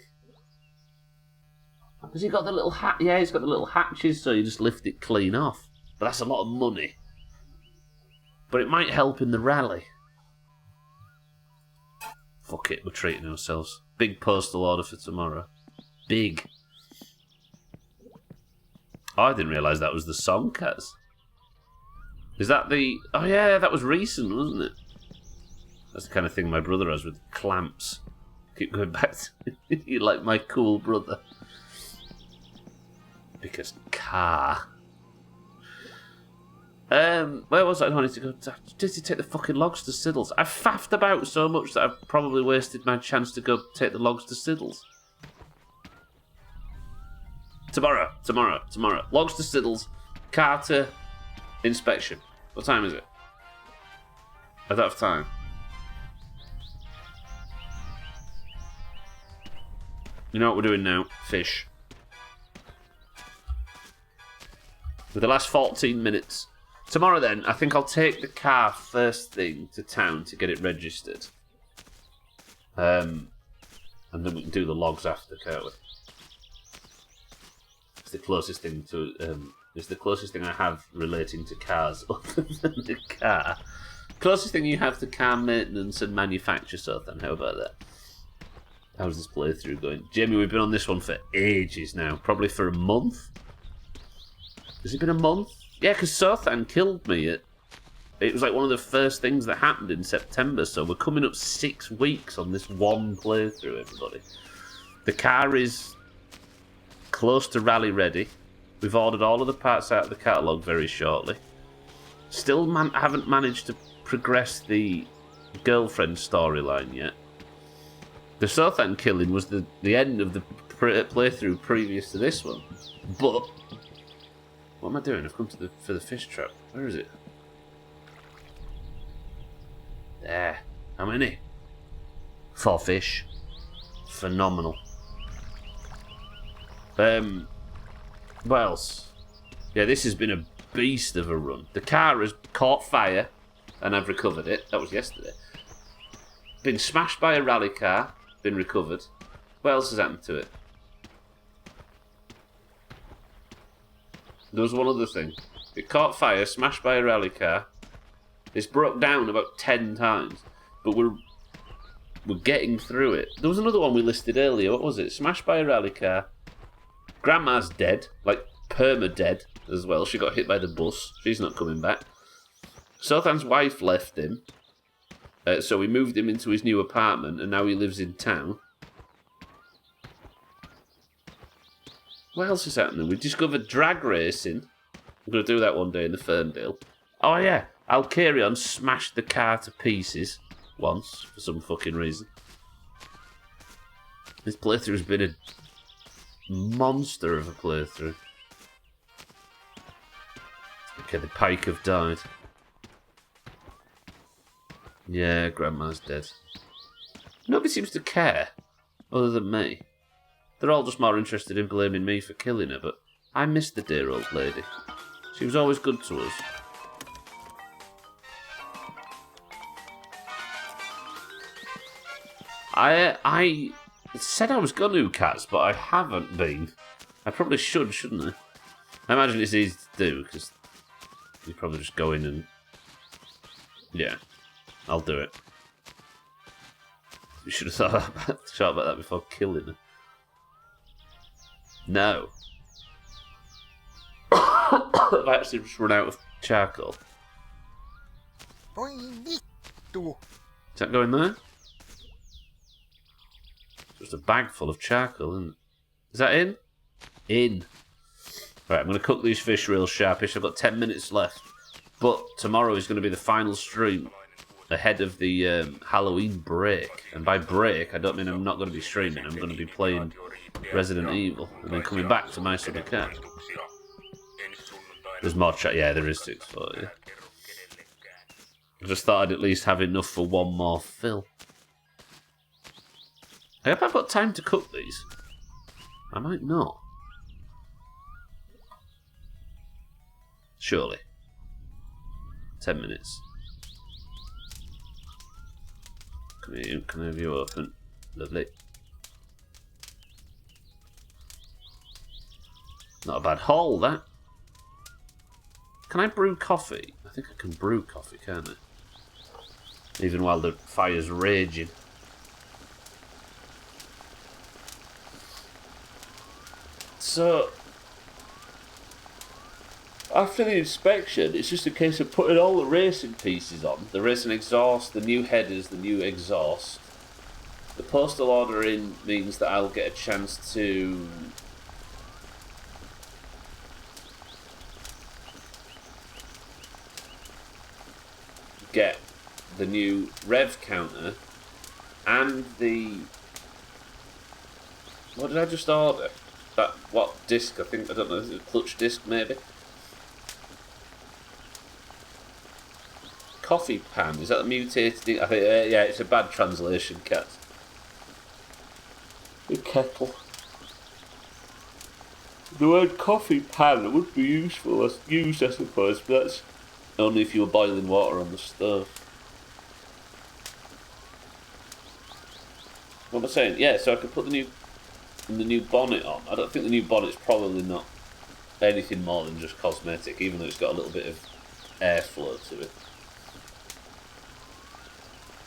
Has he got the little hat? Yeah, he's got the little hatches, so you just lift it clean off. But that's a lot of money. But it might help in the rally. Fuck it, we're treating ourselves. Big postal order for tomorrow. Big. Oh, I didn't realise that was the song, Kaz. Is that the... Oh yeah, that was recent, wasn't it? That's the kind of thing my brother has with clamps. Keep going back to... You're like my cool brother. Because car. Where was I wanting to go? Did he take the fucking logs to Siddles? I've faffed about so much that I've probably wasted my chance to go take the logs to Siddles. Tomorrow. Logs to Siddles, car to inspection. What time is it? I don't have time. You know what we're doing now? Fish. For the last 14 minutes. Tomorrow then, I think I'll take the car first thing to town to get it registered. And then we can do the logs after, can't we? It's the closest thing to... it's the closest thing I have relating to cars other than the car. Closest thing you have to car maintenance and manufacture, so then how about that? How's this playthrough going? Jamie, we've been on this one for ages now. Probably for a month? Has it been a month? Yeah, because Sothan killed me. It was like one of the first things that happened in September, so we're coming up 6 weeks on this one playthrough, everybody. The car is close to rally ready. We've ordered all of the parts out of the catalogue very shortly. Still haven't managed to progress the girlfriend storyline yet. The Sothan killing was the end of the playthrough previous to this one. But what am I doing? I've come to for the fish trap. Where is it? There. How many? 4 fish. Phenomenal. What else? Yeah, this has been a beast of a run. The car has caught fire, and I've recovered it. That was yesterday. Been smashed by a rally car, been recovered. What else has happened to it? There was one other thing. It caught fire, smashed by a rally car. It's broke down about 10 times, but we're getting through it. There was another one we listed earlier. What was it? Smashed by a rally car. Grandma's dead, like perma-dead as well. She got hit by the bus. She's not coming back. Sothan's wife left him, so we moved him into his new apartment, and now he lives in town. What else is happening? We discovered drag racing. I'm going to do that one day in the Ferndale. Oh yeah, Alcarion smashed the car to pieces once, for some fucking reason. This playthrough has been a monster of a playthrough. Okay, the pike have died. Yeah, Grandma's dead. Nobody seems to care, other than me. They're all just more interested in blaming me for killing her, but I miss the dear old lady. She was always good to us. I said I was going to, Cats, but I haven't been. I probably should, shouldn't I? I imagine it's easy to do, because you probably just go in and... Yeah, I'll do it. You should have thought about that before killing her. No. I've actually just run out of charcoal. Voi vittu. Is that going there? Just a bag full of charcoal, isn't it? Is that in? In. Right, I'm going to cook these fish real sharpish. I've got 10 minutes left. But tomorrow is going to be the final stream ahead of the Halloween break. And by break, I don't mean I'm not going to be streaming. I'm going to be playing Resident Evil and then coming back to My Summer Cat. There's more chat. Yeah, there is 6 for you. I just thought I'd at least have enough for one more fill. I hope I've got time to cook these. I might not. Surely. 10 minutes. Come here, can I have you open? Lovely. Not a bad haul, that. Can I brew coffee? I think I can brew coffee, can't I? Even while the fire's raging. So, after the inspection, it's just a case of putting all the racing pieces on. The racing exhaust, the new headers, the new exhaust. The postal order in means that I'll get a chance to get the new rev counter and the... What did I just order? That, what disc? I don't know, is it a clutch disc maybe? Coffee pan, is that the mutated? I think, yeah, it's a bad translation, Cat. Okay. kettle. The word coffee pan would be used, I suppose, but that's only if you were boiling water on the stove. What am I saying? Yeah, so I could put the new bonnet on. I don't think the new bonnet's probably not anything more than just cosmetic, even though it's got a little bit of airflow to it.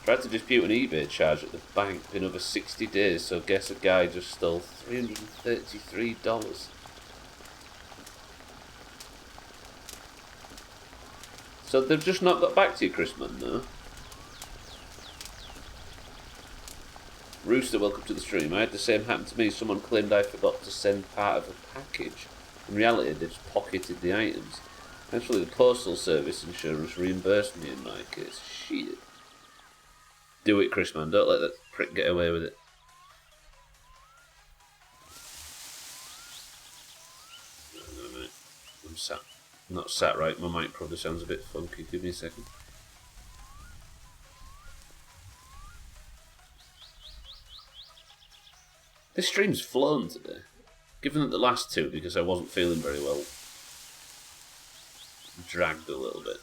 Tried to dispute an eBay charge at the bank. Been over 60 days, so guess a guy just stole $333. So they've just not got back to you, Chrisman, no? Rooster, welcome to the stream. I had the same happen to me. Someone claimed I forgot to send part of a package. In reality, they just pocketed the items. Actually, the postal service insurance reimbursed me in my case. Shit. Do it, Chrisman. Don't let that prick get away with it. Hang on a minute. I'm not sat right. My mic probably sounds a bit funky. Give me a second. This stream's flown today. Given that the last two, because I wasn't feeling very well, dragged a little bit.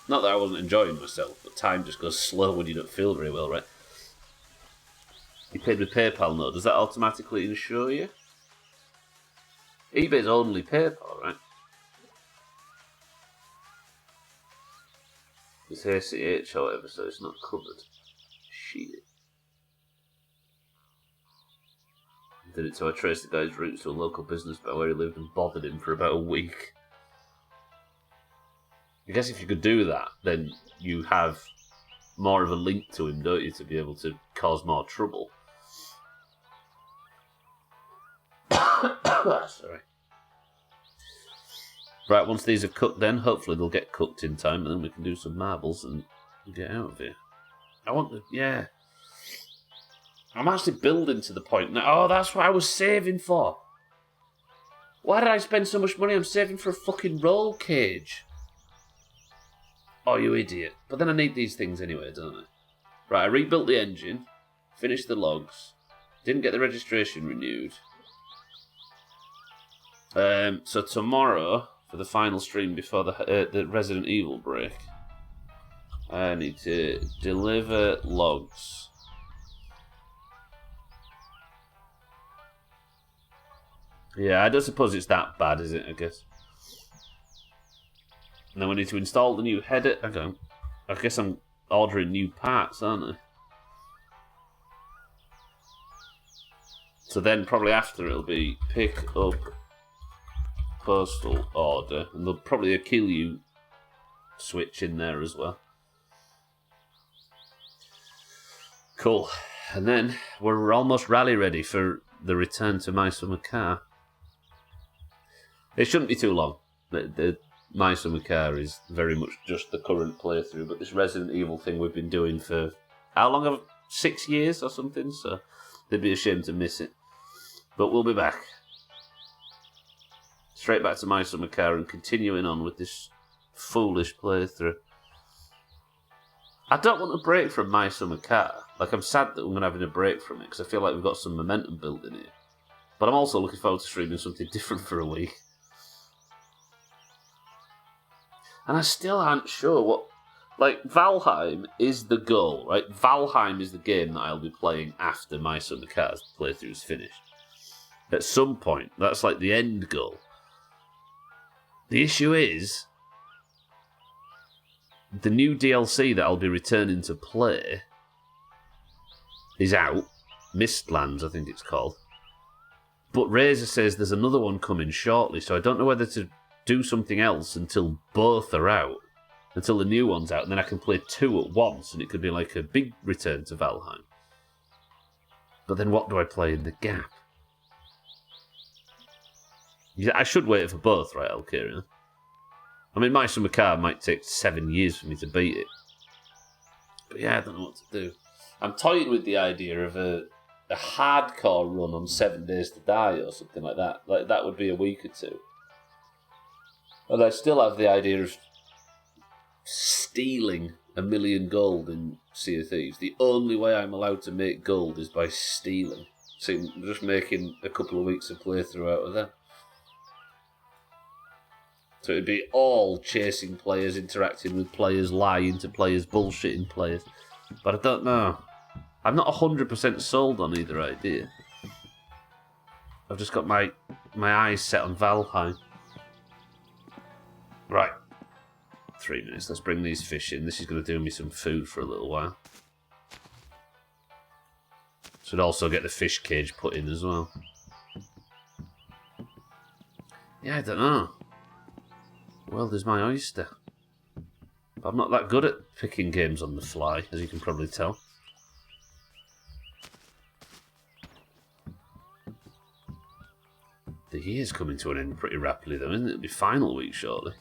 Not that I wasn't enjoying myself, but time just goes slow when you don't feel very well, right? You paid with PayPal, no? Does that automatically insure you? eBay's only PayPal, right? It's ACH, however, so it's not covered. Shit. Did it, so I traced the guy's roots to a local business by where he lived and bothered him for about a week. I guess if you could do that, then you have more of a link to him, don't you, to be able to cause more trouble. Sorry. Right, once these are cooked then, hopefully they'll get cooked in time, and then we can do some marbles and get out of here. I want the... yeah. I'm actually building to the point now. Oh, that's what I was saving for. Why did I spend so much money? I'm saving for a fucking roll cage. Oh, you idiot. But then I need these things anyway, don't I? Right, I rebuilt the engine, finished the logs, didn't get the registration renewed. So tomorrow, for the final stream before the Resident Evil break, I need to deliver logs. Yeah, I don't suppose it's that bad, is it, I guess? And then we need to install the new header. I guess I'm ordering new parts, aren't I? So then probably after it'll be pick up postal order. And there'll probably a kill you switch in there as well. Cool. And then we're almost rally ready for the return to My Summer Car. It shouldn't be too long. The My Summer Car is very much just the current playthrough, but this Resident Evil thing we've been doing for how long? 6 years or something, so they'd be ashamed to miss it. But we'll be back. Straight back to My Summer Car and continuing on with this foolish playthrough. I don't want a break from My Summer Car. Like, I'm sad that we're having a break from it, because I feel like we've got some momentum building here. But I'm also looking forward to streaming something different for a week. And I still aren't sure what... Like, Valheim is the goal, right? Valheim is the game that I'll be playing after My Summer Car's playthrough is finished. At some point, that's like the end goal. The issue is... the new DLC that I'll be returning to play is out. Mistlands, I think it's called. But Razor says there's another one coming shortly, so I don't know whether to do something else until both are out, until the new one's out, and then I can play two at once, and it could be like a big return to Valheim. But then what do I play in the gap? Yeah, I should wait for both, right, Alkirian? I mean, My Summer Car might take 7 years for me to beat it. But yeah, I don't know what to do. I'm toying with the idea of a hardcore run on 7 Days to Die or something like that. Like, that would be a week or two. And I still have the idea of stealing 1 million gold in Sea of Thieves. The only way I'm allowed to make gold is by stealing. See, just making a couple of weeks of playthrough out of that. So it'd be all chasing players, interacting with players, lying to players, bullshitting players. But I don't know. I'm not 100% sold on either idea. I've just got my eyes set on Valheim. Right. 3 minutes. Let's bring these fish in. This is going to do me some food for a little while. Should also get the fish cage put in as well. Yeah, I don't know. Well, there's my oyster. But I'm not that good at picking games on the fly, as you can probably tell. The year's coming to an end pretty rapidly, though, isn't it? It'll be final week shortly.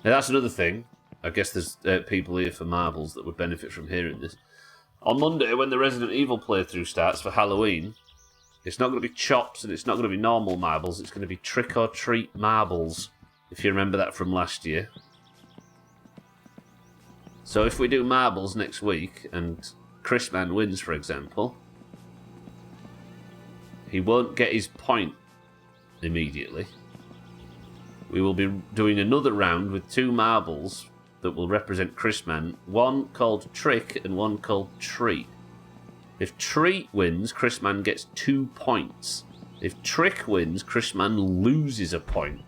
Now, that's another thing. I guess there's people here for marbles that would benefit from hearing this. On Monday, when the Resident Evil playthrough starts for Halloween, it's not going to be chops and it's not going to be normal marbles. It's going to be trick-or-treat marbles, if you remember that from last year. So if we do marbles next week, and Chris Man wins, for example, he won't get his point immediately. We will be doing another round with 2 marbles that will represent Chris Man, one called Trick and one called Treat. If Treat wins, Chris Man gets 2 points. If Trick wins, Chris Man loses a point.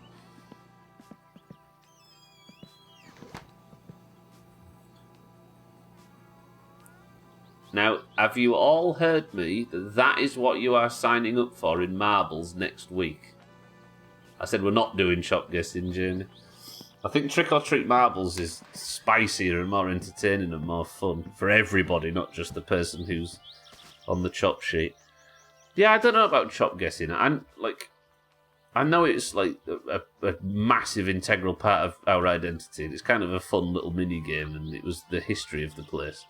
Now, have you all heard me that that is what you are signing up for in marbles next week? I said we're not doing chop guessing, Journey. I think Trick or Treat Marbles is spicier and more entertaining and more fun for everybody, not just the person who's on the chop sheet. Yeah, I don't know about chop guessing. I know it's like a massive integral part of our identity. It's kind of a fun little mini game, and it was the history of the place.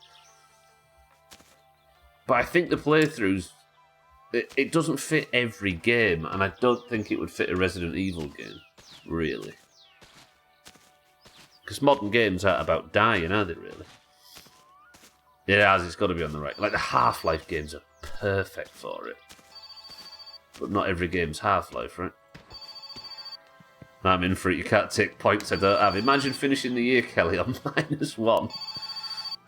But I think the playthroughs, it doesn't fit every game, and I don't think it would fit a Resident Evil game, really. Because modern games aren't about dying, are they, really? It has, it's got to be on the right. Like, the Half-Life games are perfect for it. But not every game's Half-Life, right? I'm in for it, you can't take points I don't have. Imagine finishing the year, Kelly, on -1.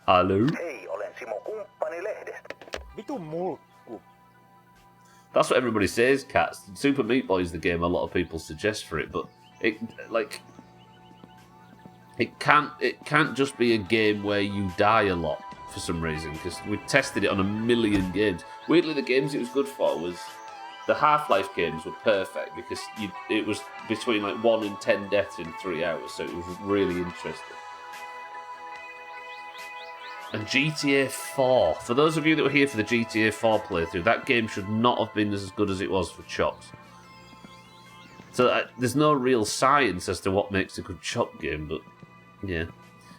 Hello? Hei, olen Simo kumppani lehdestä. Vitun mulkku. That's what everybody says, Cats. Super Meat Boy is the game a lot of people suggest for it, but it can't just be a game where you die a lot for some reason, because we tested it on a million games. Weirdly, the games it was good for was the Half-Life games were perfect because it was between like 1 and 10 deaths in 3 hours, so it was really interesting. And GTA 4. For those of you that were here for the GTA 4 playthrough, that game should not have been as good as it was for chops. So there's no real science as to what makes a good chop game, but yeah.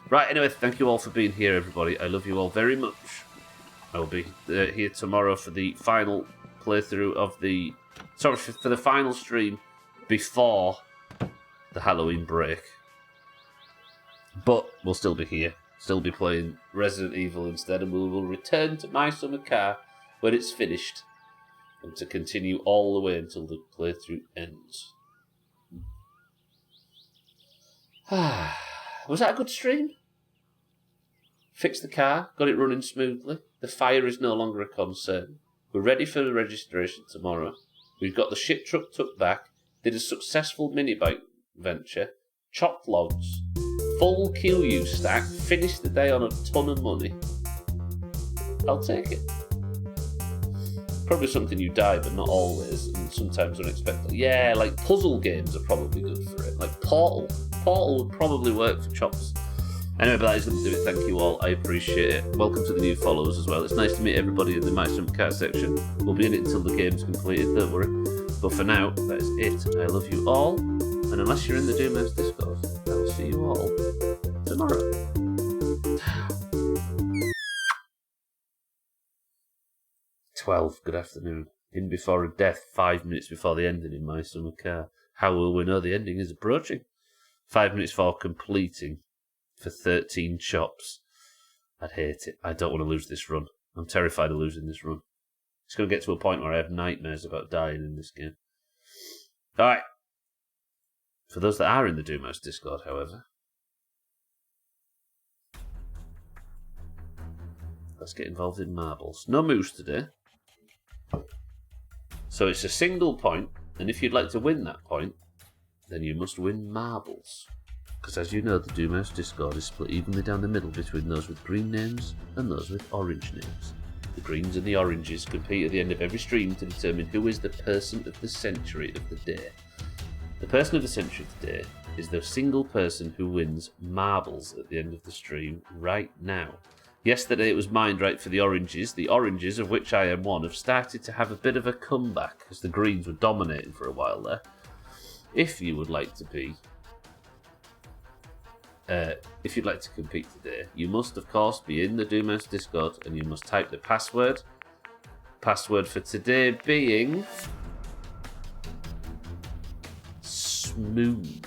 Right, anyway, thank you all for being here, everybody. I love you all very much. I will be here tomorrow for the final playthrough of the... Sorry, for the final stream before the Halloween break. But we'll still be here. Still be playing Resident Evil instead, and we will return to My Summer Car when it's finished, and to continue all the way until the playthrough ends. Was that a good stream? Fixed the car, got it running smoothly. The fire is no longer a concern. We're ready for the registration tomorrow. We've got the ship truck tucked back, did a successful mini-bike venture, chopped logs, full QU stack, finished the day on a ton of money. I'll take it. Probably something you die, but not always, and sometimes unexpectedly. Yeah, like puzzle games are probably good for it. Like Portal. Portal would probably work for chops. Anyway, but that is going to do it. Thank you all. I appreciate it. Welcome to the new followers as well. It's nice to meet everybody in the My Summer Car section. We'll be in it until the game's completed, don't worry. But for now, that is it. I love you all. And unless you're in the Doomhaus Discord, I will see you all tomorrow. 12. Good afternoon. In before a death, 5 minutes before the ending in My Summer Car. How will we know the ending is approaching? 5 minutes for completing for 13 chops. I'd hate it. I don't want to lose this run. I'm terrified of losing this run. It's going to get to a point where I have nightmares about dying in this game. Alright. For those that are in the Doomhaus Discord, however, let's get involved in marbles. No moose today. So it's a single point, and if you'd like to win that point, then you must win marbles. Because as you know, the Doomhaus Discord is split evenly down the middle between those with green names and those with orange names. The greens and the oranges compete at the end of every stream to determine who is the person of the century of the day. The person of the century of the day is the single person who wins marbles at the end of the stream right now. Yesterday it was mind right for the oranges. The oranges, of which I am one, have started to have a bit of a comeback as the greens were dominating for a while there. If you would like to be... if you'd like to compete today, you must of course be in the Doomhaus Discord and you must type the password. Password for today being... smooth.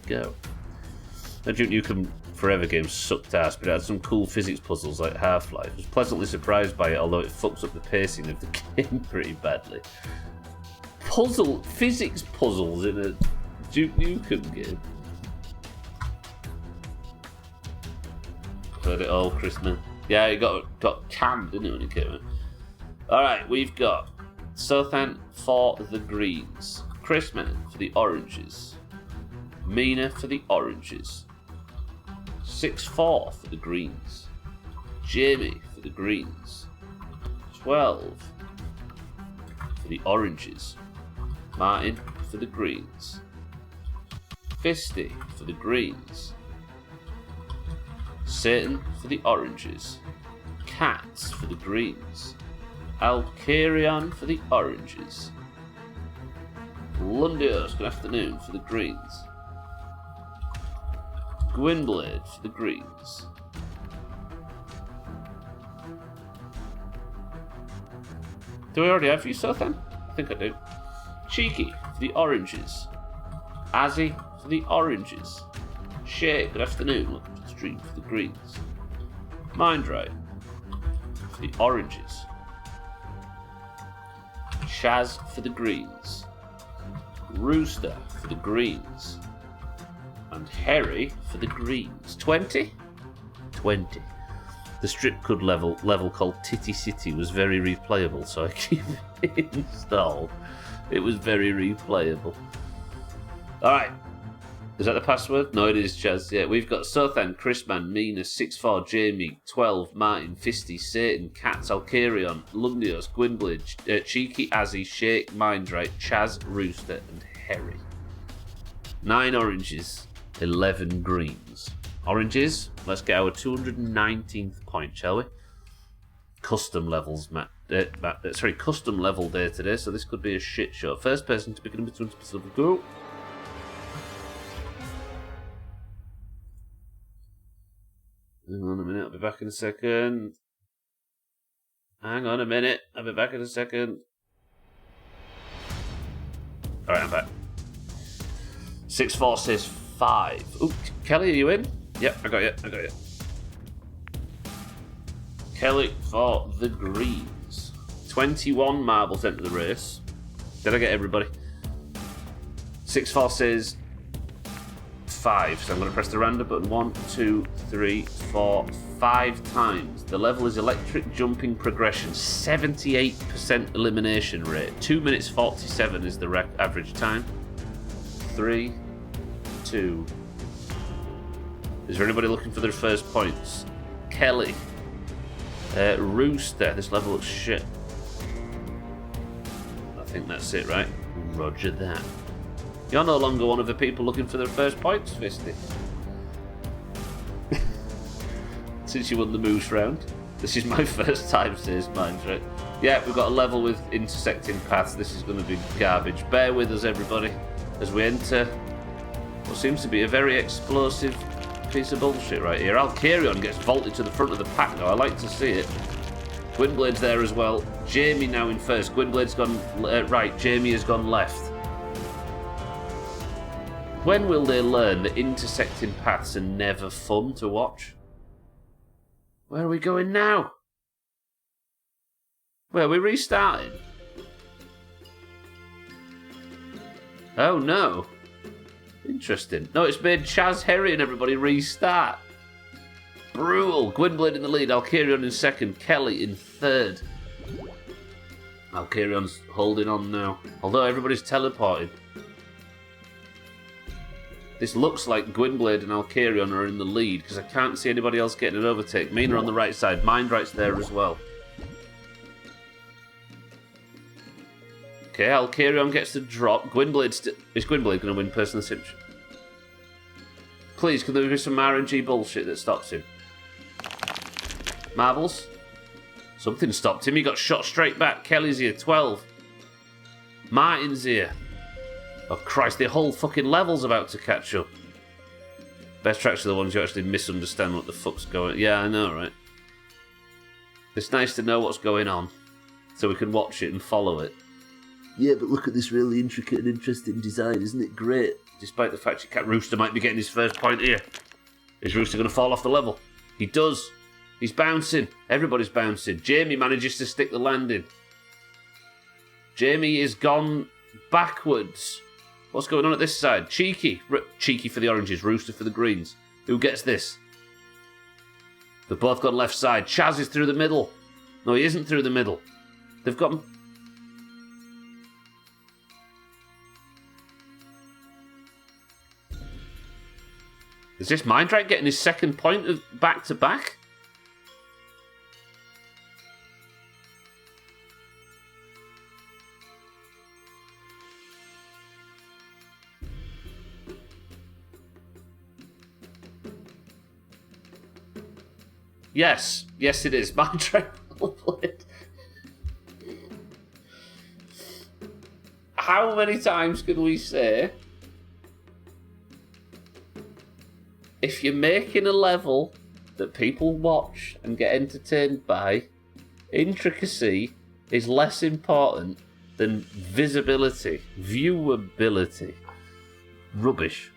Go. Now, Duke Nukem Forever game sucked ass, but it had some cool physics puzzles like Half-Life. I was pleasantly surprised by it, although it fucks up the pacing of the game pretty badly. Physics puzzles in a Duke Nukem game. Heard it all, Chrisman. Yeah, it got canned, didn't it, when it came out? Alright, we've got Sothan for the greens, Chrisman for the oranges, Mina for the oranges, 6-4 for the greens, Jamie for the greens, 12 for the oranges, Martin for the greens, Fisty for the greens, Satan for the oranges, Cats for the greens, Alcarion for the oranges, Lundios, good afternoon, for the greens, Gwynblade for the greens, do I already have you, Sothan? I think I do. Cheeky for the oranges, Azzy for the oranges, Shay, good afternoon, welcome to the stream, for the greens, Mindright for the oranges, Shaz for the greens, Rooster for the greens, and Harry for the greens. 20? 20. The strip club level called Titty City was very replayable, so I keep it installed. It was very replayable. Alright. Is that the password? No, it is, Chaz. Yeah, we've got Sothan, Chrisman, Mina, 6-4, Jamie, 12, Martin, Fisty, Satan, Cats, Alcarion, Lundios, Gwynblade, Cheeky, Azzy, Shake, Mindright, Chaz, Rooster, and Harry. 9 oranges, 11 greens. Oranges, let's get our 219th point, shall we? Custom levels, custom level day today, so this could be a shit show. First person to pick number 20% of the go. Hang on a minute, I'll be back in a second. Hang on a minute, I'll be back in a second. Alright, I'm back. 6-4 says 5. Ooh, Kelly, are you in? Yep, I got you. Kelly for the greens. 21 marbles enter the race. Did I get everybody? 6-4 says 5, so I'm going to press the random button 1, 2, 3, 4, 5 times. The level is electric jumping progression, 78% elimination rate. 2 minutes 47 is the average time. 3, 2. Is there anybody looking for their first points? Kelly. Rooster. This level looks shit. I think that's it, right? Roger that. You're no longer one of the people looking for their first points, Fisty. Since you won the moose round. This is my first time, says Mindright. Yeah, we've got a level with intersecting paths. This is going to be garbage. Bear with us, everybody, as we enter what seems to be a very explosive piece of bullshit right here. Alcarion gets vaulted to the front of the pack, though. I like to see it. Gwynblade's there as well. Jamie now in first. Gwynblade's gone right. Jamie has gone left. When will they learn that intersecting paths are never fun to watch? Where are we going now? Wait, are we restarting? Oh no. Interesting. No, it's made Chaz, Harry and everybody restart. Brutal. Gwynblade in the lead, Alkarion in second, Kelly in third. Alkarion's holding on now, although everybody's teleported. This looks like Gwynblade and Alkarion are in the lead because I can't see anybody else getting an overtake. Mina on the right side, Mindright's there as well. Okay, Alkarion gets the drop. Is Gwynblade going to win Person of the Century? Please, could there be some RNG bullshit that stops him? Marbles? Something stopped him. He got shot straight back. Kelly's here, 12. Martin's here. Oh, Christ, the whole fucking level's about to catch up. Best tracks are the ones you actually misunderstand what the fuck's going on. Yeah, I know, right? It's nice to know what's going on so we can watch it and follow it. Yeah, but look at this really intricate and interesting design. Isn't it great? Despite the fact Rooster might be getting his first point here. Is Rooster going to fall off the level? He does. He's bouncing. Everybody's bouncing. Jamie manages to stick the landing. Jamie is gone backwards. What's going on at this side? Cheeky. Cheeky for the oranges. Rooster for the greens. Who gets this? They've both gone left side. Chaz is through the middle. No, he isn't through the middle. They've got him. Is this Mindrite getting his second point of back-to-back? Yes. Yes, it is. Mindrite well played. How many times can we say... if you're making a level that people watch and get entertained by, intricacy is less important than visibility, viewability. Rubbish.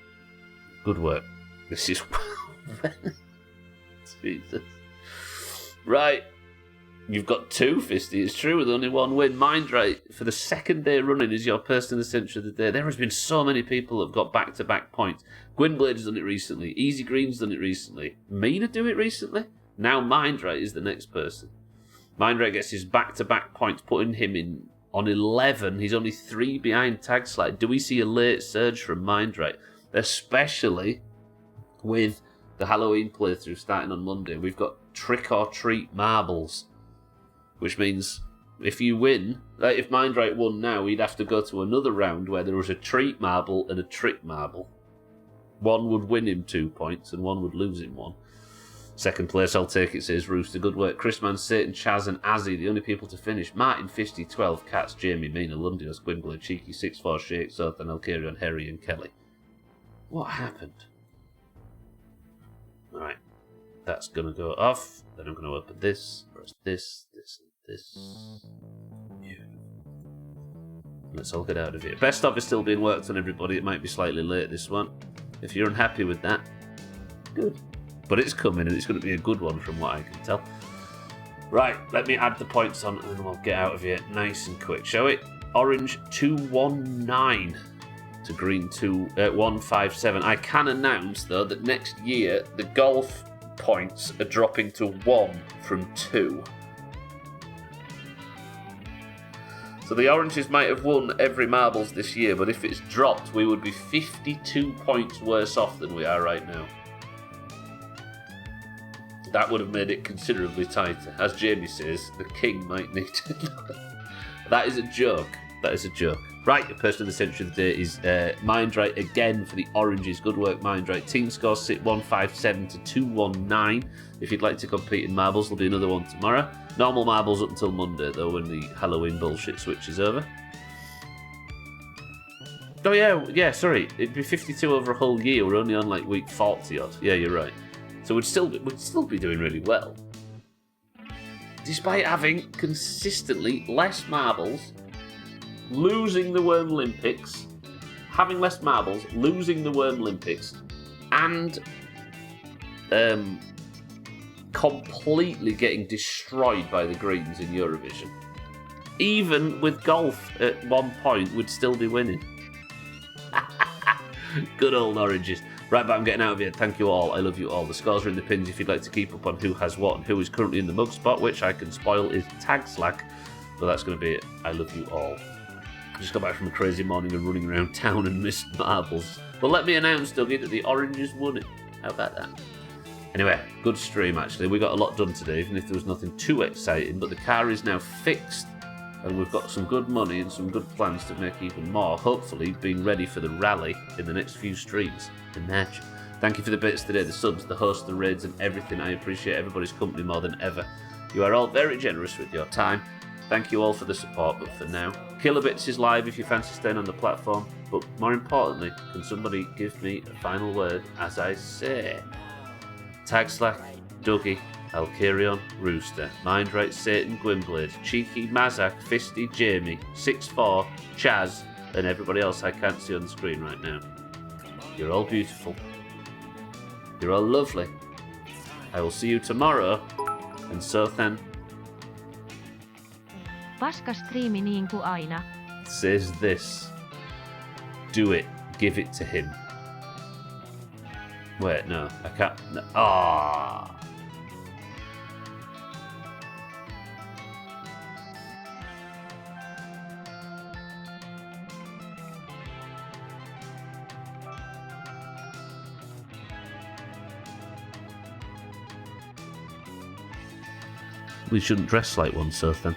Good work. This is... Jesus. Right. You've got two, Fisty. It's true, with only one win. Mindrite, for the second day running, is your person of the century of the day. There has been so many people that have got back-to-back points. Gwynblade has done it recently. Easy Green's done it recently. Mina do it recently. Now Mindrite is the next person. Mindrite gets his back-to-back points, putting him in on 11. He's only 3 behind Tag Slide. Do we see a late surge from Mindrite? Especially with the Halloween playthrough starting on Monday. We've got Trick or Treat marbles. Which means if you win, like if Mindrite won now, he'd have to go to another round where there was a treat marble and a trick marble. One would win him 2 points and one would lose him 1. Second place, I'll take it, says Rooster. Good work. Chrisman, Satan, Chaz and Azzy, the only people to finish. Martin, Fisty, 12, Cats, Jamie, Mina, Lundios, Gwynblade, Cheeky, 6-4, Shake, Sothan, Alkarion, Harry and Kelly. What happened? Alright. That's going to go off. Then I'm going to open this, press this, this, and this. Yeah. Let's all get out of here. Best of is still being worked on, everybody. It might be slightly late, this one. If you're unhappy with that, good. But it's coming, and it's going to be a good one from what I can tell. Right, let me add the points on, and then we'll get out of here nice and quick, shall we? Orange 219 to green 157. I can announce, though, that next year the golf points are dropping to 1 from 2. So the oranges might have won every marbles this year, but if it's dropped, we would be 52 points worse off than we are right now. That would have made it considerably tighter. As Jamie says, the king might need to... That is a joke. That is a joke. Right, your person of the century of the day is Mindrite again for the oranges. Good work, Mindrite. Team score sit 157 to 219. If you'd like to compete in marbles, there'll be another one tomorrow. Normal marbles up until Monday, though, when the Halloween bullshit switches over. Oh, yeah, sorry. It'd be 52 over a whole year. We're only on, like, week 40 odd. Yeah, you're right. So we'd still be doing really well. Despite having consistently less marbles, losing the Worm Olympics, having less marbles, losing the Worm Olympics, and completely getting destroyed by the Greens in Eurovision. even with golf at one point, would still be winning. Good old oranges. Right, but I'm getting out of here. Thank you all. I love you all. The scores are in the pins if you'd like to keep up on who has what and who is currently in the mug spot, which I can spoil is Tag Slack. But that's going to be it. I love you all. I just got back from a crazy morning of running around town and missed marbles. But let me announce, Dougie, that the oranges won it. How about that? Anyway, good stream actually. We got a lot done today, even if there was nothing too exciting. But the car is now fixed, and we've got some good money and some good plans to make even more. Hopefully, being ready for the rally in the next few streams. Imagine. Thank you for the bits today, the subs, the hosts, the raids, and everything. I appreciate everybody's company more than ever. You are all very generous with your time. Thank you all for the support, but for now, Kilobits is live if you fancy staying on the platform. But more importantly, can somebody give me a final word as I say? Tag Slack, Dougie, Alkirion, Rooster, Mindrate, Satan, Gwynblade, Cheeky, Mazak, Fisty, Jamie, 6'4", Chaz, and everybody else I can't see on the screen right now. You're all beautiful. You're all lovely. I will see you tomorrow, and so then... Paska striimi niin kuin aina. says this. Do it. Give it to him. Wait, no. I can't... No. Ah. We shouldn't dress like one, so then.